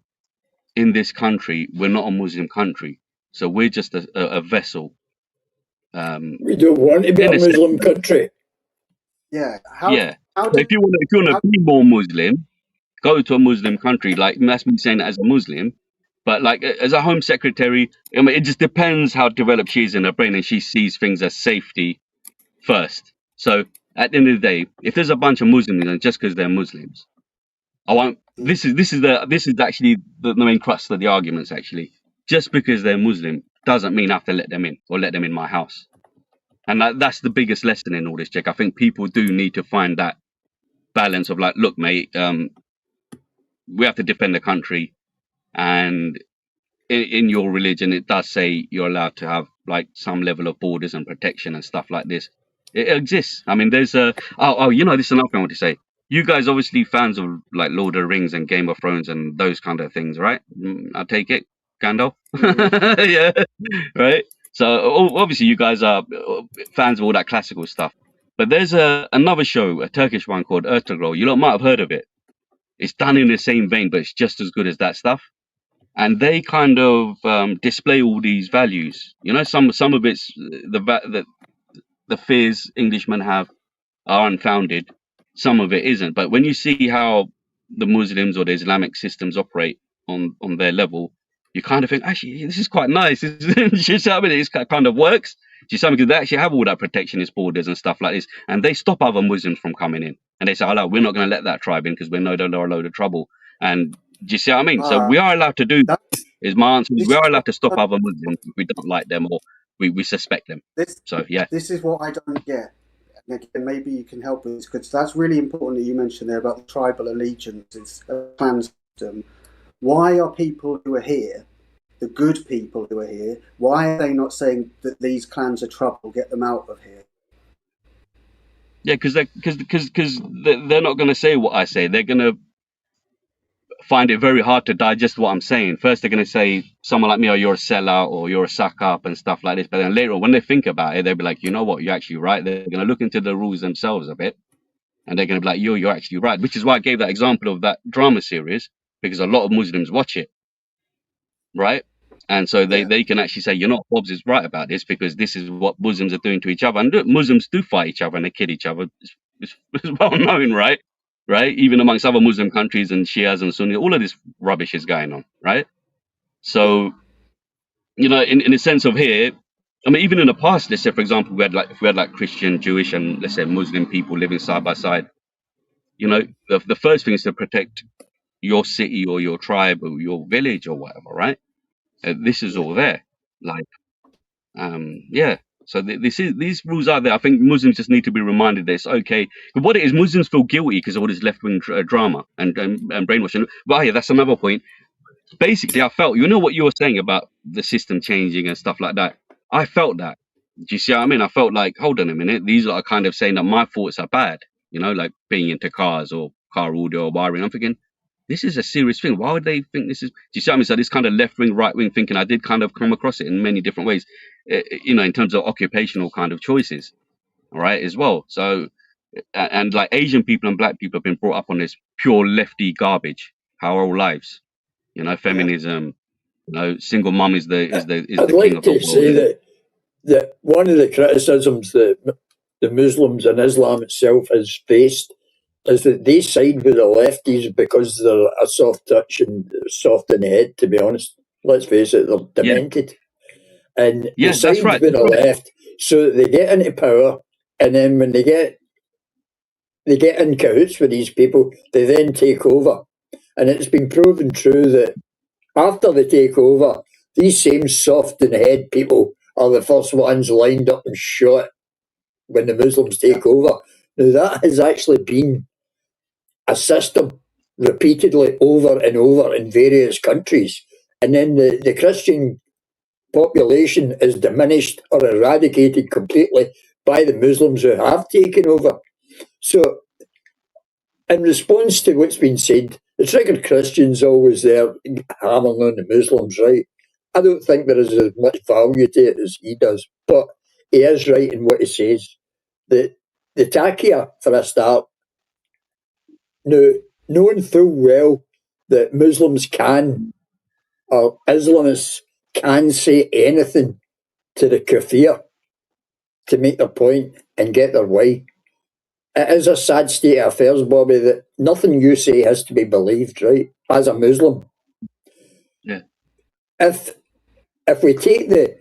in this country, we're not a Muslim country, so we're just a vessel. We don't want to be a Muslim country. Yeah. So if you want to be more Muslim, go to a Muslim country. Like that's me saying that as a Muslim, but like as a Home Secretary, I mean, it just depends how developed she is in her brain, and she sees things as safety first. So at the end of the day, if there's a bunch of Muslims, and just because they're Muslims, I won't. This is actually the main crux of the arguments. Actually, just because they're Muslim doesn't mean I have to let them in or let them in my house. And that's the biggest lesson in all this, Jack. I think people do need to find that balance of like, look, mate, we have to defend the country, and in your religion, it does say you're allowed to have like some level of borders and protection and stuff like this. It exists. I mean, there's this is another thing I want to say. You guys obviously fans of like Lord of the Rings and Game of Thrones and those kind of things, right? I take it, Gandalf. Yeah, right. So obviously you guys are fans of all that classical stuff. But there's another show, a Turkish one called Ertugrul. You lot might have heard of it. It's done in the same vein, but it's just as good as that stuff. And they kind of display all these values. You know, some of it's the fears Englishmen have are unfounded. Some of it isn't. But when you see how the Muslims or the Islamic systems operate on their level, you kind of think, actually, this is quite nice. It kind of works. Do you see something? Because they actually have all that protectionist borders and stuff like this, and they stop other Muslims from coming in. And they say, "Oh, we're not going to let that tribe in because we know they're a load of trouble." And do you see what I mean? So we are allowed to do that. Is my answer? We are allowed to stop other Muslims if we don't like them or we suspect them. So yeah, this is what I don't get. And again, maybe you can help us because that's really important that you mentioned there about the tribal allegiance. It's a clan system. Why are people who are here, the good people who are here, why are they not saying that these clans are trouble, get them out of here? Yeah, because they're not going to say what I say. They're going to find it very hard to digest what I'm saying. First, they're going to say someone like me, "Oh, you're a sellout," or "You're a suck up," and stuff like this. But then later on, when they think about it, they'll be like, "You know what? You're actually right." They're going to look into the rules themselves a bit, and they're going to be like, "You're actually right." Which is why I gave that example of that drama series, because a lot of Muslims watch it, right? And so they can actually say, "You know, Hobbes is right about this, because this is what Muslims are doing to each other." And look, Muslims do fight each other and they kill each other. It's well known, right? Right? Even amongst other Muslim countries and Shias and Sunnis, all of this rubbish is going on, right? So, you know, in the sense of here, I mean, even in the past, let's say, for example, if we had like Christian, Jewish, and let's say Muslim people living side by side, you know, the first thing is to protect your city or your tribe or your village or whatever, right? This is all there, like, yeah. So these rules are there. I think Muslims just need to be reminded that it's okay. But what it is, Muslims feel guilty because of all this left-wing drama and brainwashing. But yeah, that's another point. Basically, I felt, you know what you were saying about the system changing and stuff like that? I felt that. Do you see what I mean? I felt like, hold on a minute, these are kind of saying that my thoughts are bad, you know, like being into cars or car audio or wiring. I'm thinking, this is a serious thing. Why would they think this is? Do you see what I mean? So this kind of left-wing, right-wing thinking, I did kind of come across it in many different ways, you know, in terms of occupational kind of choices, all right, as well. So, and like Asian people and black people have been brought up on this pure lefty garbage our whole lives. You know, feminism. You know, single mum is the I'd king like of the to say world. that one of the criticisms that the Muslims and Islam itself has faced is that they side with the lefties because they're a soft touch and soft in the head, to be honest. Let's face it, they're demented. And they Yeah, that's side right. with the left so that they get into power, and then when they get in cahoots with these people, they then take over. And it's been proven true that after they take over, these same soft in the head people are the first ones lined up and shot when the Muslims take over. Now, that has actually been a system repeatedly over and over in various countries. And then the Christian population is diminished or eradicated completely by the Muslims who have taken over. So, in response to what's been said, the triggered Christian's always there hammering on the Muslims, right? I don't think there is as much value to it as he does, but he is right in what he says. The taqiyya, for a start, now, knowing full well that Muslims can, or Islamists can say anything to the kafir to make their point and get their way. It is a sad state of affairs, Bobby, that nothing you say has to be believed, right? As a Muslim. Yeah. If we take the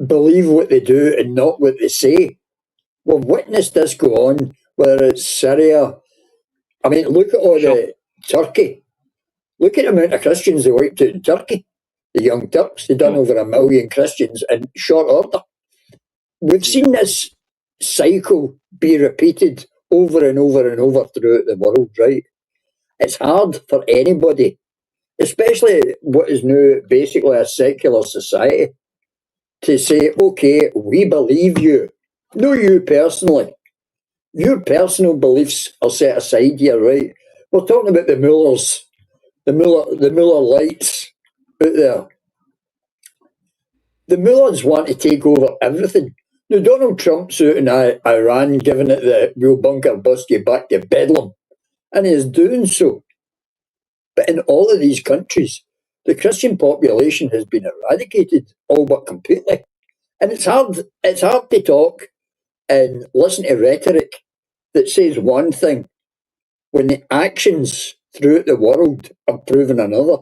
believe what they do and not what they say, we've witnessed this go on, whether it's Syria. I mean, look at all the Turkey. Look at the amount of Christians they wiped out in Turkey. The Young Turks, they done over 1 million Christians in short order. We've seen this cycle be repeated over and over and over throughout the world, right? It's hard for anybody, especially what is now basically a secular society, to say, okay, we believe you. No, you personally. Your personal beliefs are set aside here, right? We're talking about the Mullahs, the Mullah lights out there. The Mullahs want to take over everything. Now, Donald Trump's out in Iran giving it the "we'll bunker bust you back to Bedlam," and he is doing so. But in all of these countries, the Christian population has been eradicated, all but completely. And it's hard to talk and listen to rhetoric that says one thing when the actions throughout the world are proving another.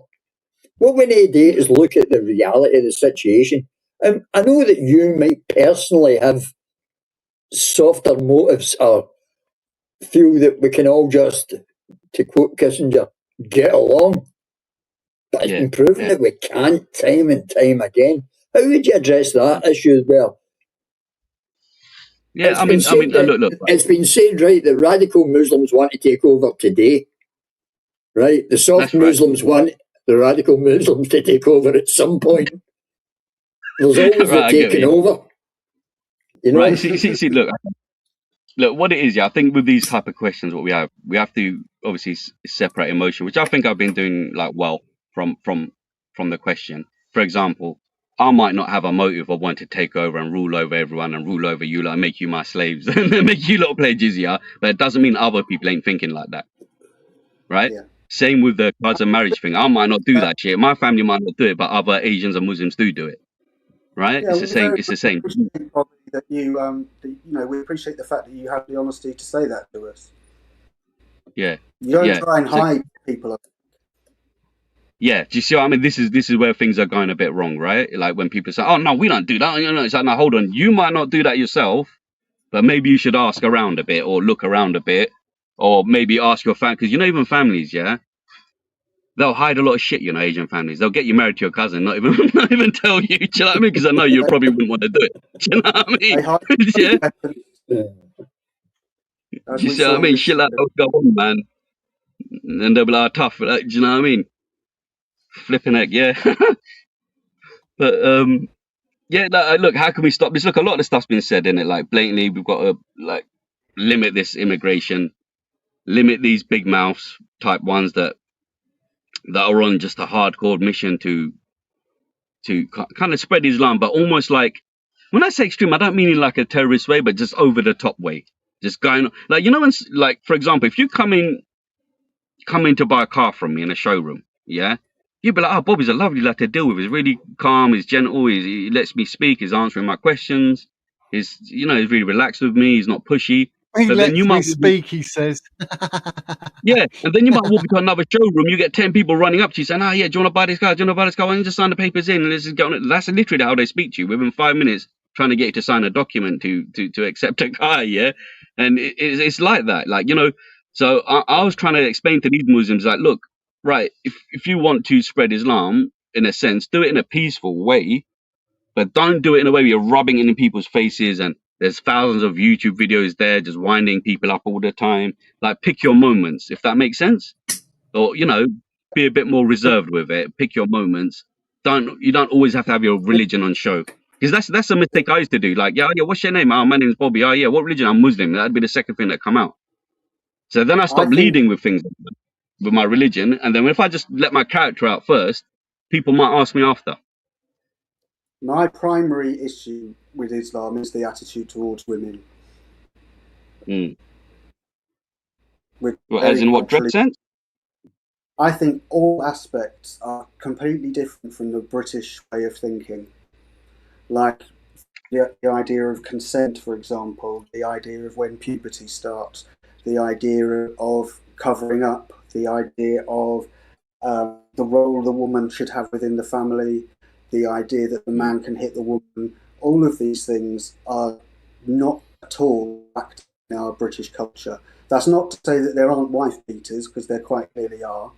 What we need to do is look at the reality of the situation. I know that you might personally have softer motives or feel that we can all just, to quote Kissinger, get along. But it's been proven that we can't time and time again. How would you address that issue as well? Yeah, I mean, look. It's been said, right, that radical Muslims want to take over today, right? The soft Muslims want the radical Muslims to take over at some point. There's always Right, I the get taking you. over. You know? Right, see, look, what it is, yeah. I think with these type of questions, what we have to obviously separate emotion, which I think I've been doing like well from the question. For example, I might not have a motive of wanting to take over and rule over everyone and rule over you, like make you my slaves and make you lot play jizya, but it doesn't mean other people ain't thinking like that, right? Yeah. Same with the cards and marriage thing. I might not do that shit. My family might not do it, but other Asians and Muslims do it, right? Yeah, It's we the same. very It's the same. much appreciate probably that we appreciate the fact that you have the honesty to say that to us. Yeah. You don't Yeah. try and So- hide people. Yeah, do you see what I mean? This is where things are going a bit wrong, right? Like when people say, "Oh no, we don't do that." You know, it's like, no, hold on. You might not do that yourself, but maybe you should ask around a bit or look around a bit, or maybe ask your family, because even families, yeah, they'll hide a lot of shit. Asian families, they'll get you married to your cousin, not even tell you. Do you know what I mean? Because I know you probably wouldn't want to do it. Do you know what I They mean? hide Yeah. weapons, Yeah. as Do you we see what I saw mean? with- Shit like that will go on, man. And they'll be like, tough. Like, do you know what I mean? Flipping heck, yeah. But yeah, look, how can we stop this? Look, a lot of the stuff's been said in it. Like blatantly, we've got to like limit this immigration, limit these big mouths type ones that are on just a hardcore mission to kind of spread Islam, but almost like, when I say extreme, I don't mean in like a terrorist way, but just over the top way. Just going like, when, like, for example, if you come in to buy a car from me in a showroom, yeah, you'd be like, "Oh, Bobby's a lovely lad to deal with. He's really calm, he's gentle, he lets me speak, he's answering my questions, he's really relaxed with me, he's not pushy." He But then lets you me might speak, he says. Yeah, and then you might walk into another showroom, you get 10 people running up to you saying, "Oh yeah, do you want to buy this car? Do you want to buy this car? Why don't you just sign the papers in and let's just get on it." That's literally how they speak to you within 5 minutes, trying to get you to sign a document to accept a car, yeah? And it's like that, like, so I was trying to explain to these Muslims, like, look, right, if you want to spread Islam, in a sense, do it in a peaceful way, but don't do it in a way where you're rubbing it in people's faces and there's thousands of YouTube videos there just winding people up all the time. Like, pick your moments, if that makes sense. Or, be a bit more reserved with it. Pick your moments. You don't always have to have your religion on show. Because that's a mistake I used to do. Like, yeah, what's your name? Oh, my name's Bobby. Oh, yeah, what religion? I'm Muslim. That'd be the second thing that come out. So then I stopped think- leading with things with my religion. And then if I just let my character out first, people might ask me after. My primary issue with Islam is the attitude towards women. Mm. We're Well, as very in what culturally- dress sense? I think all aspects are completely different from the British way of thinking. Like the idea of consent, for example, the idea of when puberty starts, the idea of covering up, the idea of the role the woman should have within the family, the idea that the man can hit the woman. All of these things are not at all backed in our British culture. That's not to say that there aren't wife beaters, because there quite clearly are.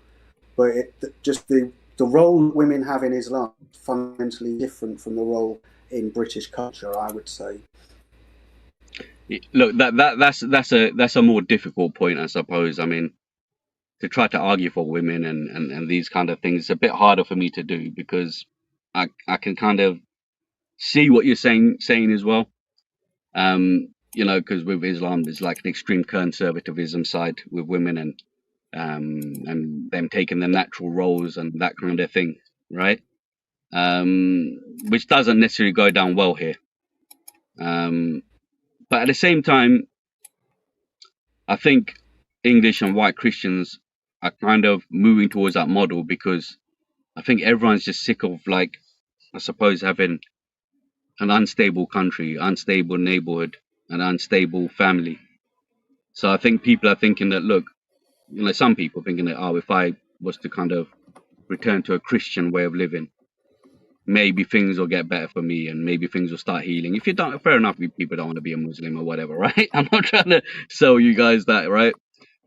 But just the role that women have in Islam is fundamentally different from the role in British culture, I would say. Look, that's a more difficult point, I suppose. I mean, to try to argue for women and these kind of things, it's a bit harder for me to do because I can kind of see what you're saying as well. Because with Islam, there's like an extreme conservatism side with women and them taking the natural roles and that kind of thing, right? Which doesn't necessarily go down well here. But at the same time, I think English and white Christians are kind of moving towards that model because I think everyone's just sick of, like, I suppose, having an unstable country, unstable neighborhood, an unstable family. So I think people are thinking that, look, some people thinking that, oh, if I was to kind of return to a Christian way of living, maybe things will get better for me and maybe things will start healing. If you don't, fair enough, people don't want to be a Muslim or whatever, right? I'm not trying to sell you guys that, right?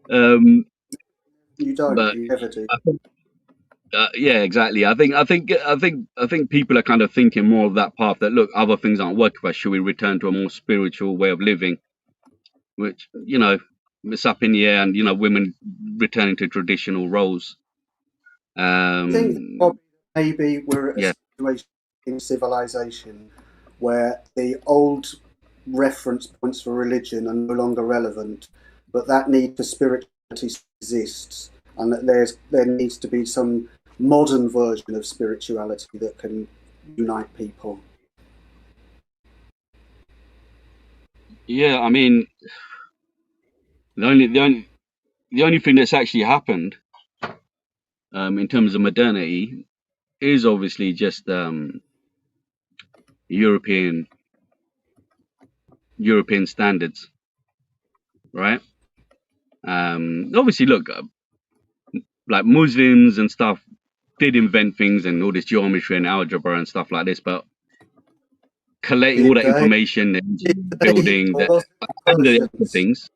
You don't, But you never do. yeah, exactly. I think people are kind of thinking more of that path that, look, other things aren't working for us. Should we return to a more spiritual way of living? Which, it's up in the air, and women returning to traditional roles. I think Um, probably maybe we're at a yeah, situation in civilization where the old reference points for religion are no longer relevant, but that need for spirituality exists, and that there needs to be some modern version of spirituality that can unite people. yeah. I mean, the only thing that's actually happened in terms of modernity is obviously just European standards, right? Obviously, look, like Muslims and stuff did invent things and all this geometry and algebra and stuff like this, but collating all Did that they? information and Did they? building Or the was it and the other Persians? things,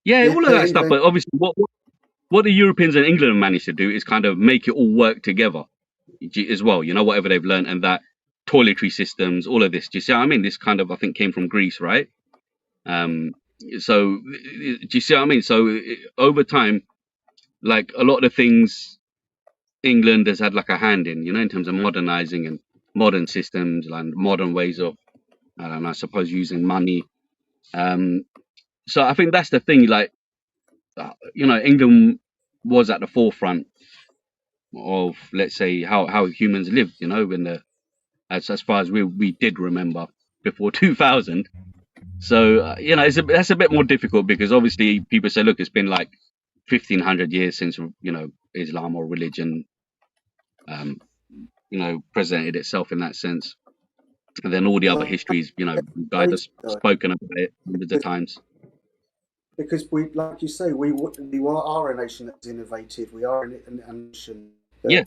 yeah, Did all of they that stuff. invent? But obviously, what the Europeans and England managed to do is kind of make it all work together as well. You know, whatever they've learned and that toiletry systems, all of this. Do you see what I mean? This kind of, I think, came from Greece, right? So do you see what I mean? So over time, like a lot of the things England has had like a hand in, you know, in terms of modernizing and modern systems and modern ways of, I don't know, I suppose using money. So I think that's the thing. Like, you know, England was at the forefront of, let's say, how humans lived. You know, in the as far as we did remember before 2000. So you know, that's a bit more difficult because obviously people say, look, it's been like 1500 years since, you know, Islam or religion, you know, presented itself in that sense. And then all the other histories, you know, you guys have spoken about it hundreds of times. Because we, like you say, we are a nation that's innovative. We are a nation that Yeah.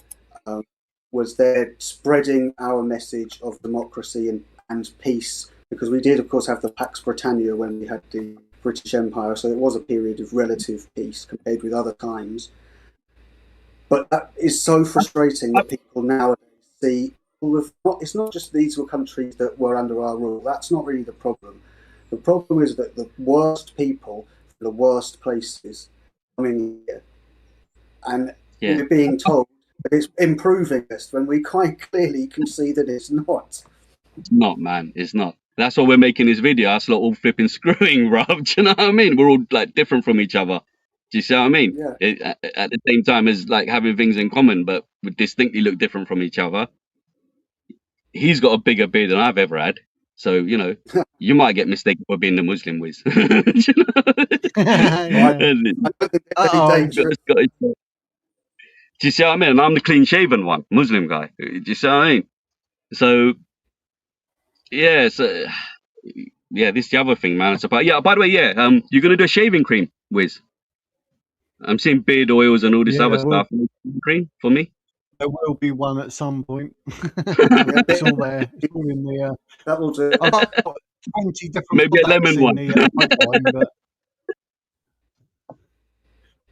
Was there spreading our message of democracy and peace. Because we did, of course, have the Pax Britannia when we had the British Empire, so it was a period of relative peace compared with other times. But that is so frustrating that people nowadays see it's not just these were countries that were under our rule. That's not really the problem. The problem is that the worst people from the worst places coming here, and we're being told that it's improving us when we quite clearly can see that it's not. It's not, man. It's not. That's why we're making this video. Us lot all flipping screwing, Rob. Do you know what I mean? We're all like different from each other. Do you see what I mean? Yeah. At the same time as like having things in common, but we distinctly look different from each other. He's got a bigger beard than I've ever had. So, you know, you might get mistaken for being the Muslim Wiz. Do you see what I mean? And I'm the clean shaven one, Muslim guy. Do you see what I mean? So, yeah, so, yeah, this is the other thing, man. It's about, yeah, by the way, yeah, you're going to do a shaving cream, Wiz. I'm seeing beard oils and all this other stuff. Cream for me? There will be one at some point. It's all there. It's all in the. That will do. I've got 20 different. Maybe a lemon one. Pipeline, but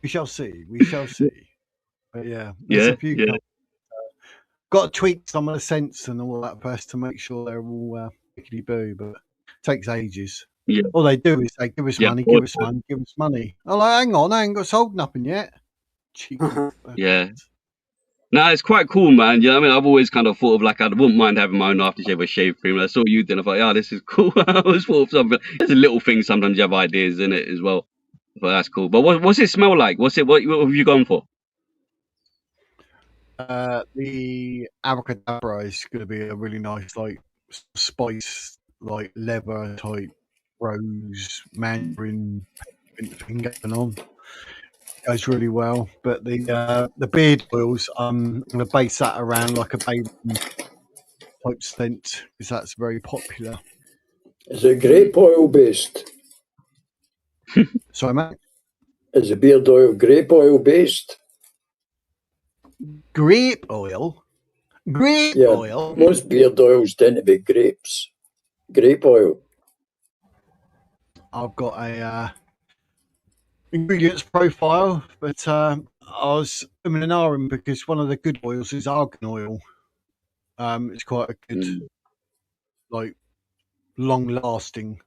we shall see. We shall see. But yeah, there's a few. Got to tweak some of the scents and all that first to make sure they're all pickety boo, but it takes ages. Yeah. All they do is they give us money, give us money, give us money. I'm like, hang on, I ain't got sold nothing yet. Yeah. No, it's quite cool, man. You know what I mean? I've always kind of thought of like, I wouldn't mind having my own aftershave or shave cream. And I saw you then, I thought, yeah, this is cool. I always thought of something. It's a little thing. Sometimes you have ideas in it as well. But that's cool. But what's it smell like? What have you gone for? The abracadabra is going to be a really nice, like, spice, like leather type, rose, mandarin thing going on. Goes really well, but the beard oils, I'm going to base that around like a baby type scent because that's very popular. Is it grape oil based? Sorry, mate. Is the beard oil grape oil based? Grape oil? Grape oil? Most beard oils tend to be grapes. Grape oil. I've got a ingredients profile, but I was in an RM because one of the good oils is argan oil. It's quite a good, like, long-lasting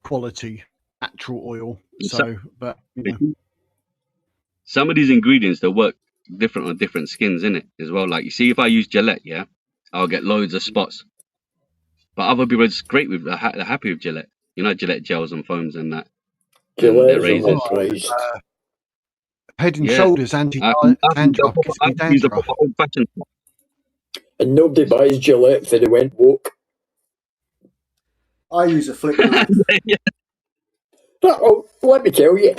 quality natural oil. So, but you know. Some of these ingredients that work different on different skins, innit? As well. Like you see, if I use Gillette, yeah, I'll get loads of spots. But other people are just great with, they're happy with Gillette. You know, Gillette gels and foams and that. Gillette razors. overpriced. Head and Yeah. Shoulders anti-dandruff gives me dandruff. And nobody buys Gillette for they went woke. I use a flick knife. Oh, let me tell you,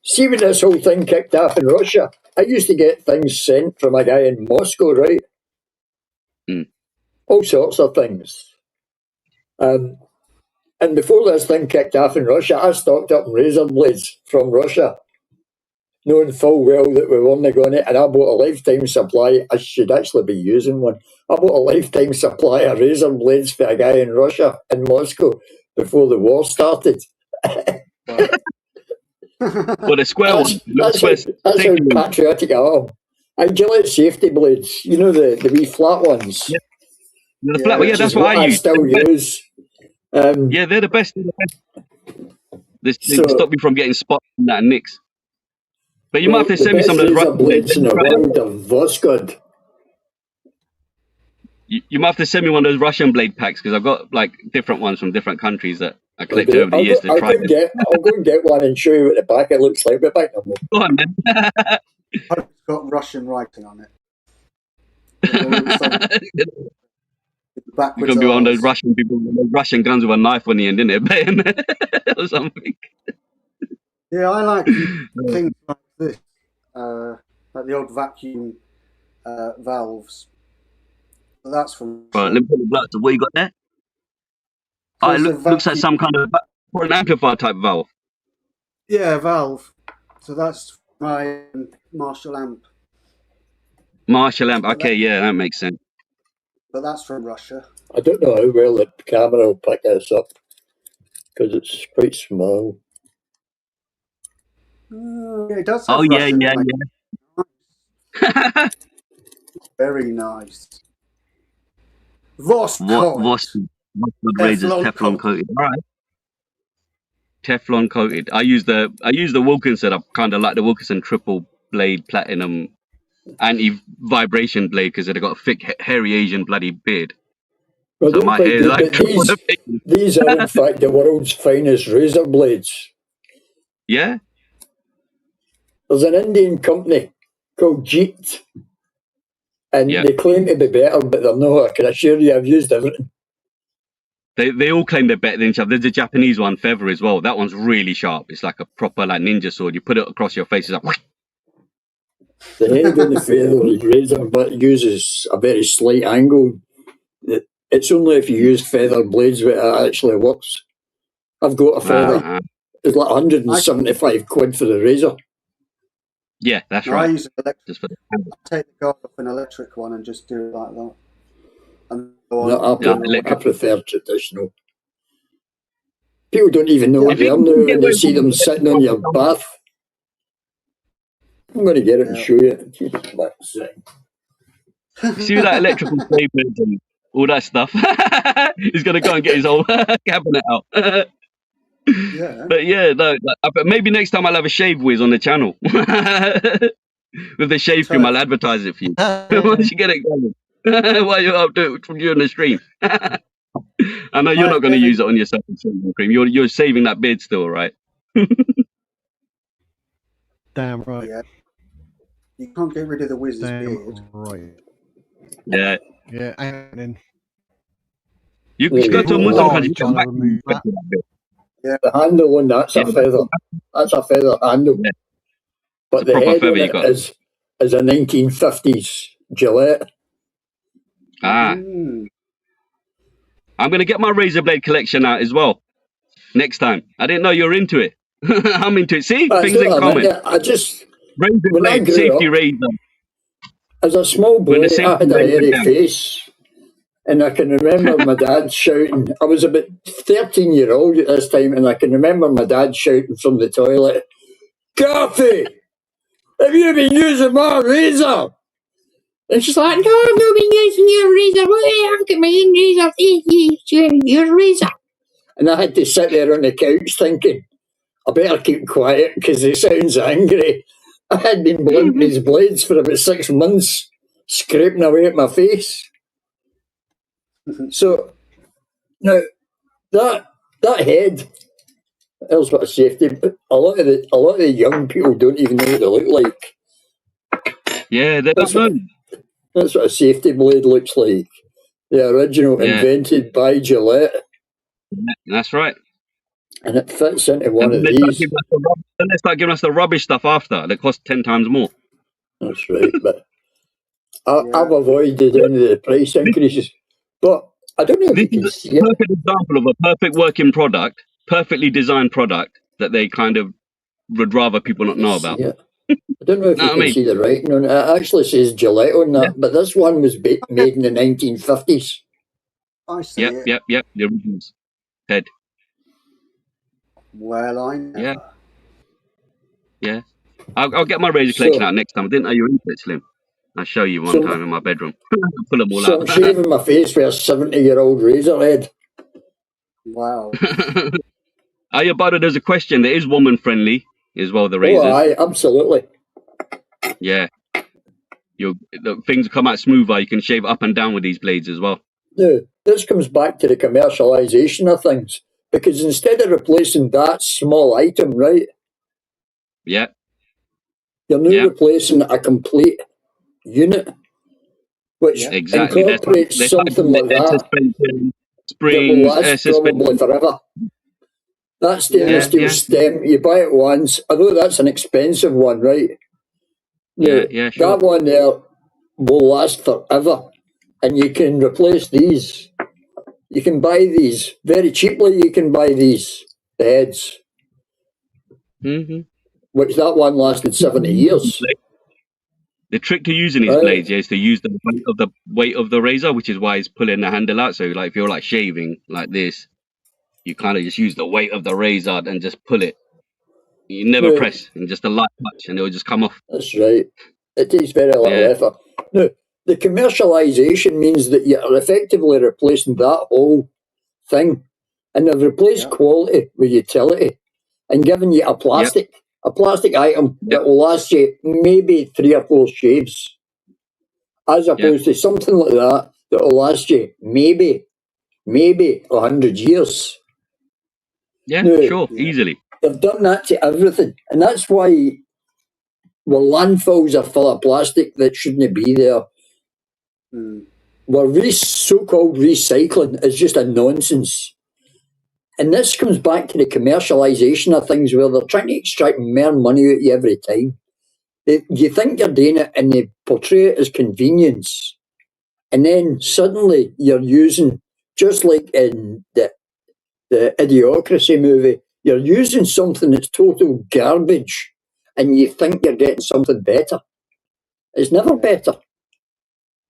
see when this whole thing kicked off in Russia, I used to get things sent from a guy in Moscow, right? All sorts of things. And before this thing kicked off in Russia, I stocked up razor blades from Russia, knowing full well that we weren't going to, and I bought a lifetime supply. I should actually be using one. I bought a lifetime supply of razor blades for a guy in Russia, in Moscow, before the war started. Well, the square one. That's how patriotic I am. And Gillette safety blades, you know, the wee flat ones. Yeah, the flat one, yeah, that's what I use. Still use. Yeah, they're the best. They stop me from getting spots and that and nicks. But you might have to send me some of those razor blades in the world of Voskhod. You might have to send me one of those Russian blade packs because I've got like different ones from different countries that I collected over the years to try. I'll go and get one and show you what the back it looks like. But back no more. Go on, then. It's got Russian writing on it. You're gonna be one of those Russian people with those Russian guns with a knife on the end, isn't it? Or something. Yeah, I like things like this, like the old vacuum valves. So that's from. Right, let me put the blood. So what you got there? So it looks like some kind of an amplifier type valve. Yeah, valve. So that's my Marshall amp. Marshall amp. Okay, yeah, that makes sense. But that's from Russia. I don't know how well the camera will pick this up because it's quite small. It does have Russian, yeah. Very nice. Voskhod. Razors Teflon coated. All right. Teflon coated. I use the Wilkinson. I kind of like the Wilkinson triple blade platinum anti-vibration blade because they've got a thick, hairy Asian bloody beard. Well, so my hair is like these are in fact the world's finest razor blades. Yeah. There's an Indian company called Jeet, and they claim to be better, but they're not. I can assure you, I've used everything. They all claim they're better than each other. There's a Japanese one, Feather, as well. That one's really sharp. It's like a proper like ninja sword. You put it across your face, it's like. The head on the Feather razor but uses a very slight angle. It's only if you use Feather blades that it actually works. I've got a Feather. It's like 175 quid for the razor. Yeah, that's right. I use I take the guard off an electric one and just do it like that. And I prefer traditional. People don't even know what they are now when they see them sitting on your bath. I'm going to get it and show you. See that electrical cables and all that stuff. He's going to go and get his whole cabinet out. Yeah. But yeah, no, but maybe next time I'll have a shave whiz on the channel. With the shave cream, I'll advertise it for you. Once you get it going. While you're up during the stream. I know you're not going to use it on yourself and shaving cream. You're saving that beard still, right? Damn right. Yeah. You can't get rid of the wizard's beard. Right. Yeah. Yeah, and then you go to a Muslim country, come back. Yeah, the handle on that's a feather. That's a feather handle. Yeah. But the head on it is a 1950s Gillette. I'm going to get my razor blade collection out as well next time. I didn't know you were into it. I'm into it. See, things in common. I just razor blade, safety razor. As a small boy, I had a hairy face, and I can remember my dad shouting. I was about 13-year-old at this time, and I can remember my dad shouting from the toilet, "Coffee, have you been using my razor?" And she's like, "No, I've not been using your razor. I've got my own razor. Your razor." And I had to sit there on the couch thinking, I better keep quiet because he sounds angry. I had been blunting these blades for about 6 months, scraping away at my face. So now that head, else what a safety. But a lot of the young people don't even know what they look like. Yeah, they don't know. That's what a safety blade looks like. The original, invented by Gillette. That's right. And it fits into one And of then these. they start giving us the rubbish stuff after that costs 10 times more. That's right. But I've avoided any of the price increases. But I don't know if you can This see is a it. perfect example of a perfect working product, perfectly designed product that they kind of would rather people not know about. See it. I don't know if Know you what I can mean? see the writing on it. It actually says Gillette on that, but this one was made in the 1950s. I see it. Yep. The originals. Head. Well, I never. Yeah. I'll get my razor collection out next time. I didn't know you were into it, Slim. I'll show you one time in my bedroom. Pull them all So out. I'm shaving my face with a 70-year-old razor head. Wow. Oh, yeah, but there's a question. That is woman friendly as well, the razors. Oh, aye, absolutely. Yeah. The things come out smoother. You can shave up and down with these blades as well. Now, this comes back to the commercialisation of things, because instead of replacing that small item, right, Yeah. you're now replacing a complete unit, which Exactly. incorporates something like that suspension, that springs, will last probably forever. That stainless steel stem, you buy it once, although that's an expensive one, right? Now, Sure. that one there will last forever, and you can replace these. You can buy these very cheaply. You can buy these heads, which that one lasted 70 years. The trick to using these blades is to use the weight of the razor, which is why it's pulling the handle out. So, like if you're like shaving like this, you kind of just use the weight of the razor and just pull it. You never press, and just a light touch, and it will just come off. That's right. It takes very little effort. Now, the commercialisation means that you're effectively replacing that whole thing, and they've replaced quality with utility, and giving you a plastic item that will last you maybe 3 or 4 shaves, as opposed to something like that will last you maybe 100 years. Yeah, now, sure, easily. They've done that to everything, and that's why landfills are full of plastic that shouldn't be there. Where so-called recycling is just a nonsense. And this comes back to the commercialisation of things, where they're trying to extract more money out of you every time. You think you're doing it, and they portray it as convenience. And then suddenly you're using, just like in the Idiocracy movie, you're using something that's total garbage, and you think you're getting something better. It's never better.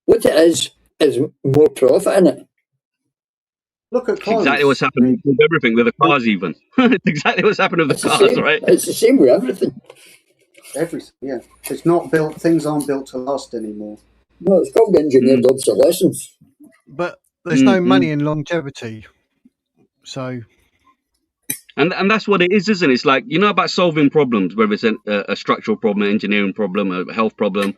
What it is more profit in it. Look at It's exactly what's happening with everything, with the cars even. It's exactly what's happening with the cars, right? It's the same with everything. Everything, yeah. It's not built, things aren't built to last anymore. No, it's called engineered obsolescence. But there's no money in longevity. So... And that's what it is, isn't it? It's like, you know about solving problems, whether it's a structural problem, an engineering problem, a health problem.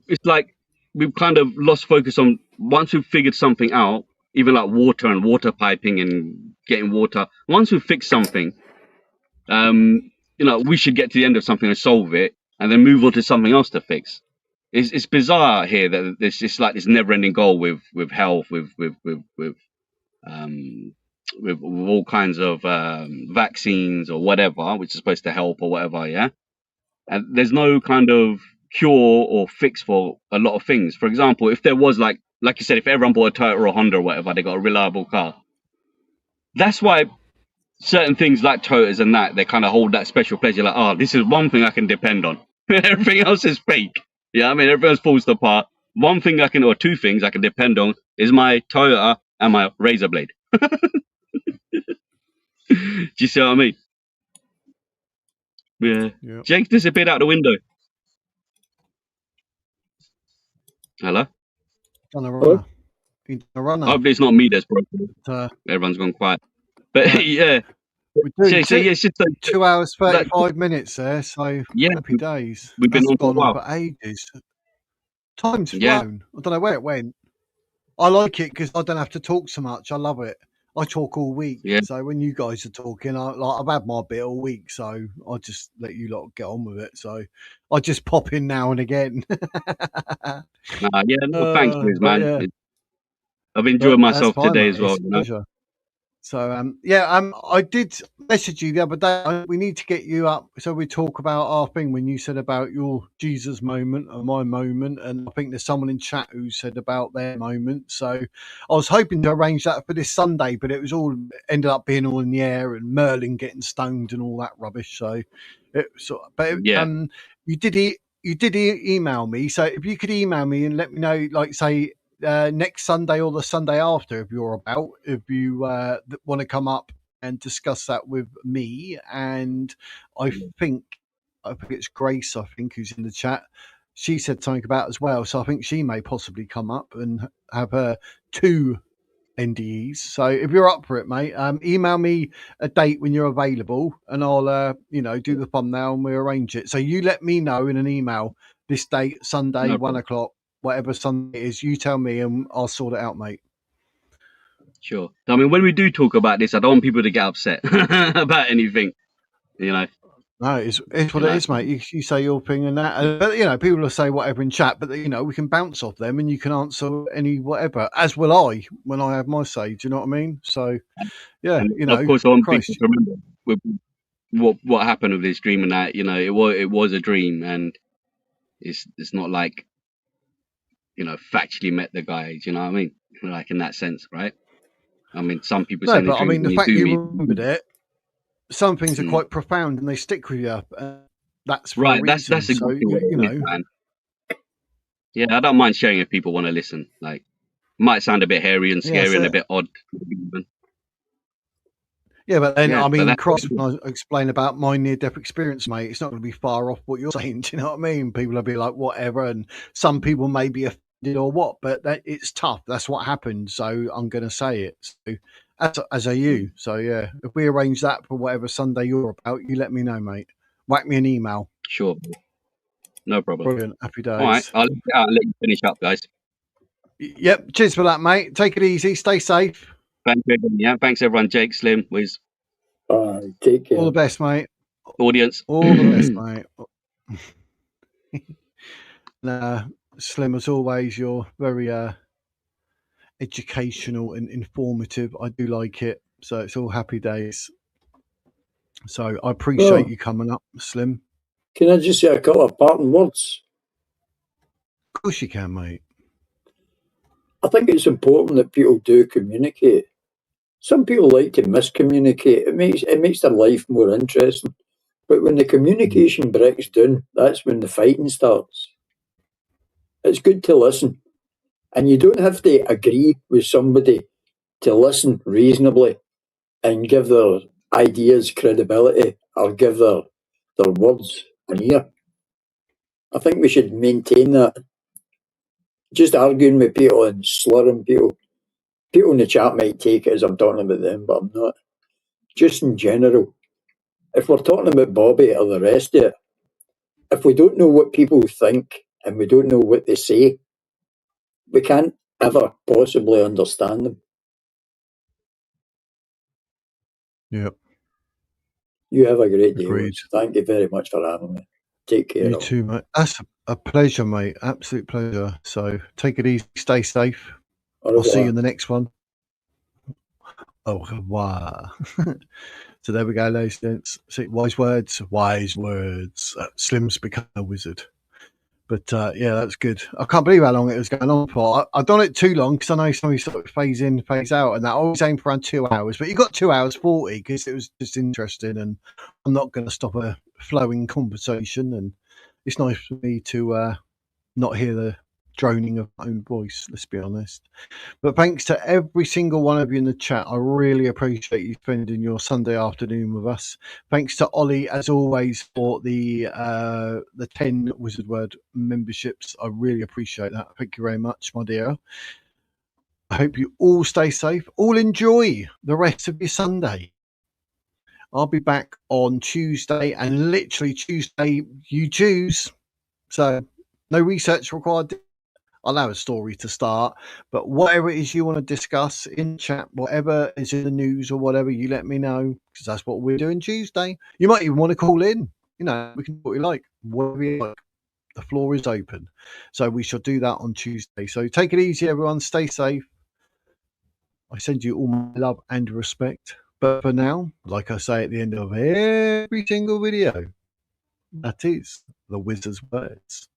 It's like we've kind of lost focus on, once we've figured something out, even like water and water piping and getting water, once we've fixed something, we should get to the end of something and solve it, and then move on to something else to fix. It's bizarre here that it's like this never-ending goal with health, with all kinds of vaccines or whatever, which is supposed to help or whatever, and there's no kind of cure or fix for a lot of things. For example, if there was like you said, if everyone bought a Toyota or a Honda or whatever, they got a reliable car. That's why certain things like Toyotas and that, they kind of hold that special place. You're like, oh, this is one thing I can depend on. Everything else is fake. I mean, everything else falls apart. One thing or 2 things I can depend on is my Toyota and my razor blade. Do you see what I mean? Yeah. Jake disappeared out the window. Hello? On a runner. He's a runner. Hopefully it's not me that's broken. Everyone's gone quiet. But yeah. We're doing So yeah, it's just 2 hours, that 35 minutes there, so yeah, happy days. we've been That's on for a gone on while. for ages. Time's Yeah, flown. I don't know where it went. I like it because I don't have to talk so much. I love it. I talk all week, yeah. so when you guys are talking, I've had my bit all week, so I just let you lot get on with it. So I just pop in now and again. Yeah, no, thanks, Liz, But man. yeah, I've enjoyed but that's myself fine, today mate. as well. It's a pleasure. So I did message you the other day. We need to get you up so we talk about our thing when you said about your Jesus moment and my moment, and I think there's someone in chat who said about their moment. So I was hoping to arrange that for this Sunday, but it was all ended up being all in the air and Merlin getting stoned and all that rubbish. So Yeah, you did email me. So if you could email me and let me know, like say next Sunday or the Sunday after, if you're about, if you want to come up and discuss that with me. And I think it's Grace, I think, who's in the chat. She said something about as well. So I think she may possibly come up and have her 2 NDEs. So if you're up for it, mate, email me a date when you're available and I'll, do the thumbnail and we'll arrange it. So you let me know in an email this date, Sunday, no 1 problem. o'clock, whatever Sunday it is, you tell me and I'll sort it out, mate. Sure. I mean, when we do talk about this, I don't want people to get upset about anything. You know. No, it's what You it know. is, mate. You say your thing and that, but people will say whatever in chat, but we can bounce off them and you can answer any whatever, as will I when I have my say. Do you know what I mean? So, yeah, And of course, I want people Christ. to remember what happened with this dream and that. It was a dream, and it's not like factually met the guy. Do you know what I mean? Like in that sense, right? I mean, some people say No, in the but I dreams mean, the when you fact do you meet. remembered it, some things are Mm. quite profound and they stick with you. That's for a Right. reason. That's So, exactly what you it is, know. man. Yeah, I don't mind sharing if people want to listen. Like, might sound a bit hairy and Yeah, scary and a so, bit odd. yeah, but then, Yeah, I but mean, that's Christ, when I explain about my near-death experience, mate, it's not going to be far off what you're saying. Do you know what I mean? People will be like, whatever. And some people may be offended or what, but it's tough. That's what happened. So I'm going to say it. So, as are you. So, yeah, if we arrange that for whatever Sunday you're about, you let me know, mate. Whack me an email. sure. No problem. Brilliant. Happy days. All right, I'll let you finish up, guys. Yep. Cheers for that, mate. Take it easy. Stay safe. Thanks, everyone. Yeah, thanks, everyone. Jake, Slim, Wiz, Take care. All the best, mate. audience. All the best, mate. Slim, as always, you're very educational and informative. I do like it. So it's all happy days. So I appreciate you coming up, Slim. Can I just say a couple of parting words? Of course you can, mate. I think it's important that people do communicate. Some people like to miscommunicate. It makes their life more interesting. But when the communication breaks down, that's when the fighting starts. It's good to listen. And you don't have to agree with somebody to listen reasonably and give their ideas credibility or give their words an ear. I think we should maintain that. Just arguing with people and slurring people. People in the chat might take it as I'm talking about them, but I'm not. Just in general. If we're talking about Bobby or the rest of it, if we don't know what people think and we don't know what they say, we can't ever possibly understand them. Yep. You have a great day, Agreed. Woods. Thank you very much for having me. Take care. You too, mate. That's a pleasure, mate. Absolute pleasure. So take it easy. Stay safe. I'll see you in the next one. Oh, wow. So there we go, ladies and gents. See, wise words. Slim's become a wizard. But yeah, that's good. I can't believe how long it was going on for. I've done it too long because I know some sort of phase in, phase out, and that I always aim for around 2 hours. But you got 2 hours 40 because it was just interesting, and I'm not going to stop a flowing conversation. And it's nice for me to not hear the droning of my own voice. Let's be honest. But thanks to every single one of you in the chat. I really appreciate you spending your Sunday afternoon with us. Thanks to Ollie, as always, for the 10 Wizard Word memberships. I really appreciate that. Thank you very much, my dear. I hope you all stay safe. All enjoy the rest of your Sunday. I'll be back on Tuesday, and literally Tuesday you choose. So no research required. I'll have a story to start, but whatever it is you want to discuss in chat, whatever is in the news or whatever, you let me know, because that's what we're doing Tuesday. You might even want to call in. You know, we can do what we like, whatever you like. The floor is open. So we shall do that on Tuesday. So take it easy, everyone. Stay safe. I send you all my love and respect. But for now, like I say at the end of every single video, that is the wizard's words.